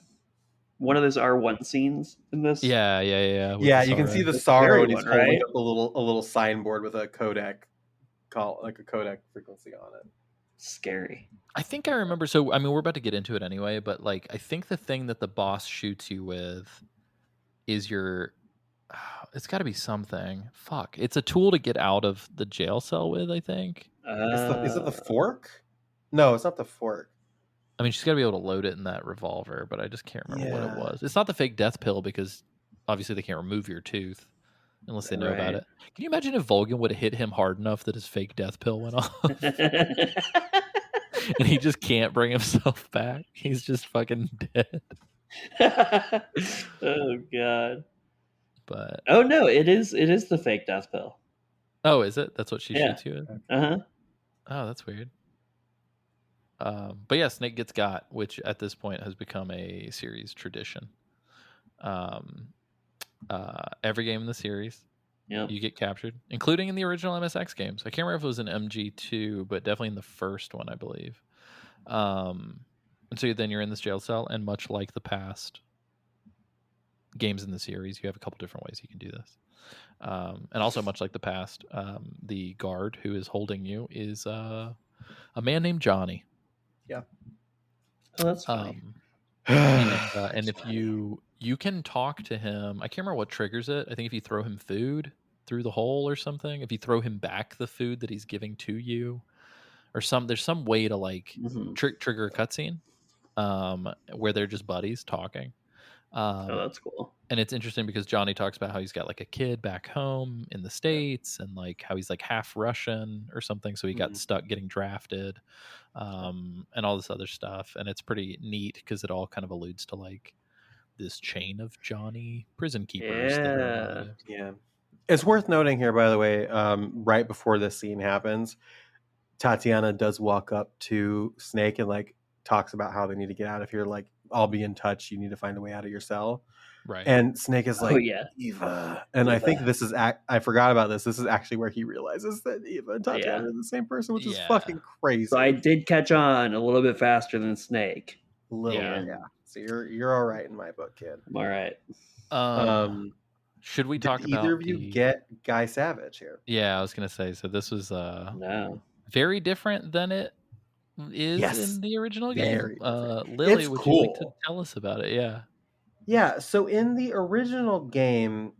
one of those R1 scenes in this? Yeah. with Yeah, the you can Sorrow. see the It's sorrow very and he's one, holding right? up a little signboard with a codec frequency on it. Scary. I think I remember. So, I mean, we're about to get into it anyway, but like, I think the thing that the boss shoots you with is your. It's got to be something. Fuck. It's a tool to get out of the jail cell with, I think. Is it the fork? No, it's not the fork. I mean, she's got to be able to load it in that revolver, but I just can't remember what it Yeah. was. It's not the fake death pill because obviously they can't remove your tooth unless they know about Right. it. Can you imagine if Vulcan would have hit him hard enough that his fake death pill went off and he just can't bring himself back? He's just fucking dead. Oh god. But Oh no, it is the fake death pill. oh, is it? That's what she Yeah. shoots you with? Uh-huh. Oh, that's weird. But yeah, Snake gets got, which at this point has become a series tradition. Every game in the series, Yep. you get captured, including in the original MSX games. I can't remember if it was in MG2, but definitely in the first one, I believe. And so then you're in this jail cell, and much like the past games in the series, you have a couple different ways you can do this. And also, much like the past, the guard who is holding you is a man named Johnny. Oh, that's funny. And if you can talk to him, I can't remember what triggers it. I think if you throw him food through the hole or something, if you throw him back the food that he's giving to you, or there's some way to like Mhm. trigger a cutscene where they're just buddies talking. Oh, that's cool. And it's interesting because Johnny talks about how he's got like a kid back home in the States and like how he's like half Russian or something. So he got stuck getting drafted and all this other stuff. And it's pretty neat because it all kind of alludes to like this chain of Johnny prison keepers that are Yeah. relatives. Yeah. It's worth noting here, by the way, right before this scene happens, Tatiana does walk up to Snake and like talks about how they need to get out of here. Like, I'll be in touch. You need to find a way out of your cell. Right. And Snake is like, Oh, yeah. Eva. And I think this is, I forgot about this. This is actually where he realizes that Eva and Tatiana are the same person, which is fucking crazy. So I did catch on a little bit faster than Snake. A little bit, yeah. So you're all right in my book, kid. I'm all right. Should we talk about either of you get Guy Savage here? Yeah, I was gonna say. So this was no very different than it is in the original game. Lily, it's would cool. you like to tell us about it? Yeah. Yeah. So in the original game,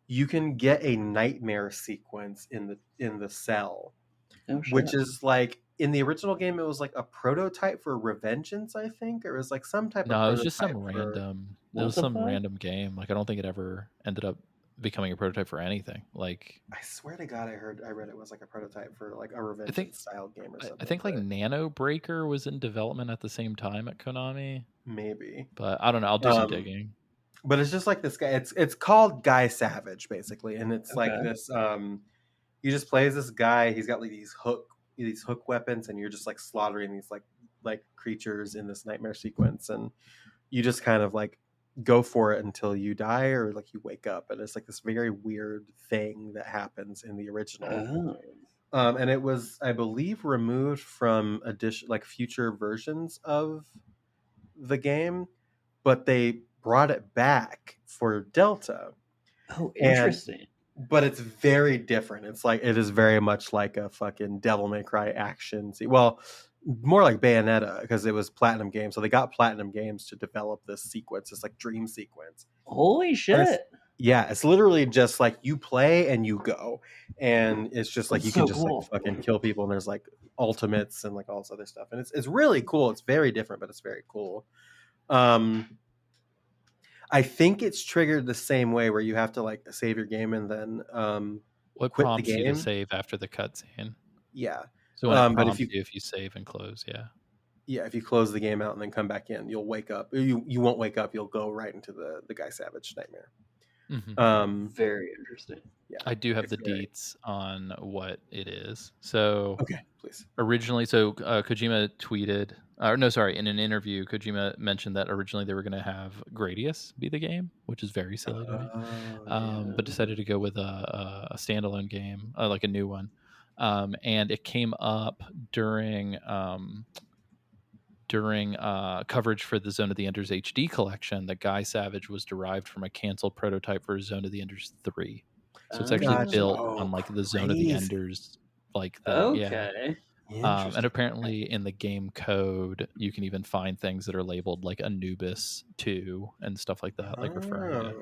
you can get a nightmare sequence in the cell, which is like in the original game, it was like a prototype for Revengeance, I think, or it was like some type of. No, it was just some prototype random. It was some random game. Like I don't think it ever ended up becoming a prototype for anything. Like I swear to God, I read it was like a prototype for like a Revengeance style game or something. I think like Nano Breaker was in development at the same time at Konami. Maybe, but I don't know. I'll do some digging. But it's just like this guy. It's called Guy Savage basically, and it's like this. You just play as this guy. He's got like these hook weapons, and you're just like slaughtering these like creatures in this nightmare sequence, and you just kind of like go for it until you die or like you wake up, and it's like this very weird thing that happens in the original. And it was, I believe, removed from future versions of the game, but they brought it back for Delta. Oh, interesting. But it's very different. It's like it is very much like a fucking Devil May Cry action. Well, more like Bayonetta because it was Platinum Games. So they got Platinum Games to develop this sequence, this like dream sequence. Holy shit! It's literally just like you play and you go, and it's just like you can just like fucking kill people, and there's like ultimates and like all this other stuff, and it's really cool. It's very different, but it's very cool. I think it's triggered the same way where you have to like save your game and then what quit prompts the game. You to save after the cutscene? Yeah. So when but if you save and close, if you close the game out and then come back in, you'll wake up. You won't wake up. You'll go right into the Guy Savage nightmare. Mm-hmm. Very interesting. Yeah, I do have the deets on what it is. So okay, please. Originally, Kojima tweeted, in an interview, Kojima mentioned that originally they were going to have Gradius be the game, which is very silly to me, but decided to go with a standalone game, like a new one. And it came up during coverage for the Zone of the Enders HD collection that Guy Savage was derived from a canceled prototype for Zone of the Enders 3. So it's actually built on like the Zone of the Enders like thing. And apparently in the game code you can even find things that are labeled like Anubis 2 and stuff like that, like referring to it.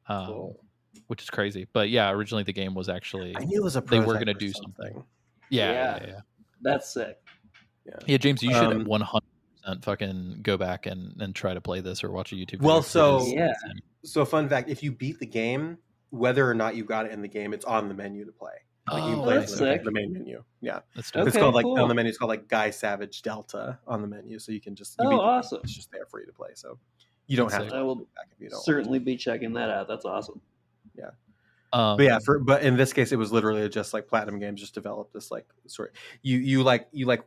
Cool. Which is crazy. But yeah, originally the game was actually, I knew it was a they were going to do something. Yeah. That's sick. Yeah, James, you should 100% fucking go back and try to play this or watch a YouTube video. Well, so fun fact, if you beat the game, whether or not you got it in the game, it's on the menu to play. Like you play the main menu. Yeah. That's it's called like on the menu, it's called like Guy Savage Delta on the menu. So you can just awesome. It's just there for you to play. So you don't have to. I will back if you don't certainly be checking that out. That's awesome. Yeah. But in this case, it was literally just like Platinum Games just developed this like sort of you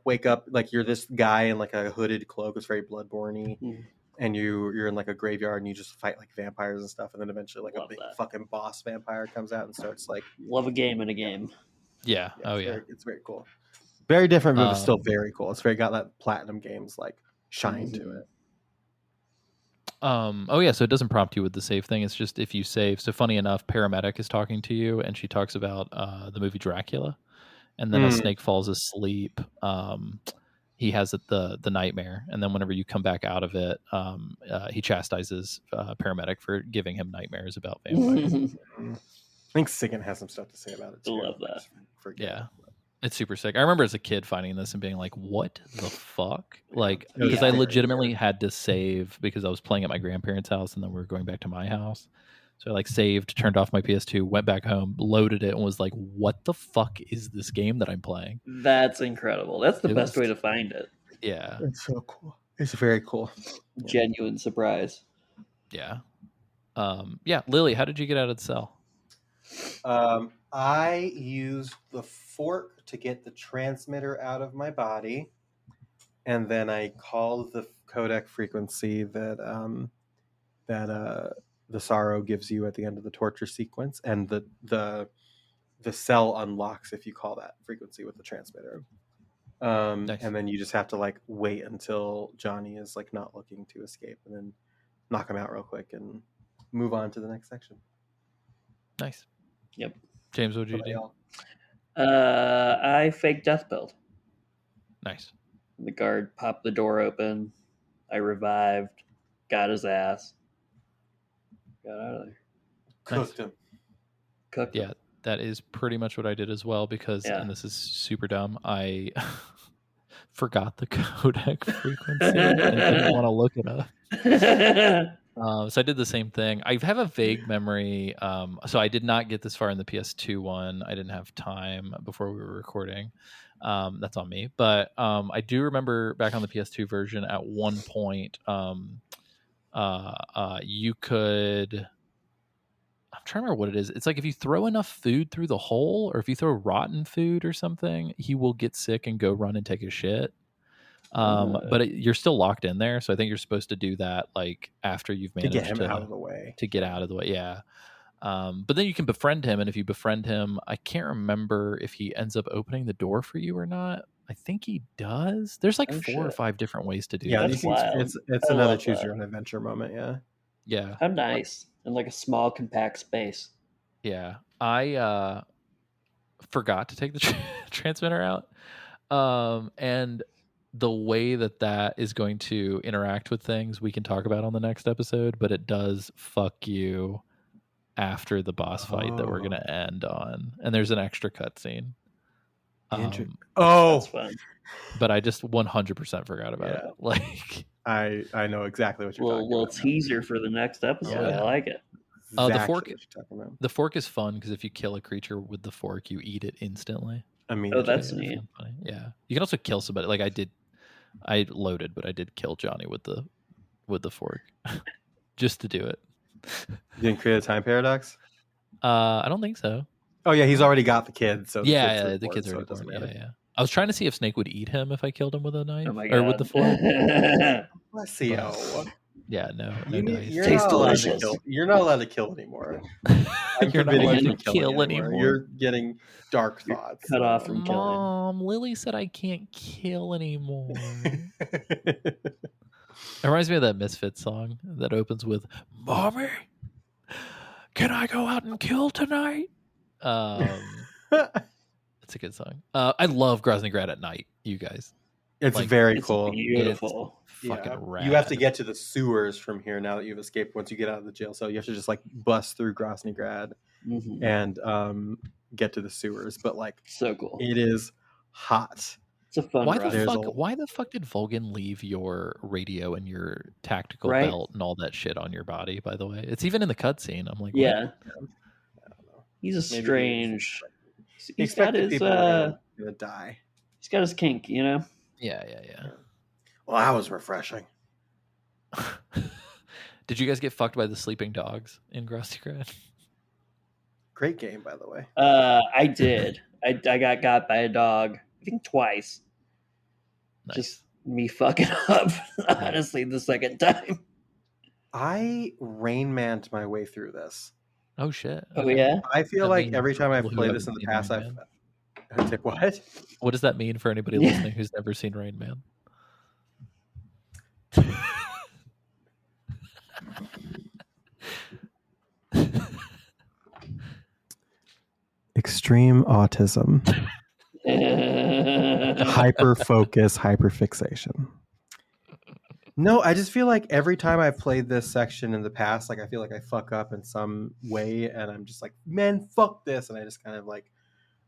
wake up like you're this guy in like a hooded cloak. It's very Bloodborne-y, and you're in like a graveyard and you just fight like vampires and stuff, and then eventually like a big fucking boss vampire comes out and starts like love a game in a game. Yeah. It's very cool. Very different, but it's still very cool. It's very got that Platinum Games like shine to it. So it doesn't prompt you with the save thing. It's just if you save. So funny enough, Paramedic is talking to you and she talks about the movie Dracula, and then as Snake falls asleep, he has the nightmare, and then whenever you come back out of it, he chastises Paramedic for giving him nightmares about vampires. I think Sigan has some stuff to say about it too. I love that. Yeah. It's super sick. I remember as a kid finding this and being like, "What the fuck?" Like, It was because I very legitimately weird. had to save because I was playing at my grandparents' house and then we were going back to my house. So I like saved, turned off my PS2, went back home, loaded it, and was like, "What the fuck is this game that I'm playing?" That's incredible. That's the It best was, way to find it. yeah, It's so cool. It's very cool. Yeah. Genuine surprise. yeah, yeah. Lily, how did you get out of the cell? I used the fork to get the transmitter out of my body, and then I called the codec frequency that the sorrow gives you at the end of the torture sequence, and the cell unlocks if you call that frequency with the transmitter. Nice. And then you just have to like wait until Johnny is like not looking to escape, and then knock him out real quick and move on to the next section. Nice. Yep. James, what did you What do? about I fake death build. Nice. The guard popped the door open. I revived, got his ass, got out of there, y'all? Cooked him. cooked him. Yeah, that is pretty much what I did as well because, Yeah. and this is super dumb, I forgot the codec frequency and didn't want to look it up. So I did the same thing. I have a vague memory. So I did not get this far in the PS2 one. I didn't have time before we were recording. That's on me. But I do remember back on the PS2 version at one point, you could... I'm trying to remember what it is. It's like if you throw enough food through the hole, or if you throw rotten food or something, he will get sick and go run and take a shit. But you're still locked in there, so I think you're supposed to do that like after you've To managed get him out of the way. to get out of the way. Yeah. But then you can befriend him, and if you befriend him, I can't remember if he ends up opening the door for you or not. I think he does. There's like Oh, 4 or shit. 5 different ways to do Yeah, that. That's you can, wild. it's I another love choose that. your own adventure moment. Yeah. Yeah. How nice. In like a small, compact space. Yeah. I forgot to take the transmitter out. And the way that is going to interact with things we can talk about on the next episode, but it does fuck you after the boss fight that we're going to end on. And there's an extra cutscene. That's That's fun. But I just 100% forgot about it. Like, I know exactly what you're talking Little about. teaser for the next episode. Yeah. I like it. the Exactly fork- what you're talking about. the fork is fun because if you kill a creature with the fork, you eat it instantly. Immediately. Oh, that's Yeah, neat. funny. Yeah, you can also kill somebody. Like I loaded, but I did kill Johnny with the fork just to do it. You didn't create a time paradox? I don't think so. Oh yeah, he's already got the kid. So Yeah, the born, kid's so already it doesn't born. Yeah, matter. yeah. I was trying to see if Snake would eat him if I killed him with a knife Oh my or with the fork. god. Let's see. Yeah, no dice. You're Tastes not allowed to delicious. kill. You're not allowed to kill anymore. I'm You're not forbidding allowed you to from killing kill anymore. anymore. You're getting dark thoughts. cut off from killing. Mom, Lily said I can't kill anymore. It reminds me of that Misfits song that opens with "Mommy, can I go out and kill tonight?" It's a good song. I love Groznygrad at night. You guys, It's Like, very It's cool. beautiful. fucking Yeah. rad. You have to get to the sewers from here now that you've escaped. Once you get out of the jail cell, you have to just like bust through Groznygrad Mhm. and get to the sewers. But like, So cool. it is hot. It's a fun Why ride. the There's fuck? a- Why the fuck did Volgan leave your radio and your tactical Right. belt and all that shit on your body? By the way, it's even in the cutscene. I'm like, what? Yeah. I don't know. He's a Maybe strange. He He's got expected his people were gonna die. he's got his kink, you know. Yeah. Well, that was refreshing. Did you guys get fucked by the sleeping dogs in Groznygrad? Great game, by the way. I did. I got by a dog. I think twice. Nice. Just me fucking up. Honestly, the second time. I Rain Man'd my way through this. Oh shit. Oh Okay. yeah. I feel That like means every time I've people who played this in haven't the seen past, Rain I've like, what? What does that mean for anybody Yeah. listening who's never seen Rain Man? Extreme autism, yeah. hyper focus, hyper fixation. No, I just feel like every time I've played this section in the past, like I feel like I fuck up in some way, and I'm just like, man, fuck this, and I just kind of like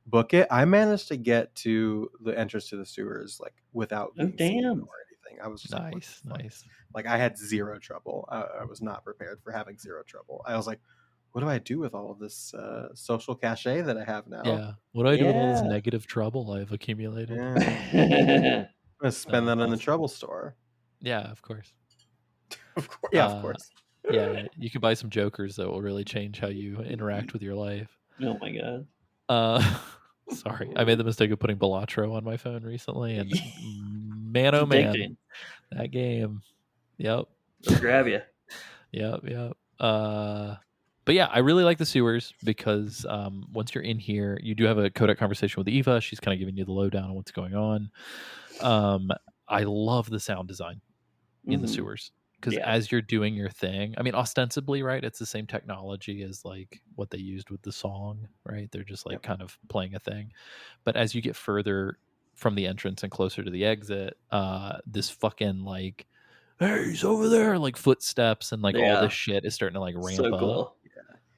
book it. I managed to get to the entrance to the sewers like without being seen damn. or anything. I was just like, what Nice, the fuck? nice. Like I had zero trouble. I was not prepared for having zero trouble. I was like, what do I do with all of this social cachet that I have now? Yeah. What do I do with all this Yeah. negative trouble I've accumulated? Yeah. I'm gonna spend No, that in the awesome. trouble store. Yeah, of course. Of course, yeah, of course. Yeah, you can buy some jokers that will really change how you interact with your life. Oh my god. Sorry, I made the mistake of putting Balatro on my phone recently, and man, It's oh man, addicting. that game. Yep. It'll grab you. Yep. But yeah, I really like the sewers because once you're in here, you do have a codec conversation with Eva. She's kind of giving you the lowdown on what's going on. I love the sound design in the Mhm. sewers because Yeah. as you're doing your thing, I mean, ostensibly, right, it's the same technology as like what they used with the song, right? They're just like Yep. kind of playing a thing. But as you get further from the entrance and closer to the exit, this fucking like, hey, he's over there, like footsteps and like all Yeah. this shit is starting to like ramp So up. cool.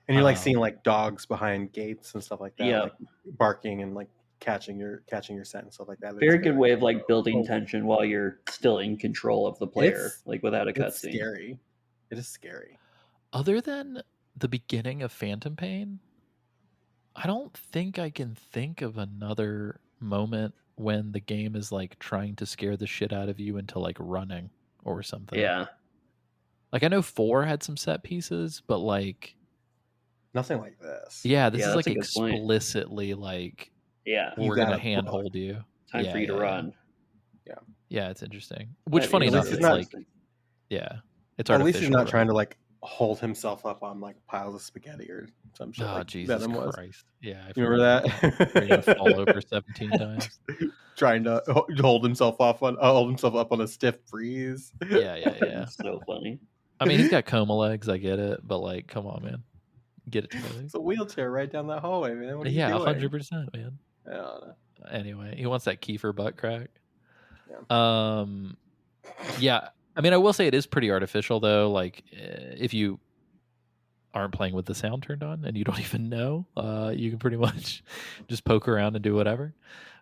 And you're like seeing like dogs behind gates and stuff like that, Yeah. like barking and like catching your scent and stuff like that. Very It's good way of like building Oh. tension while you're still in control of the player, It's- like without a It's cutscene. scary. It is scary. Other than the beginning of Phantom Pain, I don't think I can think of another moment when the game is like trying to scare the shit out of you into like running or something. Yeah. Like I know 4 had some set pieces, but like Nothing like this. yeah, this Yeah, is that's like a good point. explicitly like Yeah. You we're gonna gotta handhold you. Time Yeah, for you to yeah, run. Yeah, it's interesting. Which That funny is enough, really it's like interesting. yeah, it's At artificial. least he's not right? trying to like hold himself up on like piles of spaghetti or some shit. Oh like Jesus Venom was. Christ! Yeah, I You remember forgot about that? Where you gotta fall over 17 times. Trying to hold himself up on a stiff breeze. Yeah. That's so funny. I mean, he's got coma legs. I get it, but like, come on, man, get it together. It's a wheelchair right down that hallway, man. What are Yeah, you doing? 100%, man. I don't know. Anyway, he wants that Kiefer butt crack. Yeah. Yeah. I mean, I will say it is pretty artificial though. Like, if you aren't playing with the sound turned on and you don't even know, you can pretty much just poke around and do whatever.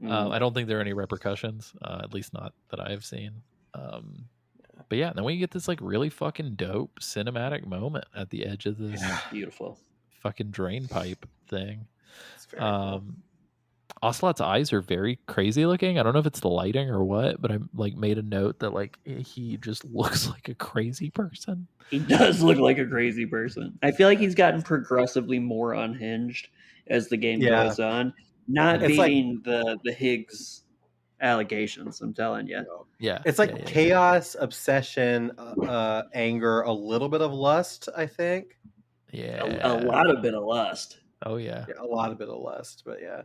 I don't think there are any repercussions, at least not that I have seen. But yeah, then we get this like really fucking dope cinematic moment at the edge of this Beautiful. fucking drain pipe thing. It's very cool. Ocelot's eyes are very crazy looking. I don't know if it's the lighting or what, but I like made a note that like he just looks like a crazy person. He does look like a crazy person. I feel like he's gotten progressively more unhinged as the game Yeah. goes on. Not It's like- beating the Higgs allegations, I'm telling you. Yeah, It's like yeah. chaos, obsession, anger, a little bit of lust, I think. Yeah. A lot of bit of lust. Oh yeah. Yeah, a lot of bit of lust, but yeah.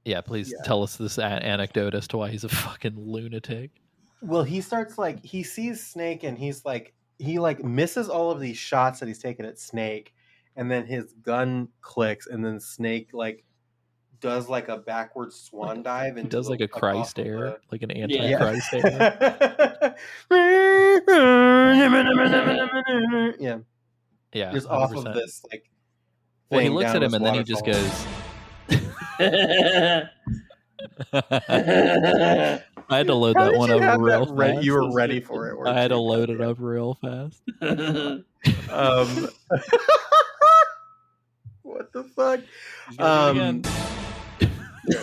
Yeah, please yeah. tell us this anecdote as to why he's a fucking lunatic. Well, he starts like he sees Snake and he misses all of these shots that he's taken at Snake, and then his gun clicks, and then Snake like does like a backward swan dive He into does like a cry stare, like an anti-cry stare. Yeah, Yeah, just off 100%. of this like. Well, he thing looks down at him this and then he just waterfall. goes. I had to load How that did one you up have real that ready? fast. You were ready for it. I had to weren't you? load it God up real fast. What the fuck? He's gonna do it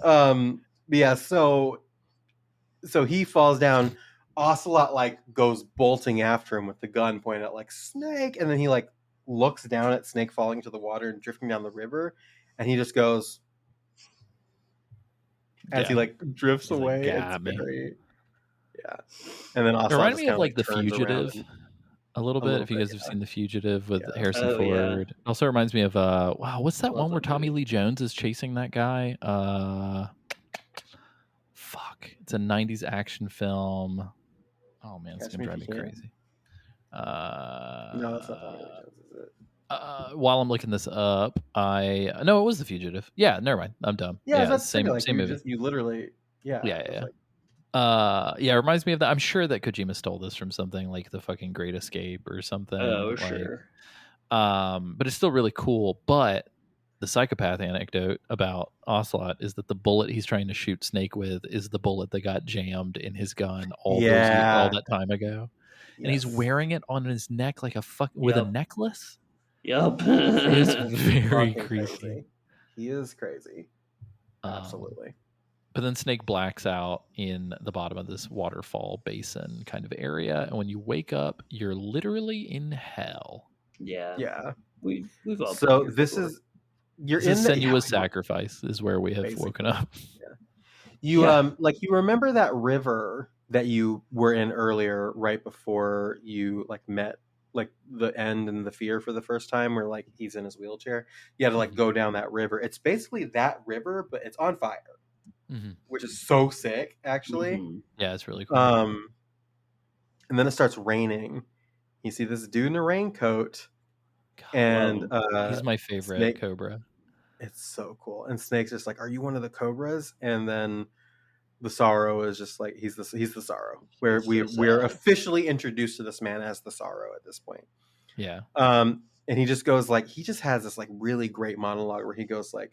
again. Yeah, so he falls down. Ocelot like goes bolting after him with the gun pointed at like Snake, and then he like looks down at Snake falling into the water and drifting down the river, and he just goes as he Yeah. like drifts He's like, away. "Got It's me." very, yeah. And then It Ocelot reminded just me of kinda, like The turns around Fugitive and- a little bit. little If you bit, guys have yeah. seen The Fugitive with Yeah. Harrison Oh, yeah. Ford. It also reminds me of wow, what's that Love one where that Tommy movie. Lee Jones is chasing that guy? Fuck. It's a 90s action film. Oh man, it's Catch gonna Me drive If me You Can? crazy. No, that's not Tommy Lee Jones, is it? While I'm looking this up, no, it was The Fugitive. Yeah, never mind. I'm dumb. Yeah, it's same like, same movie. You literally, yeah, Yeah, it was yeah. like- Yeah, it reminds me of that. I'm sure that Kojima stole this from something like The fucking Great Escape or something. Oh, like, sure. But it's still really cool. But the psychopath anecdote about Ocelot is that the bullet he's trying to shoot Snake with is the bullet that got jammed in his gun all that time ago, and he's wearing it on his neck like with a necklace. Yep. It's very Fucking creepy. crazy. He is crazy. Absolutely. But then Snake blacks out in the bottom of this waterfall basin kind of area, and when you wake up, you're literally in hell. Yeah. We've all So been here this before. is you're This is in the Senua's Sacrifice is where we have Basically. woken up. You like you remember that river that you were in earlier, right before you like met like the end and the fear for the first time, where like he's in his wheelchair. You had to like go down that river. It's basically that river, but it's on fire, which is so sick, actually. Yeah, it's really cool. And then it starts raining. You see this dude in a raincoat, and he's my favorite Snake. Cobra. It's so cool. And Snake's just like, "Are you one of the Cobras?" And then the Sorrow is just like, he's the Sorrow. Where we're officially introduced to this man as the Sorrow at this point. Yeah. And he just goes like, he just has this like really great monologue where he goes like,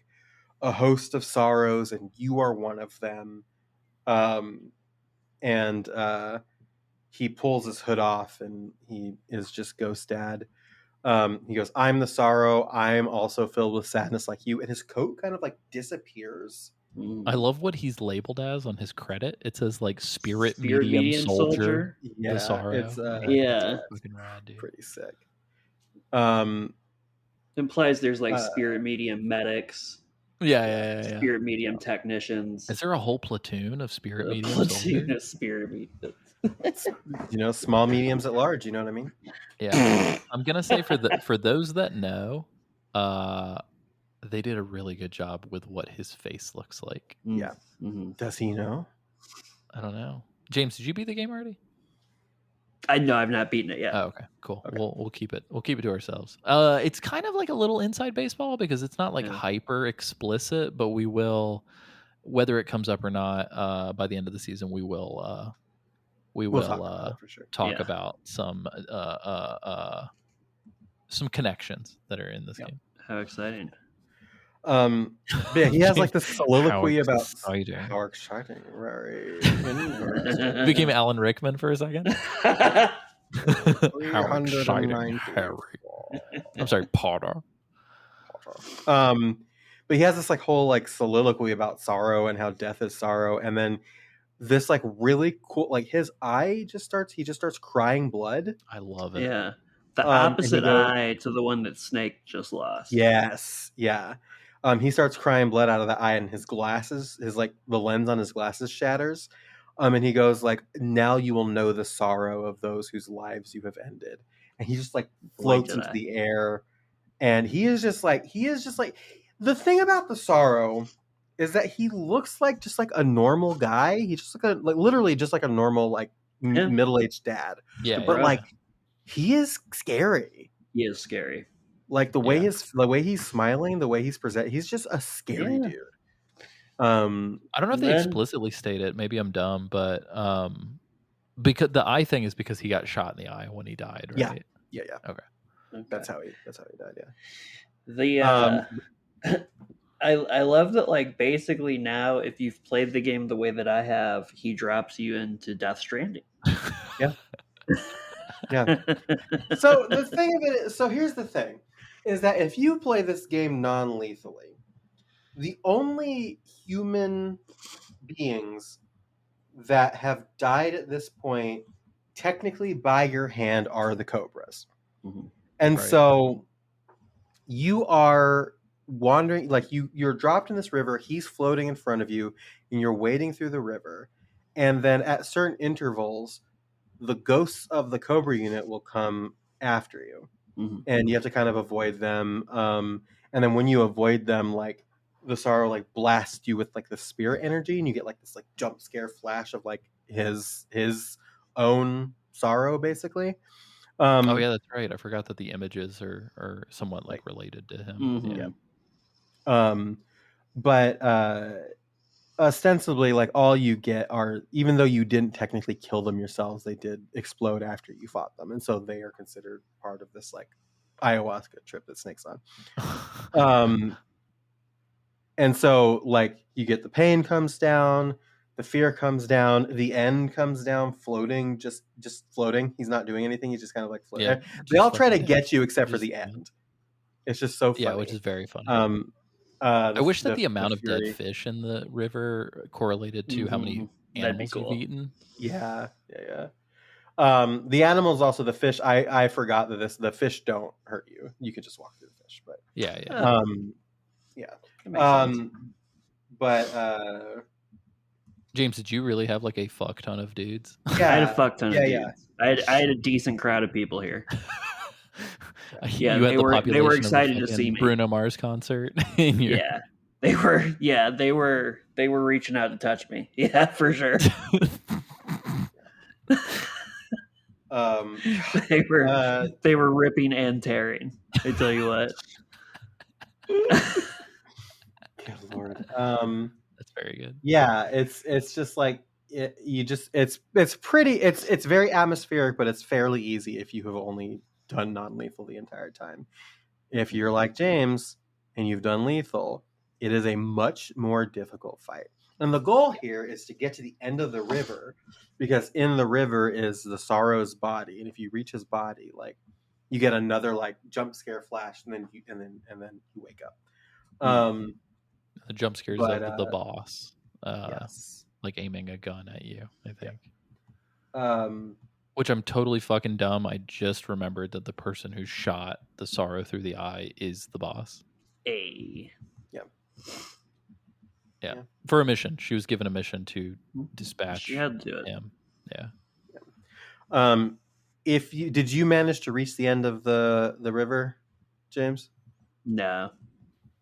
"A host of sorrows, and you are one of them." And he pulls his hood off, and he is just Ghost Dad. He goes, "I'm the Sorrow. I'm also filled with sadness like you." And his coat kind of like disappears. I love what he's labeled as on his credit. It says like Spirit Medium Soldier. Yeah, the Sorrow. it's fucking rad, dude. pretty sick. Implies there's like Spirit Medium medics. Yeah. Spirit Medium technicians. Is there a whole platoon of Spirit Medium platoon soldiers? of Spirit Medium. Small mediums at large. You know what I mean? Yeah. I'm gonna say for those that know, they did a really good job with what his face looks like. Yeah. Does he know? I don't know. James, did you beat the game already? I know I've not beaten it yet. Oh, okay, cool. Okay. We'll keep it. We'll keep it to ourselves. It's kind of like a little inside baseball because it's not like hyper explicit, but we will, whether it comes up or not, by the end of the season, we will talk about some connections that are in this game. How exciting! Yeah, he has like this soliloquy about how exciting, very. Became Alan Rickman for a second. How exciting, Harry! I'm sorry, Potter. But he has this like whole like soliloquy about sorrow and how death is sorrow, and then this like really cool like his eye he just starts crying blood. I love it. Yeah, the opposite eye to the one that Snake just lost. Yes, yeah. He starts crying blood out of the eye, and his glasses, the lens on his glasses shatters. And he goes like, "Now you will know the sorrow of those whose lives you have ended." And he just like floats into the air, and he is just like the thing about the Sorrow is that he looks like just like a normal guy. He's just like literally just like a normal like middle-aged dad. Yeah, but like he is scary. He is scary. Like the way he's smiling, the way he's presented, he's just a scary dude. I don't know if they explicitly state it. Maybe I'm dumb, but because the eye thing is because he got shot in the eye when he died, right? Yeah. Okay. That's how he died. Yeah. I love that. Like basically now, if you've played the game the way that I have, he drops you into Death Stranding. Yeah. So the thing of it is, so here's the thing, is that if you play this game non-lethally, the only human beings that have died at this point, technically by your hand, are the Cobras. And so you are wandering, like you're dropped in this river, he's floating in front of you, and you're wading through the river. And then at certain intervals, the ghosts of the Cobra unit will come after you, and you have to kind of avoid them. And then when you avoid them, like the Sorrow like blasts you with like the spirit energy, and you get like this like jump scare flash of like his own Sorrow, basically. Oh yeah, that's right. I forgot that the images are somewhat like related to him. But ostensibly, like all you get are, even though you didn't technically kill them yourselves, they did explode after you fought them, and so they are considered part of this like ayahuasca trip that Snake's on. And so like you get the pain comes down, the fear comes down, the end comes down, floating, just floating. He's not doing anything. He's just kind of like floating. Yeah, They all just try to fucking- get you except for just- the end. It's just so funny. Yeah, which is very funny. I wish that the amount of dead fury. fish in the river correlated to how many animals cool. you've eaten. Yeah. The animals also the fish. I forgot that the fish don't hurt you. You can just walk through the fish, but Yeah. yeah. That makes sense. But James, did you really have like a fuck ton of dudes? yeah, I had a fuck ton of dudes. Yeah. I had a decent crowd of people here. You had they the were population of a excited to fucking see me. Bruno Mars concert. in your- Yeah. They were reaching out to touch me. Yeah, for sure. They were ripping and tearing. I tell you what. Good Lord. That's very good. Yeah, it's just like it's very atmospheric, but it's fairly easy if you have only done non-lethal the entire time. If you're like James and you've done lethal, it is a much more difficult fight. And the goal here is to get to the end of the river, because in the river is the Sorrow's body, and if you reach his body, like you get another like jump scare flash, and then you wake up. The jump scares But, of the boss, yes. like aiming a gun at you. I think. Which I'm totally fucking dumb. I just remembered that the person who shot the Sorrow through the eye is the boss. Yeah. For a mission. She was given a mission to dispatch She had to do it. him. Yeah. Did you manage to reach the end of the river, James? No.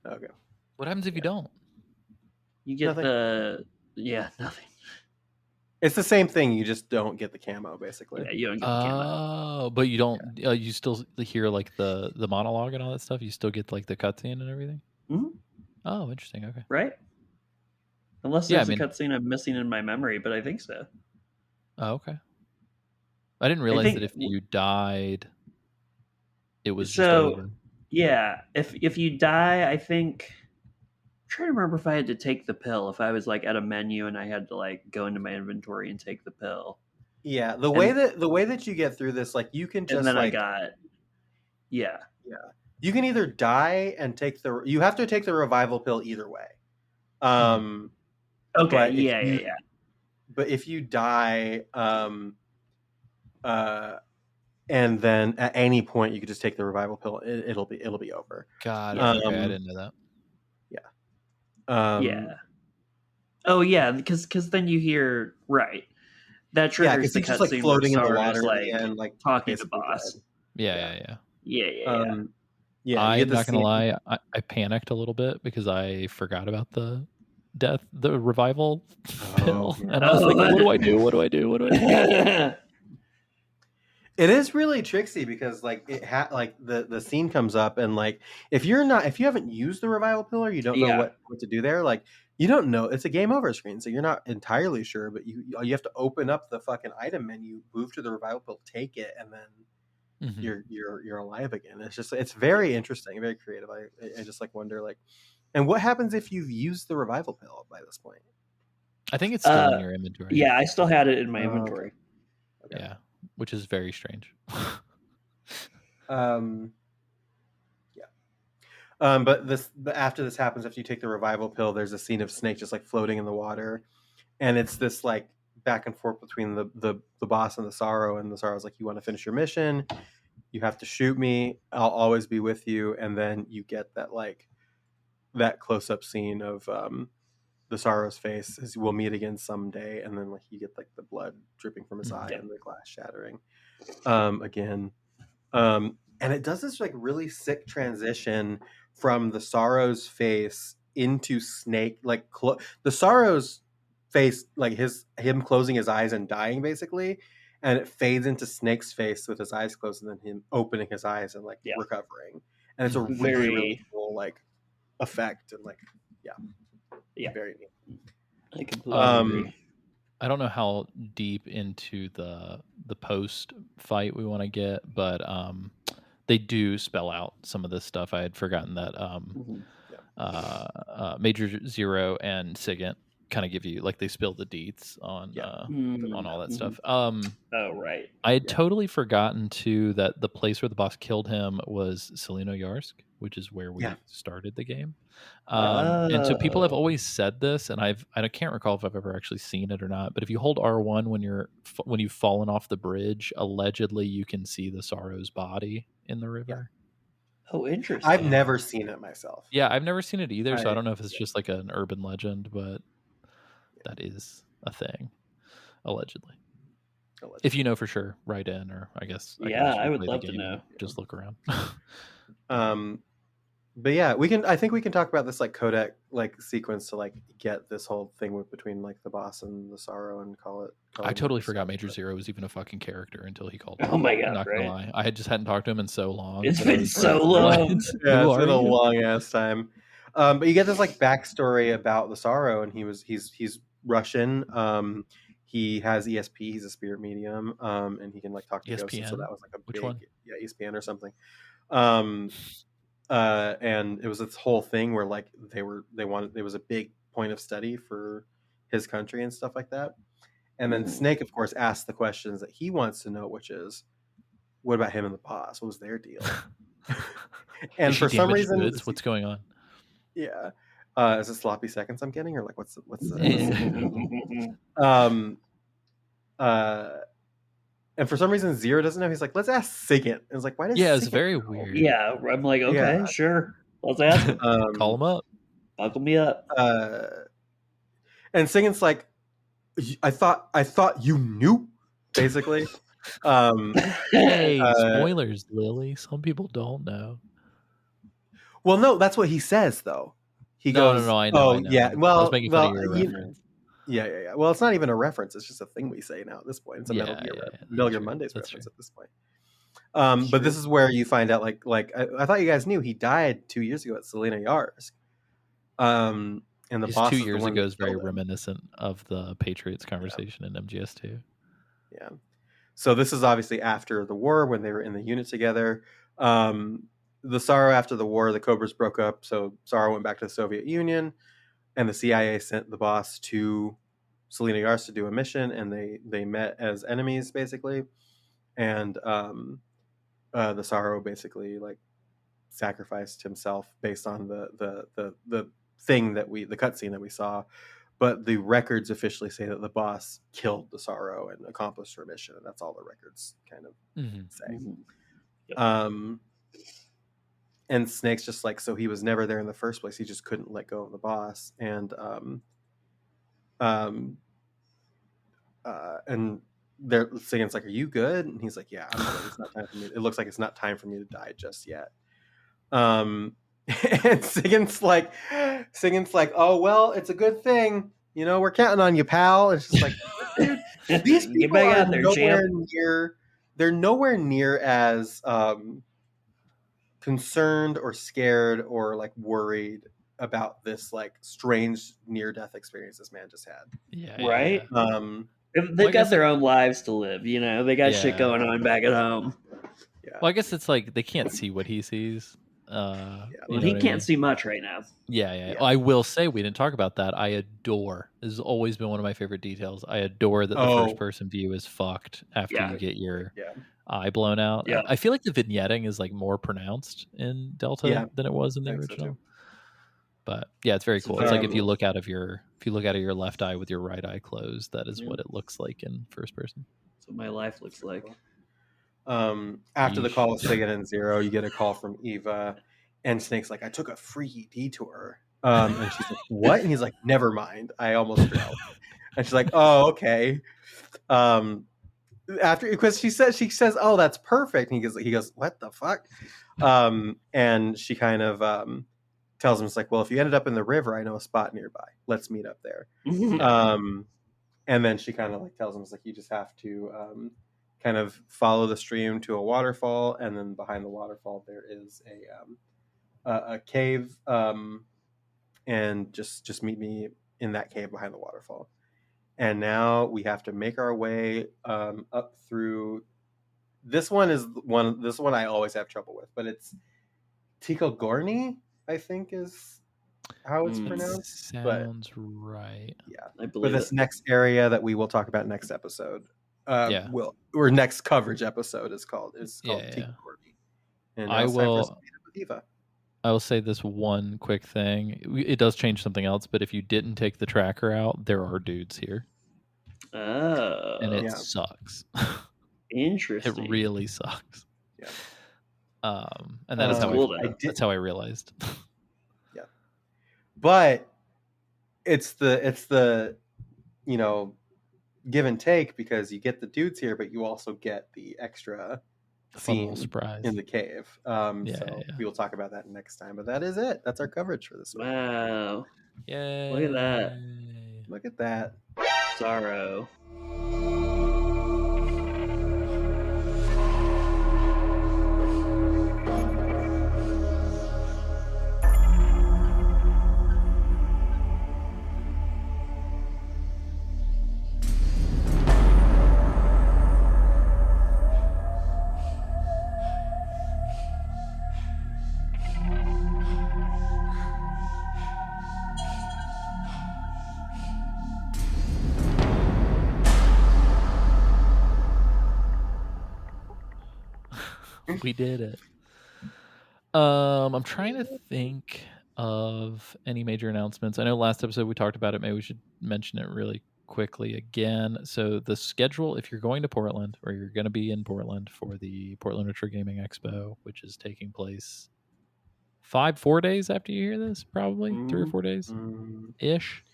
Okay. What happens if you don't? You get Nothing. nothing. It's the same thing. You just don't get the camo, basically. Yeah, you don't get the camera. Oh, but you don't. You still hear like the monologue and all that stuff. You still get like the cutscene and everything. Mhm. Oh, interesting. Okay. Right? Unless Yeah, there's a cutscene I'm missing in my memory, but I think so. Oh, okay. I didn't realize think- that if you died, it was just So- over. Yeah, if you die, I think I'm trying to remember if I had to take the pill, if I was like at a menu and I had to like go into my inventory and take the pill. Yeah, the way that you get through this, like you can just And then like you can either die and you have to take the revival pill either way. Okay, But if yeah. But if you die, and then at any point you could just take the revival pill, it'll be over. God, Yeah. okay, I didn't know that. Yeah. Oh yeah, because then you hear that triggers because the he's just like cutscene floating in the where Sora's, water like and like talking to basically boss. dead. Yeah. Yeah. Yeah, I'm not gonna lie, I panicked a little bit because I forgot about the revival pill, yeah. and I was like, "What do I do? What do I do? What do I do?" It is really tricksy because like the scene comes up and like if you haven't used the revival pill or you don't know what to do there, like you don't know, it's a game over screen, so you're not entirely sure, but you have to open up the fucking item menu, move to the revival pill, take it, and then you're alive again. It's very interesting, very creative. I just like wonder like, and what happens if you've used the revival pill by this point? I think it's still in your inventory. Yeah, I still had it in my inventory. Okay. Yeah, which is very strange. But after this happens, after you take the revival pill, there's a scene of Snake just like floating in the water, and it's this like back and forth between the boss and the Sorrow, and the Sorrow's like, "You want to finish your mission? You have to shoot me. I'll always be with you." And then you get that close up scene of the Sorrow's face as we'll meet again someday, and then like you get like the blood dripping from his eye and the glass shattering again. And it does this like really sick transition from the Sorrow's face into Snake, like the Sorrow's face, like him closing his eyes and dying basically, and it fades into Snake's face with his eyes closed and then him opening his eyes and like recovering, and it's a really really cool like effect and like very neat. I completely agree. I don't know how deep into the post fight we want to get, but they do spell out some of this stuff. I had forgotten that Major Zero and Sigint kind of give you, like, they spill the deets on all that stuff. Oh, right. I had totally forgotten too that the place where the boss killed him was Selino Yarsk, which is where we started the game. And so people have always said this, and I can't recall if I've ever actually seen it or not. But if you hold R1 when you've fallen off the bridge, allegedly you can see the Sorrow's body in the river. Oh, interesting. I've never seen it myself. Yeah, I've never seen it either, so I don't know if it's just like an urban legend, but that is a thing, allegedly. If you know for sure, write in, or I guess I would love to know. Just look around. But yeah, I think we can talk about this like codec like sequence to like get this whole thing between like the boss and the Sorrow and call it. I totally forgot Major Zero was even a fucking character until he called. Oh my god! Not gonna lie, I just hadn't talked to him in so long. It's been so long. Yeah, it's been a long ass time. But you get this like backstory about the Sorrow, and he's Russian. He has ESP. He's a spirit medium, and he can like talk to ESPN? ghosts. So that was like a Which big, one? yeah, ESPN or something. And it was this whole thing where like there was a big point of study for his country and stuff like that. And then Snake, of course, asked the questions that he wants to know, which is, what about him and the boss? What was their deal? And for some reason, what's going on? Yeah, is it sloppy seconds I'm getting, or like what's the and for some reason Zero doesn't know. He's like, let's ask Sigint. And it's like, why does it's Sigint very know? weird. Yeah, I'm like, okay, sure, let's ask him. Call him up. Buckle me up. And Sigint's like, I thought you knew, basically. Hey, spoilers, Lily. Some people don't know. Well, no, that's what he says though. He goes, no, I know. I know. Yeah. Well, I was making fun of your reference. Yeah. Well, it's not even a reference. It's just a thing we say now at this point. It's a Metal Gear Mondays reference at this point. But this is where you find out, like I thought you guys knew he died 2 years ago at Selino Yarsk. And the boss 2 years ago is very reminiscent of the Patriots conversation in MGS2. Yeah. So this is obviously after the war when they were in the unit together. The Sorrow, after the war, the Cobras broke up. So Sorrow went back to the Soviet Union, and the CIA sent the boss to Selino Yarsk to do a mission, and they met as enemies basically. And the Sorrow basically like sacrificed himself based on the thing that the cutscene that we saw. But the records officially say that the boss killed the Sorrow and accomplished her mission, and that's all the records kind of say. Yep. And Snake's just like, so he was never there in the first place. He just couldn't let go of the boss. And they're saying, it's like, are you good? And he's like, yeah, I'm good. It's not time for me. It looks like it's not time for me to die just yet. And Sigint's like, oh, well, it's a good thing. You know, we're counting on you, pal. It's just like, dude, these people are they're nowhere near as concerned or scared or like worried about this like strange near-death experience this man just had. Yeah. Right? Yeah. They've got their own lives to live, you know. They got shit going on back at home. Yeah. Well, I guess it's like they can't see what he sees. Well, he can't see much right now. Yeah. Well, I will say, we didn't talk about that. I adore. This has always been one of my favorite details. I adore that the first-person view is fucked after you get your eye blown out. Yeah. I feel like the vignetting is like more pronounced in Delta than it was in the original. So but yeah, it's very cool. It's like if you look out of your left eye with your right eye closed, that is what it looks like in first person. That's what my life looks like. After the call with Sigint and Zero, you get a call from Eva, and Snake's like, I took a free detour. And she's like, what? And he's like, never mind. I almost drove. And she's like, oh, okay. Because she says, oh, that's perfect. And he goes, what the fuck? And she kind of tells him, it's like, well, if you ended up in the river, I know a spot nearby. Let's meet up there. And then she kind of like tells him, it's like, you just have to kind of follow the stream to a waterfall, and then behind the waterfall there is a cave, and just meet me in that cave behind the waterfall. And now we have to make our way up through This one is one. This one I always have trouble with, but it's Tico Gorni, I think is how it's pronounced. But Sounds right. yeah, I for believe this it. next area that we will talk about next episode, Yeah. or next coverage episode is called Yeah, Tico Gorni. And I now it's time for us will- to meet up with Eva. I will say this one quick thing. It does change something else, but if you didn't take the tracker out, there are dudes here, Oh, and it Yeah. sucks. interesting. It really sucks. Yeah. And that is That's how cool, I, though. that's how I realized. But it's the give and take, because you get the dudes here, but you also get the extra Fun little scene surprise. in the cave. Yeah, So yeah. we will talk about that next time. But that is it. That's our coverage for this week. Wow. Yay! Look at that. Look at that. Sorrow. We did it. I'm trying to think of any major announcements. I know last episode we talked about it. Maybe we should mention it really quickly again. So the schedule, if you're going to Portland or you're going to be in Portland for the Portland Retro Gaming Expo, which is taking place 4 days after you hear this, probably 3 or 4 days ish,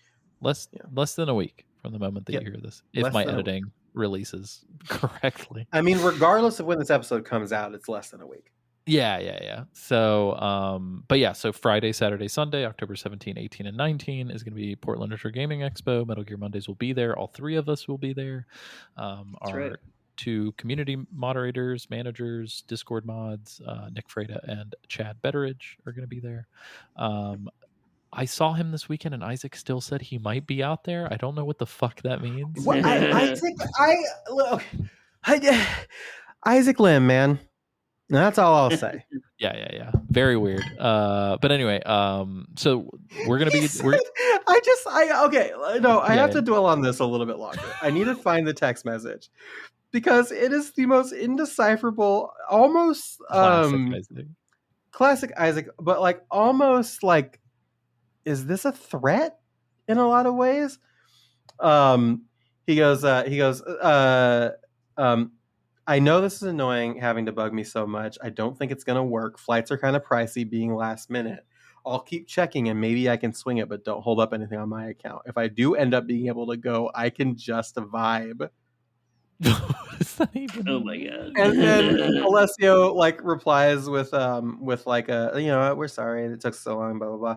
less than a week from the moment that Yep. you hear this, if Less my than a week. editing releases correctly. I mean, regardless of when this episode comes out, it's less than a week. Yeah. So, but yeah, so Friday, Saturday, Sunday, October 17, 18, and 19 is going to be Portland Retro Gaming Expo. Metal Gear Mondays will be there. All three of us will be there. Our right. two community moderators, managers, Discord mods, Nick Freda and Chad Betteridge are going to be there. I saw him this weekend, and Isaac still said he might be out there. I don't know what the fuck that means. Well, Isaac Lim, man. That's all I'll say. Yeah. Very weird. But anyway, so we're gonna be. I have to dwell on this a little bit longer. I need to find the text message because it is the most indecipherable, almost classic Isaac, but like almost like, is this a threat in a lot of ways? He goes, I know this is annoying having to bug me so much. I don't think it's going to work. Flights are kind of pricey being last minute. I'll keep checking and maybe I can swing it, but don't hold up anything on my account. If I do end up being able to go, I can just vibe. Oh my god. And then Alessio like replies with like a, we're sorry it took so long, blah blah blah.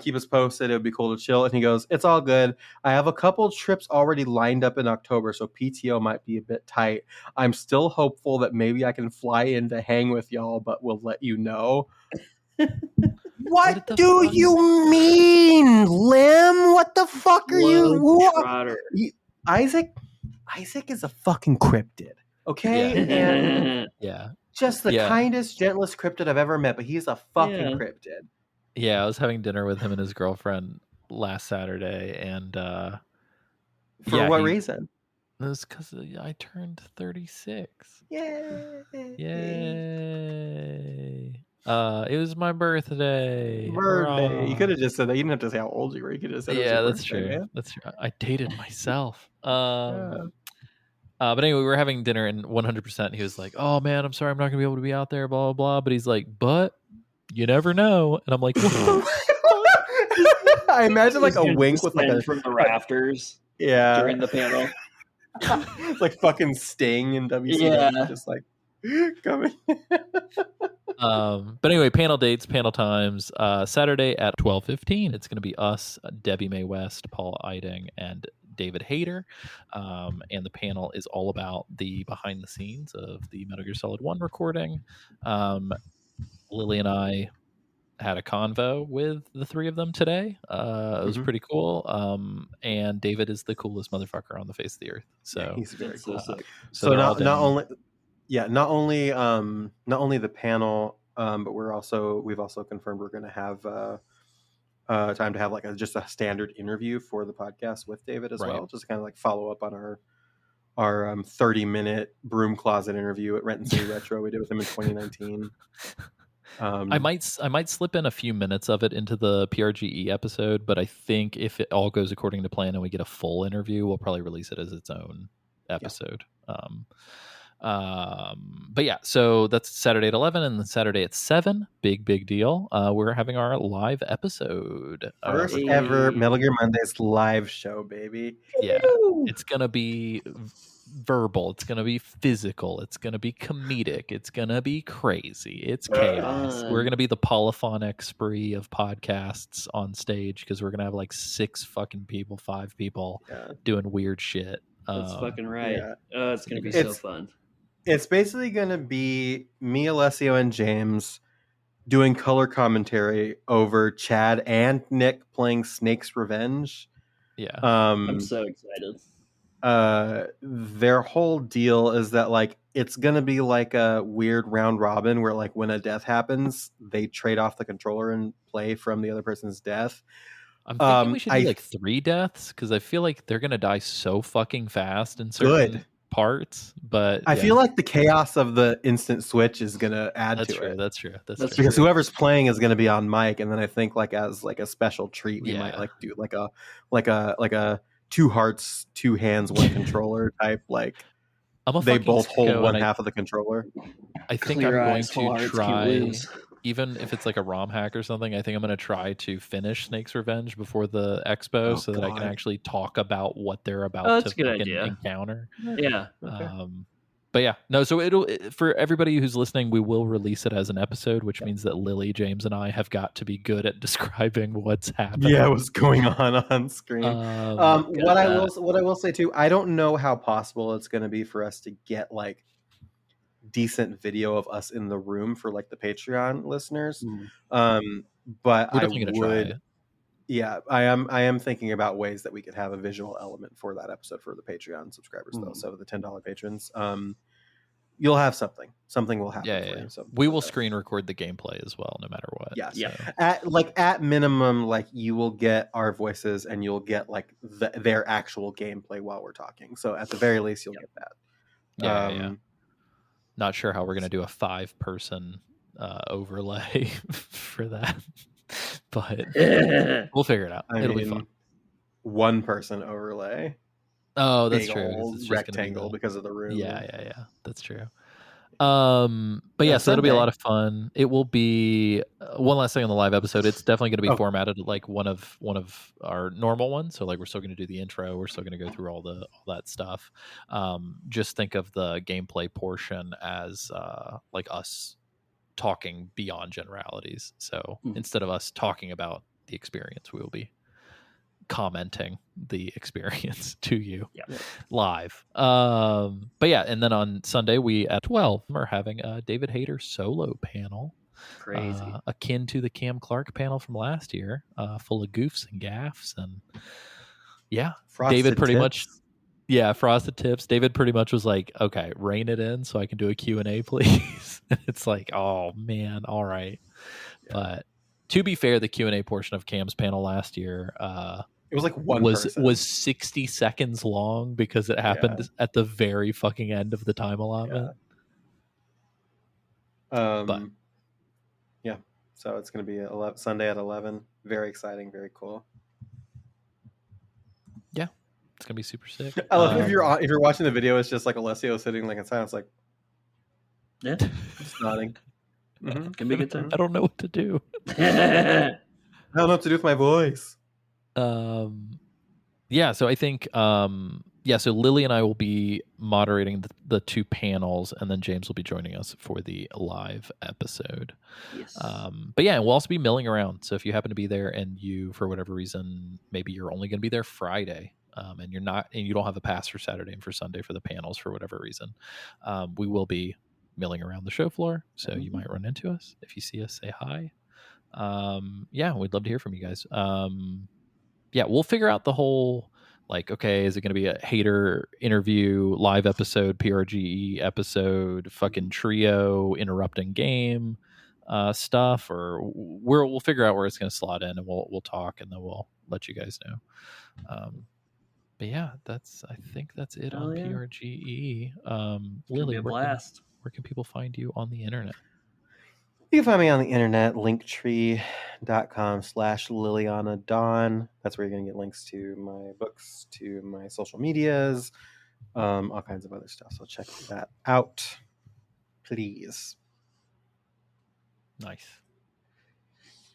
Keep us posted. It would be cool to chill. And he goes, it's all good. I have a couple trips already lined up in October, so PTO might be a bit tight. I'm still hopeful that maybe I can fly in to hang with y'all, but we'll let you know. What do you mean, Lim? What the fuck are you? Isaac is a fucking cryptid, okay? And just the kindest, gentlest cryptid I've ever met, but he's a fucking cryptid. Yeah, I was having dinner with him and his girlfriend last Saturday, and for what reason? It was because I turned 36. Yay! It was my birthday. You could have just said that. You didn't have to say how old you were. You could have said, that's true. Man. That's true. I dated myself. But anyway, we were having dinner, and 100% he was like, "Oh man, I'm sorry, I'm not gonna be able to be out there." Blah blah blah. But he's like, "But you never know." And I'm like, I imagine like a wink with like from the rafters. Yeah, during the panel. Like fucking Sting in WCW, just like coming. But anyway, panel dates, panel times. Saturday at 12:15. It's going to be us, Debbie Mae West, Paul Eiding, and David Hayter. And the panel is all about the behind the scenes of the Metal Gear Solid 1 recording. Lily and I had a convo with the three of them today. It was pretty cool. And David is the coolest motherfucker on the face of the earth. So he's very cool. So not only yeah, not only the panel, but we've also confirmed we're going to have time to have like just a standard interview for the podcast with David as Right. well, just to kind of like follow up on our 30-minute broom closet interview at Renton City Retro we did with him in 2019. I might slip in a few minutes of it into the PRGE episode, but I think if it all goes according to plan and we get a full interview, we'll probably release it as its own episode. But yeah, so that's Saturday at 11 and then Saturday at 7. Big deal. We're having our live episode. First ever Metal Gear Mondays live show, baby. Yeah, it's gonna be verbal, it's gonna be physical, it's gonna be comedic, it's gonna be crazy, it's chaos. We're gonna be the polyphonic spree of podcasts on stage because we're gonna have like 5 people doing weird shit. That's fucking right. Yeah. Oh, it's gonna be so fun. It's basically gonna be me, Alessio, and James doing color commentary over Chad and Nick playing Snake's Revenge. Yeah. I'm so excited. Their whole deal is that like it's gonna be like a weird round robin where like when a death happens, they trade off the controller and play from the other person's death. I'm thinking we should do like 3 deaths because I feel like they're gonna die so fucking fast in certain parts. But I feel like the chaos of the instant switch is gonna add to it. That's true. That's true. Because whoever's playing is gonna be on mic, and then I think like as like a special treat, we might like do like a 2 hearts, 2 hands, 1 controller type. Like they both hold one half of the controller. I think I'm going to try, even if it's like a ROM hack or something. I think I'm going to try to finish Snake's Revenge before the expo so that I can actually talk about what they're about to fucking encounter. Yeah. But yeah, no. So for everybody who's listening, we will release it as an episode, which means that Lily, James, and I have got to be good at describing what's happening. Yeah, what's going on screen. What I will say too, I don't know how possible it's going to be for us to get like decent video of us in the room for like the Patreon listeners. But we're definitely going to try it. Yeah, I am thinking about ways that we could have a visual element for that episode for the Patreon subscribers, though. So the $10 patrons, you'll have something. Something will happen for you. So we will screen record the gameplay as well, no matter what. Yes. Yeah. At minimum, like you will get our voices and you'll get like their actual gameplay while we're talking. So at the very least, you'll get that. Yeah. Not sure how we're going to do a 5-person overlay for that. But we'll figure it out. It'll be fun. 1-person overlay. Oh, that's true. It's rectangle because of the room. Yeah. That's true. But yeah, so it'll be a lot of fun. It will be one last thing on the live episode. It's definitely going to be formatted like one of our normal ones. So like we're still going to do the intro. We're still going to go through all that stuff. Just think of the gameplay portion as like us talking beyond generalities. So instead of us talking about the experience, we will be commenting the experience to you live. But yeah, and then on Sunday we at 12 are having a David Hayter solo panel. Crazy. Akin to the Cam Clark panel from last year, full of goofs and gaffs and David pretty much frosted tips. David pretty much was like, okay, rein it in so I can do a Q&A, please. And it's like, oh man, all right. Yeah. But to be fair, the Q&A portion of Cam's panel last year, it was like was 60 seconds long because it happened at the very fucking end of the time allotment. So it's going to be Sunday at 11. Very exciting, very cool. Yeah. It's gonna be super sick. I love if you're watching the video, it's just like Alessio sitting like in silence, like just nodding. Can be a good time. I don't know what to do. I don't know what to do with my voice. Yeah. So I think so Lily and I will be moderating the 2 panels, and then James will be joining us for the live episode. Yes. But yeah, we'll also be milling around. So if you happen to be there and you, for whatever reason, maybe you're only going to be there Friday. And you don't have a pass for Saturday and for Sunday for the panels for whatever reason, we will be milling around the show floor. So you might run into us. If you see us, say hi. We'd love to hear from you guys. We'll figure out the whole like, okay, is it going to be a hater interview, live episode, PRGE episode, fucking trio interrupting game stuff, or we'll figure out where it's going to slot in, and we'll talk, and then we'll let you guys know. But yeah, I think that's it on yeah. PRGE. Lily, Lily, a blast. Where can people find you on the internet? You can find me on the internet, linktree.com/Liliana Dawn. That's where you're going to get links to my books, to my social medias, all kinds of other stuff. So check that out, please. Nice.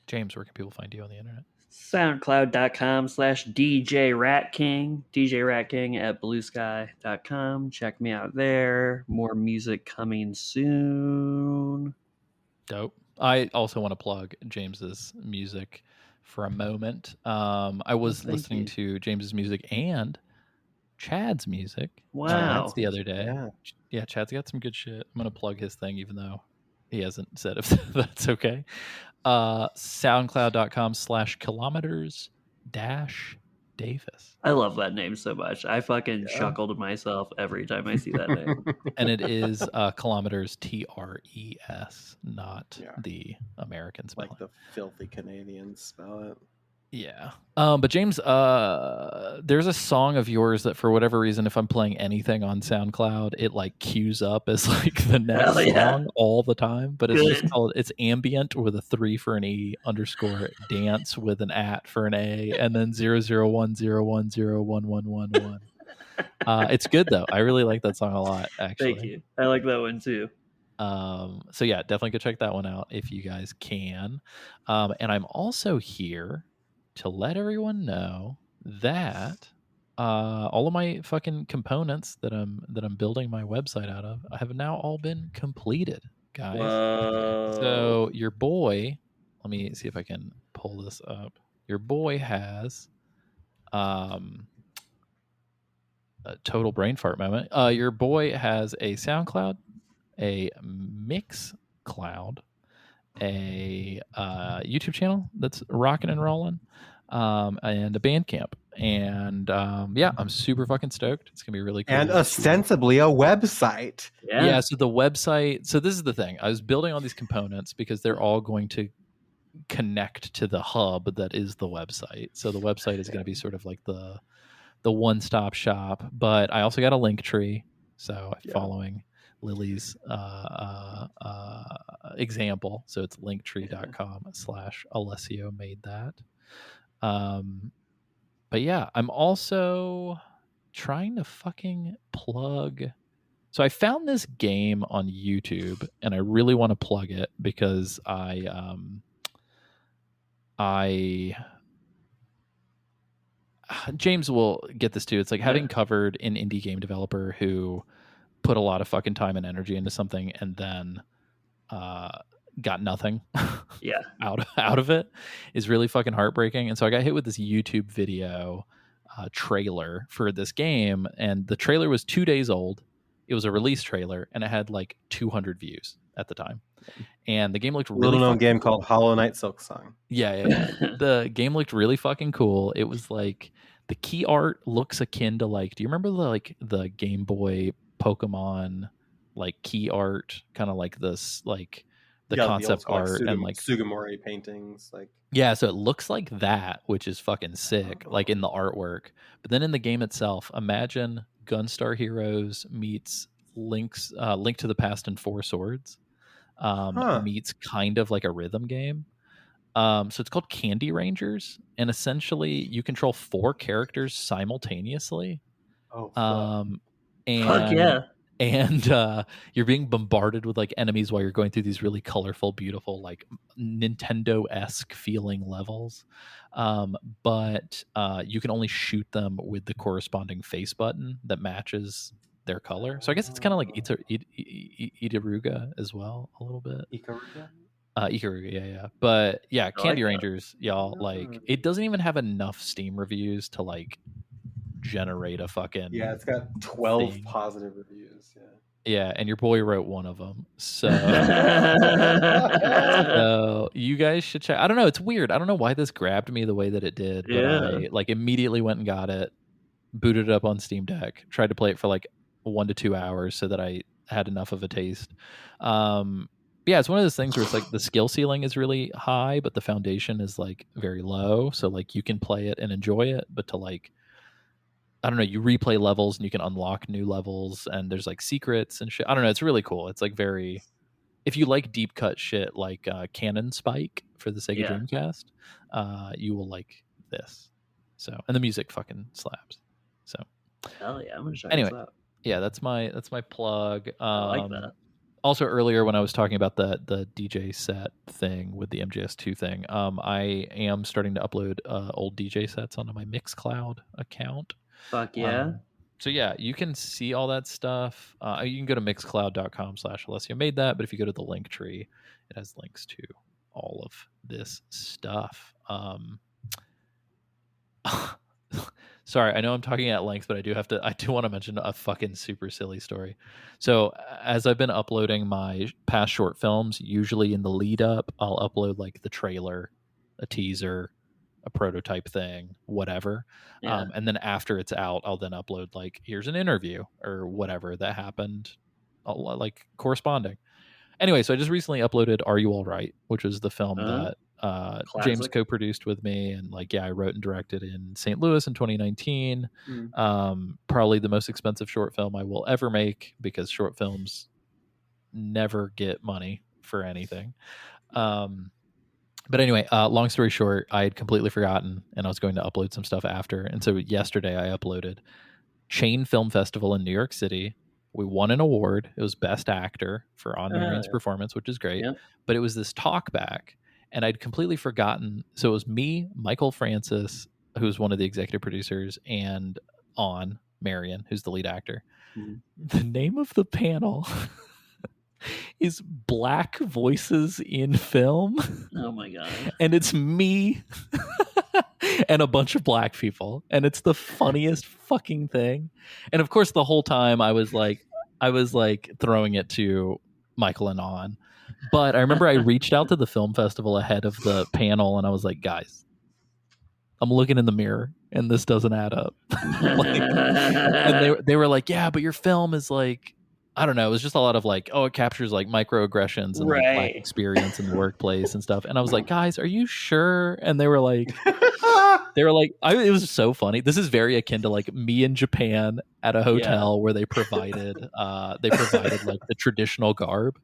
James, where can people find you on the internet? SoundCloud.com/DJ Rat King. DJ Rat King at bluesky.com. Check me out there. More music coming soon. Dope. I also want to plug James's music for a moment. I was listening to James's music and Chad's music. Wow. The other day. Yeah, Chad's got some good shit. I'm going to plug his thing, even though he hasn't said if that's okay. SoundCloud.com/kilometers-Davis. I love that name so much. I fucking chuckle to myself every time I see that name. And it is kilometers, TRES, not the American spelling. Like the filthy Canadians spell it. Yeah. But James, there's a song of yours that for whatever reason, if I'm playing anything on SoundCloud, it like queues up as like the next song all the time. But it's just called, it's ambient with a 3 for an E _ dance with an @ for an A, and then 00101011111. It's good though. I really like that song a lot, actually. Thank you. I like that one too. So yeah, definitely go check that one out if you guys can. And I'm also here to let everyone know that all of my fucking components that I'm building my website out of have now all been completed, guys. Whoa. So your boy, let me see if I can pull this up. Your boy has a total brain fart moment. Your boy has a SoundCloud, a Mixcloud, a YouTube channel that's rocking and rolling, and a Bandcamp. And yeah, I'm super fucking stoked. It's gonna be really cool. And ostensibly a website. Yeah, so the website, so this is the thing. I was building all these components because they're all going to connect to the hub that is the website. So the website is going to be sort of like the one-stop shop, but I also got a link tree. So I'm following Lily's example. So it's linktree.com/Alessio made that. But yeah, I'm also trying to fucking plug. So I found this game on YouTube and I really want to plug it because James will get this too. It's like having covered an indie game developer who put a lot of fucking time and energy into something and then got nothing out of it is really fucking heartbreaking. And so I got hit with this YouTube video trailer for this game, and the trailer was 2 days old. It was a release trailer and it had like 200 views at the time. And the game looked really little known game cool. called Hollow Knight Silksong. Yeah. The game looked really fucking cool. It was like the key art looks akin to like, do you remember the Game Boy Pokemon like key art, kind of like this, like the concept art and like Sugimori paintings, like so it looks like that, which is fucking sick, like in the artwork. But then in the game itself, imagine Gunstar Heroes meets Link to the Past and Four Swords. Meets kind of like a rhythm game. So it's called Candy Rangers, and essentially you control 4 characters simultaneously. And fuck yeah. And you're being bombarded with like enemies while you're going through these really colorful, beautiful, like Nintendo-esque feeling levels. But you can only shoot them with the corresponding face button that matches their color. So I guess it's kind of like Itaruga as well, a little bit. Ikaruga, yeah. But yeah, Candy Rangers, y'all, like it doesn't even have enough Steam reviews to like generate a fucking it's got 12 positive reviews. Yeah, and your boy wrote one of them. So you guys should check. I don't know, it's weird. I don't know why this grabbed me the way that it did, but I like immediately went and got it, booted it up on Steam Deck, tried to play it for like 1 to 2 hours so that I had enough of a taste. Yeah, it's one of those things where it's like the skill ceiling is really high, but the foundation is like very low. So like you can play it and enjoy it, but to like, I don't know, you replay levels and you can unlock new levels and there's like secrets and shit. I don't know. It's really cool. It's like very, if you like deep cut shit like Cannon Spike for the Sega Dreamcast, you will like this. So, and the music fucking slaps. So, hell yeah, I'm gonna check anyway, this out. yeah, that's my plug. I like that. Also, earlier when I was talking about the DJ set thing with the MGS2 thing, I am starting to upload old DJ sets onto my Mixcloud account. Fuck yeah. So yeah, you can see all that stuff. You can go to mixcloud.com/Alessio made that, but if you go to the link tree, it has links to all of this stuff. Sorry, I know I'm talking at length, but I do want to mention a fucking super silly story. So as I've been uploading my past short films, usually in the lead up, I'll upload like the trailer, a teaser, a prototype thing, whatever. Yeah. And then after it's out, I'll then upload like, here's an interview or whatever that happened, like corresponding. Anyway, so I just recently uploaded Are You All Right, which was the film that James Classic. co-produced with me, and like I wrote and directed in St. Louis in 2019. Probably the most expensive short film I will ever make, because short films never get money for anything. But anyway, long story short, I had completely forgotten, and I was going to upload some stuff after, and so yesterday I uploaded. Chain Film Festival in New York City. We won an award. It was Best Actor for On Marion's performance, which is great. Yep. But it was this talk back, and I'd completely forgotten. So it was me, Michael Francis, who's one of the executive producers, and On Marion, who's the lead actor. The name of the panel is Black Voices in Film. Oh my god. And it's me and a bunch of black people, and it's the funniest fucking thing. And of course, the whole time I was like throwing it to Michael and On. But I remember I reached out to the film festival ahead of the panel, and I was like, guys, I'm looking in the mirror and this doesn't add up. And they were like, yeah, but your film is like, I don't know. It was just a lot of like, oh, it captures like microaggressions and like black experience in the workplace and stuff. And I was like, guys, are you sure? And they were like, it was so funny. This is very akin to like me in Japan at a hotel where they provided like the traditional garb.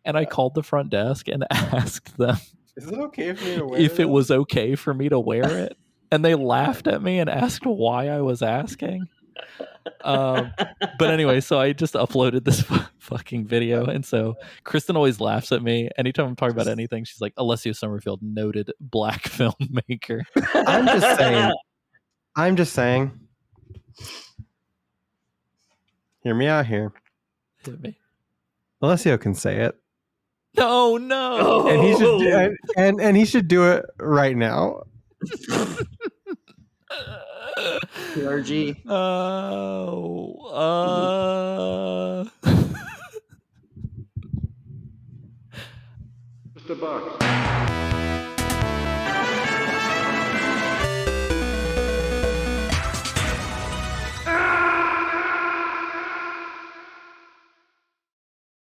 And I called the front desk and asked them, is it okay for me to wear if it was okay for me to wear it? And they laughed at me and asked why I was asking. But anyway, so I just uploaded this fucking video, and so Kristen always laughs at me anytime I'm talking about anything. She's like, Alessio Summerfield, noted black filmmaker. I'm just saying. Hear me out here. Hit me. Alessio can say it. No. And he should and he should do it right now. PRG. Mr. Buck.